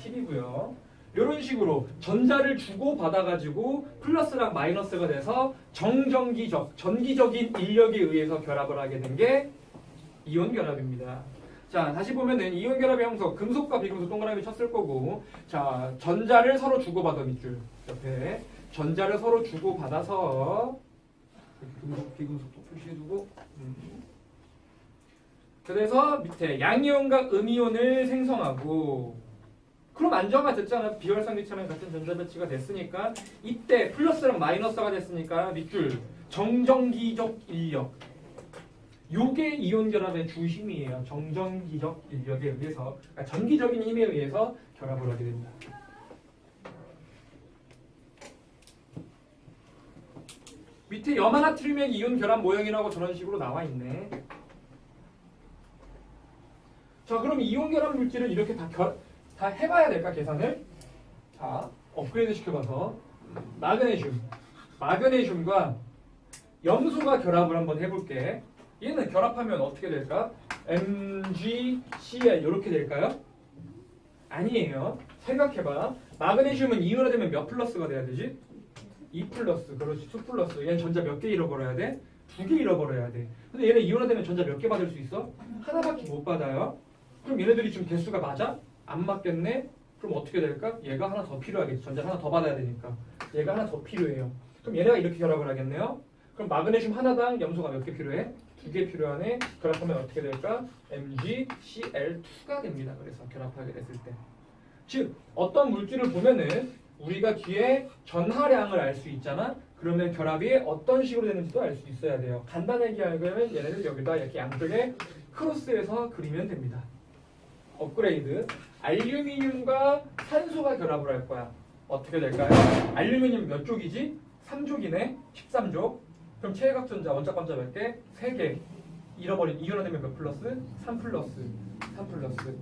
팁이고요. 이런 식으로 전자를 주고 받아가지고 플러스랑 마이너스가 돼서 전기적인 인력에 의해서 결합을 하게 된 게 이온 결합입니다. 자, 다시 보면은 이온 결합의 형성, 금속과 비금속 동그라미 쳤을 거고, 자, 전자를 서로 주고받아 밑줄 옆에 전자를 서로 주고받아서 금속, 비금속도 표시해두고, 그래서 밑에 양이온과 음이온을 생성하고, 그럼 안정화 됐잖아. 비활성기처럼 같은 전자 배치가 됐으니까 이때 플러스랑 마이너스가 됐으니까 밑줄 정전기적 인력. 요게 이온 결합의 주힘이에요. 정전기적 인력에 의해서, 그러니까 전기적인 힘에 의해서 결합을 하게 됩니다. 밑에 염화나트륨의 이온 결합 모형이라고 저런 식으로 나와 있네. 자, 그럼 이온 결합 물질을 이렇게 다 해봐야 될까, 계산을? 자, 업그레이드 시켜봐서 마그네슘과 염소가 결합을 한번 해볼게. 얘는 결합하면 어떻게 될까? MgCl 이렇게 될까요? 아니에요. 생각해봐. 마그네슘은 이온화되면 몇 플러스가 돼야 되지? 2 플러스, 그렇지, 2 플러스. 얘는 전자 몇 개 잃어버려야 돼? 2개 잃어버려야 돼. 근데 얘는 이온화되면 전자 몇 개 받을 수 있어? 하나밖에 못 받아요. 그럼 얘네들이 지금 개수가 맞아? 안 맞겠네? 그럼 어떻게 될까? 얘가 하나 더 필요하겠지. 전자 하나 더 받아야 되니까. 얘가 하나 더 필요해요. 그럼 얘네가 이렇게 결합을 하겠네요. 그럼 마그네슘 하나당 염소가 몇 개 필요해? 2개 필요하네. 결합하면 어떻게 될까? MgCl2가 됩니다. 그래서 결합하게 됐을 때. 즉 어떤 물질을 보면은 우리가 뒤에 전하량을 알 수 있잖아. 그러면 결합이 어떤 식으로 되는지도 알 수 있어야 돼요. 간단하게 알면 얘네들 여기다 이렇게 양쪽에 크로스해서 그리면 됩니다. 업그레이드. 알루미늄과 산소가 결합을 할 거야. 어떻게 될까요? 알루미늄 몇 족이지? 3족이네. 13족. 그럼 최외각 전자, 원자과 전자 몇 개? 3개. 잃어버린 이온화되면 몇 플러스? 3 플러스. 3 플러스.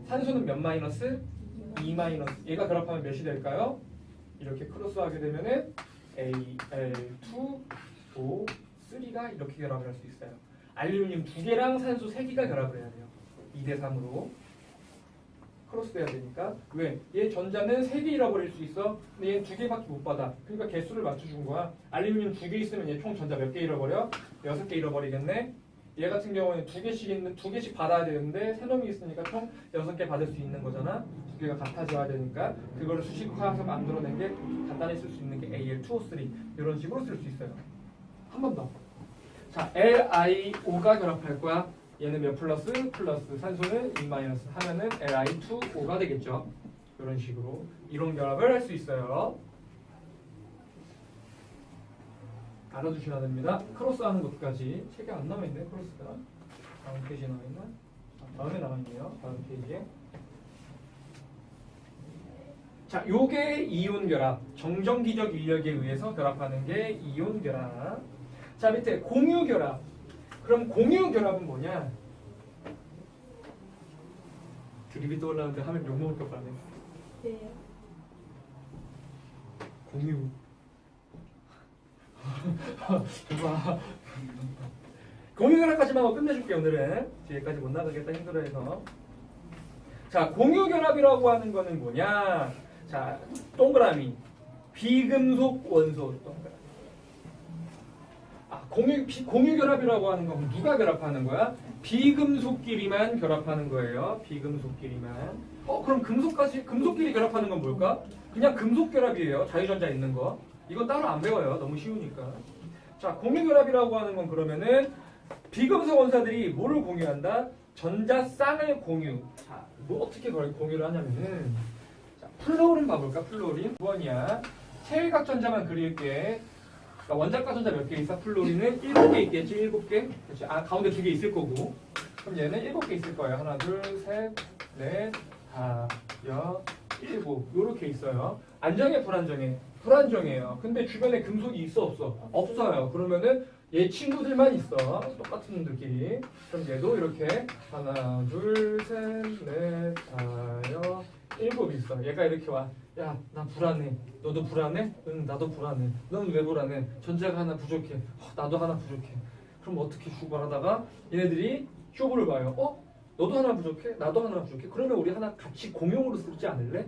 산소는 몇 마이너스? 2 마이너스. 얘가 결합하면 몇이 될까요? 이렇게 크로스하게 되면은 Al2O3가 이렇게 결합을 할 수 있어요. 알루미늄 2개랑 산소 3개가 결합을 해야 돼요. 2대 3으로. 크로스돼야 되니까. 왜? 얘 전자는 3개 잃어버릴 수 있어. 근데 얘는 2개밖에 못 받아. 그러니까 개수를 맞춰준 거야. 알루미늄 2개 있으면 얘 총 전자 몇 개 잃어버려? 6개 잃어버리겠네. 얘 같은 경우는 2개씩 받아야 되는데 세 놈이 있으니까 총 6개 받을 수 있는 거잖아. 2개가 같아져야 되니까 그거를 수식화해서 만들어낸 게 간단히 쓸 수 있는 게 Al2O3 이런 식으로 쓸 수 있어요. 한 번 더. 자, LiO가 결합할 거야. 얘는 몇 플러스? 플러스. 산소는 2 마이너스 하면은 Li2O가 되겠죠. 이런 식으로 이론 결합을 할 수 있어요. 알아두셔야 됩니다. 크로스하는 것까지 책에 안 남아있네. 크로스가 다음 페이지에 남아있나? 다음에 남아있네요. 다음 페이지에. 자, 요게 이온 결합. 정전기적 인력에 의해서 결합하는 게 이온 결합. 자, 밑에 공유 결합. 그럼 공유 결합은 뭐냐? 드립이 떠올라는데 하면 욕먹을 것 같네. 네. 공유. 좋아. 공유 결합까지만 하고 끝내줄게. 오늘은 뒤에까지 못 나가겠다 힘들어해서. 자, 공유 결합이라고 하는 거는 뭐냐? 자, 동그라미 비금속 원소. 공유 결합이라고 하는 건 누가 결합하는 거야? 비금속끼리만 결합하는 거예요. 비금속끼리만. 그럼 금속끼리 결합하는 건 뭘까? 그냥 금속 결합이에요. 자유전자 있는 거. 이거 따로 안 배워요. 너무 쉬우니까. 자, 공유 결합이라고 하는 건 그러면은 비금속 원사들이 뭐를 공유한다? 전자쌍을 공유. 자, 뭐 어떻게 공유를 하냐면은 자, 플로린 봐볼까? 플로린 9번이야. 체외각 전자만 그릴게. 그러니까 원자과 전자 몇 개 있어? 플로린은 7개 있겠지? 7개? 그렇지? 가운데 2개 있을 거고. 그럼 얘는 7개 있을 거예요. 하나, 둘, 셋, 넷, 다, 여, 7. 요렇게 있어요. 안정해, 불안정해? 불안정해요. 근데 주변에 금속이 있어, 없어? 없어요. 그러면은 얘 친구들만 있어. 똑같은 놈들끼리. 그럼 얘도 이렇게 하나, 둘, 셋, 넷, 다, 여, 7 있어. 얘가 이렇게 와. 야, 나 불안해. 너도 불안해? 응, 나도 불안해. 너는 왜 불안해? 전자가 하나 부족해. 나도 하나 부족해. 그럼 어떻게 주고받다가 얘네들이 쇼부를 봐요. 너도 하나 부족해? 나도 하나 부족해? 그러면 우리 하나 같이 공용으로 쓰지 않을래?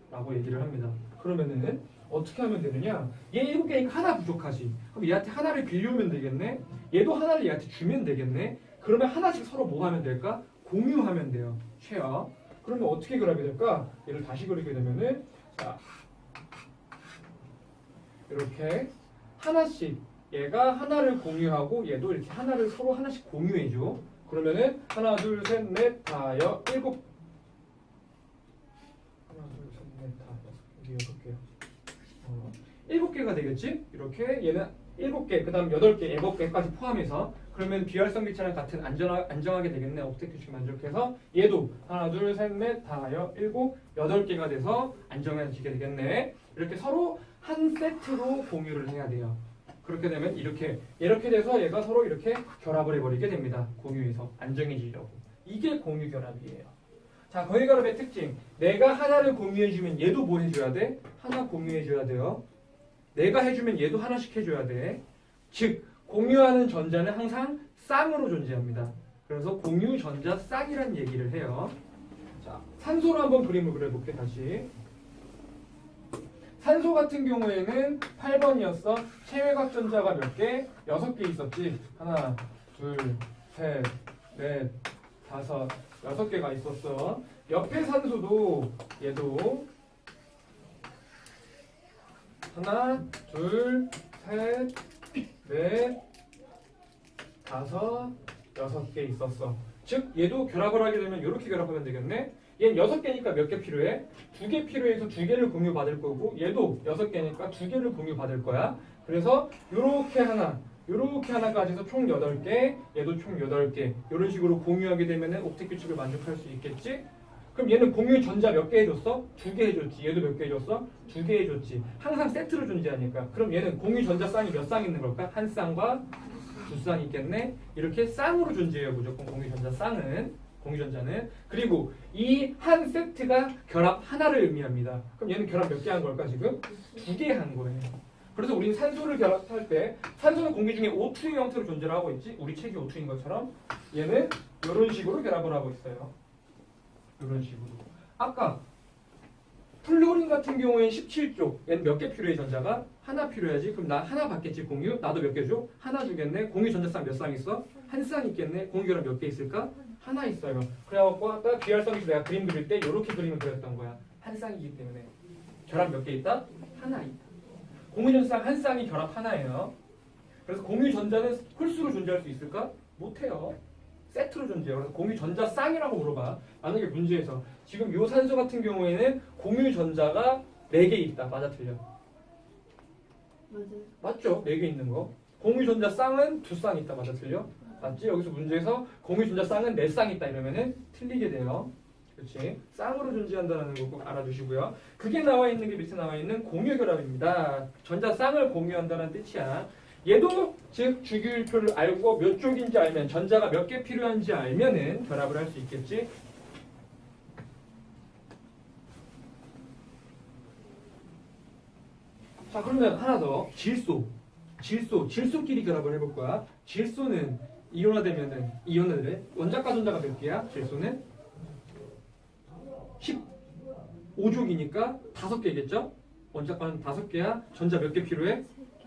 라고 얘기를 합니다. 그러면은 어떻게 하면 되느냐? 얘 7개니까 하나 부족하지. 그럼 얘한테 하나를 빌려오면 되겠네? 얘도 하나를 얘한테 주면 되겠네? 그러면 하나씩 서로 뭐 하면 될까? 공유하면 돼요. 쉐어. 그러면 어떻게 그리게 될까? 얘를 다시 그리게 되면은 자 이렇게 하나씩 얘가 하나를 공유하고 얘도 이렇게 하나를 서로 하나씩 공유해줘. 그러면은 하나 둘 셋 넷 다 여 7 하나 둘 셋 넷 다 여섯 개 7개가 되겠지? 이렇게 얘는 7개 그 다음 8개 7개까지 포함해서 그러면 비활성 기체랑 같은 안정하게 되겠네. 옥텟 규칙 만족해서 얘도 하나 둘 셋 넷 다 여 7 8개가 돼서 안정해지게 되겠네. 이렇게 서로 한 세트로 공유를 해야 돼요. 그렇게 되면 이렇게 돼서 얘가 서로 이렇게 결합을 해버리게 됩니다. 공유해서 안정해지려고. 이게 공유 결합이에요. 자, 공유 결합의 특징. 내가 하나를 공유해주면 얘도 뭐 해줘야 돼? 하나 공유해줘야 돼요. 내가 해주면 얘도 하나씩 해줘야 돼. 즉 공유하는 전자는 항상 쌍으로 존재합니다. 그래서 공유 전자 쌍이란 얘기를 해요. 자, 산소로 한번 그림을 그려볼게 다시. 산소 같은 경우에는 8번이었어. 체외각 전자가 몇 개? 6개 있었지. 하나, 둘, 셋, 넷, 다섯, 6개가 있었어. 옆에 산소도 얘도 하나, 둘, 셋, 넷, 다섯, 6개 있었어. 즉 얘도 결합을 하게 되면 이렇게 결합하면 되겠네. 얘는 6개니까 몇 개 필요해? 2개 필요해서 2개를 공유받을 거고 얘도 6개니까 2개를 공유받을 거야. 그래서 요렇게 하나까지 해서 총 8개, 얘도 총 8개 이런 식으로 공유하게 되면 옥텟 규칙을 만족할 수 있겠지? 그럼 얘는 공유 전자 몇 개 해줬어? 2개 해줬지. 얘도 몇 개 해줬어? 2개 해줬지. 항상 세트로 존재하니까. 그럼 얘는 공유 전자 쌍이 몇 쌍 있는 걸까? 한 쌍과 두 쌍 있겠네? 이렇게 쌍으로 존재해요. 무조건 공유 전자 쌍은. 공유전자는. 그리고 이 한 세트가 결합 하나를 의미합니다. 그럼 얘는 결합 몇 개 한 걸까 지금? 2개 한 거예요. 그래서 우리는 산소를 결합할 때 산소는 공기 중에 O2의 형태로 존재를 하고 있지. 우리 책이 O2인 것처럼 얘는 이런 식으로 결합을 하고 있어요. 이런 식으로. 아까 플로린 같은 경우에는 17쪽. 얘는 몇 개 필요해 전자가? 하나 필요해야지. 그럼 나 하나 받겠지 공유? 나도 몇 개 줘? 하나 주겠네. 공유 전자쌍 몇 쌍 있어? 한 쌍 있겠네. 공유 결합 몇 개 있을까? 하나 있어요. 그래갖고 아까 비활성에서 내가 그림 그릴 때 이렇게 그림을 그렸던 거야. 한 쌍이기 때문에. 결합 몇 개 있다? 하나 있다. 공유전자쌍 한 쌍이 결합 하나예요. 그래서 공유전자는 홀수로 존재할 수 있을까? 못해요. 세트로 존재해요. 그래서 공유전자쌍이라고 물어봐. 만약에 문제에서 지금 요 산소 같은 경우에는 공유전자가 4개 있다. 맞아 틀려? 맞아요. 맞죠? 4개 있는 거. 공유전자쌍은 2쌍 있다. 맞아 틀려? 맞지? 여기서 문제에서 공유전자쌍은 4쌍 있다 이러면은 틀리게 돼요. 그렇지? 쌍으로 존재한다는 거 꼭 알아두시고요. 그게 나와 있는 게 밑에 나와 있는 공유결합입니다. 전자쌍을 공유한다는 뜻이야. 얘도 즉 주기율표를 알고 몇 쪽인지 알면 전자가 몇 개 필요한지 알면은 결합을 할 수 있겠지. 자, 그러면 하나 더. 질소끼리 결합을 해볼 거야. 질소는 이온화되면은 이온화돼. 원자과 전자가 몇 개야? 질소는 15족이니까 5개겠죠? 원자관 5개야. 전자 몇 개 필요해?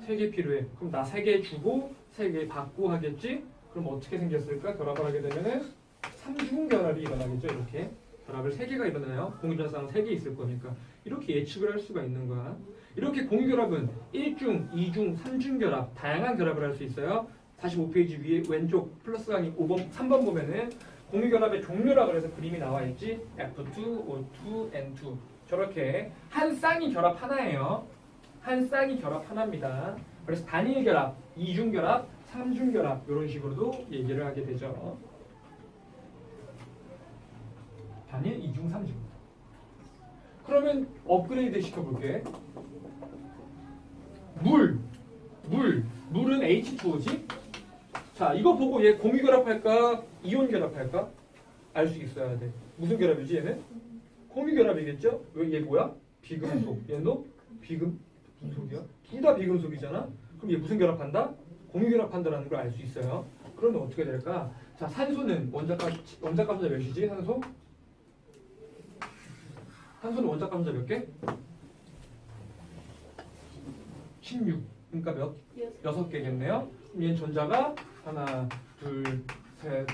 3개 필요해. 그럼 나 3개 주고 3개 받고 하겠지? 그럼 어떻게 생겼을까? 결합을 하게 되면은 3중 결합이 일어나겠죠. 이렇게 결합을 3개가 일어나요. 공유전자쌍 3개 있을 거니까 이렇게 예측을 할 수가 있는 거야. 이렇게 공유결합은 1중, 2중, 3중 결합 다양한 결합을 할 수 있어요. 45페이지 위에 왼쪽 플러스 강의 5번, 3번 보면은 공유결합의 종류라 그래서 그림이 나와 있지. F2, O2, N2 저렇게 한 쌍이 결합 하나예요. 한 쌍이 결합 하나입니다. 그래서 단일 결합, 2중 결합, 3중 결합 이런 식으로도 얘기를 하게 되죠. 단일, 2중, 3중. 그러면 업그레이드 시켜볼게. 물은 H2O지? 자, 이거 보고 얘 공유 결합할까? 이온 결합할까? 알 수 있어야 돼. 무슨 결합이지 얘는? 공유 결합이겠죠? 왜 얘 뭐야? 비금속. 얘도 비금속이야? 둘 다 비금속이잖아? 그럼 얘 무슨 결합한다? 공유 결합한다라는 걸 알 수 있어요. 그러면 어떻게 될까? 자, 산소는 원자감자 몇이지? 산소는 원자감자 몇 개? 16. 그러니까 몇? 6개겠네요. 그럼 얘는 전자가 하나, 둘, 셋,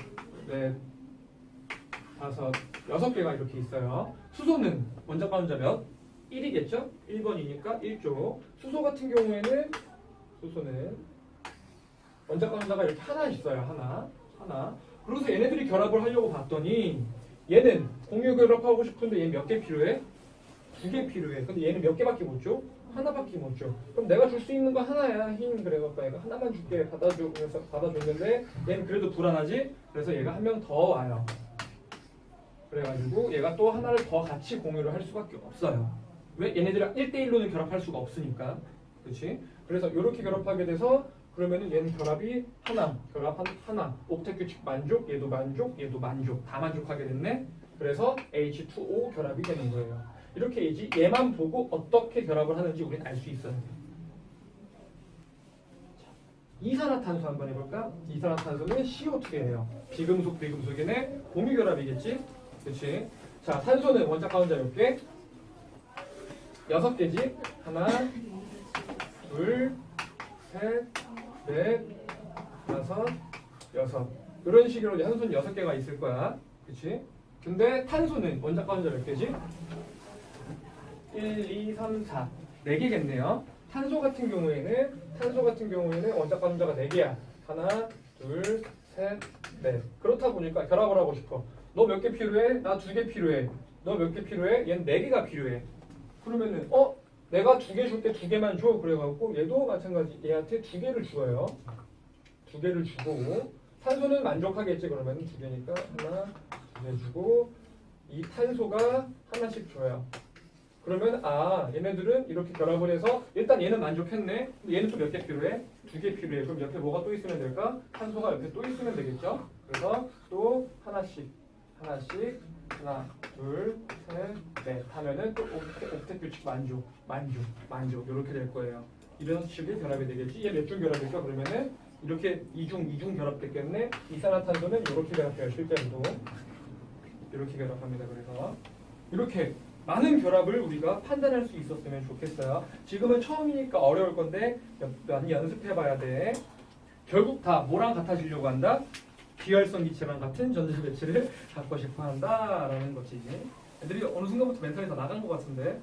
넷, 다섯, 6개가 이렇게 있어요. 수소는 원자감자 몇? 1이겠죠? 1번이니까 1조. 수소 같은 경우에는 수소는 원자감자가 이렇게 하나 있어요. 하나. 그래서 얘네들이 결합을 하려고 봤더니 얘는 공유 결합하고 싶은데 얘는 몇 개 필요해? 2개 필요해. 근데 얘는 몇 개밖에 못 줘? 하나밖에 못 줘. 그럼 내가 줄 수 있는 거 하나야. 힘 그래갖고 얘가 하나만 줄게 받아줘. 그래서 받아줬는데 얘는 그래도 불안하지? 그래서 얘가 한 명 더 와요. 그래가지고 얘가 또 하나를 더 같이 공유를 할 수밖에 없어요. 왜? 얘네들이랑 1대1로는 결합할 수가 없으니까. 그렇지? 그래서 이렇게 결합하게 돼서 그러면은 얘는 결합이 결합 하나. 옥텟 규칙 만족, 얘도 만족, 얘도 만족. 다 만족하게 됐네. 그래서 H2O 결합이 되는 거예요. 이렇게 얘만 보고 어떻게 결합을 하는지 우리는 알 수 있어야 돼. 이산화탄소 한번 해볼까? 이산화탄소는 CO2예요. 비금속이네. 공유 결합이겠지? 그렇지? 자, 산소는 원자 가운데 몇 개? 6개지? 하나, 둘, 셋, 넷, 다섯, 여섯. 이런 식으로 산소는 6개가 있을 거야. 그렇지? 근데 탄소는 원자 가운데 몇 개지? 1, 2, 3, 4. 4개겠네요. 탄소 같은 경우에는 원자 가운데가 4개야. 하나, 둘, 셋, 넷. 그렇다 보니까 결합을 하고 싶어. 너 몇 개 필요해? 나 2개 필요해. 너 몇 개 필요해? 얘는 4개가 필요해. 그러면은 내가 2개 줄게 2개만 줘. 그래갖고 얘도 마찬가지 얘한테 2개를 주어요. 2개를 주고 탄소는 만족하겠지. 그러면 2개니까 하나, 2개 주고 이 탄소가 하나씩 줘요. 그러면 얘네들은 이렇게 결합을 해서 일단 얘는 만족했네. 얘는 또 몇 개 필요해? 2개 필요해. 그럼 옆에 뭐가 또 있으면 될까? 탄소가 옆에 또 있으면 되겠죠? 그래서 또 하나씩 하나, 둘, 셋, 넷 하면은 또 옥텟 규칙 만족 이렇게 될 거예요. 이런 식의 결합이 되겠지. 얘 몇 중 결합일까? 그러면은 이렇게 2중 결합됐겠네. 이산화탄소는 이렇게 결합해요. 실제로도 이렇게 결합합니다. 그래서 이렇게 많은 결합을 우리가 판단할 수 있었으면 좋겠어요. 지금은 처음이니까 어려울 건데 많이 연습해봐야 돼. 결국 다 뭐랑 같아지려고 한다? 비활성 기체랑 같은 전자 배치를 갖고 싶어 한다라는 거지. 애들이 어느 순간부터 멘탈이 다 나간 것 같은데.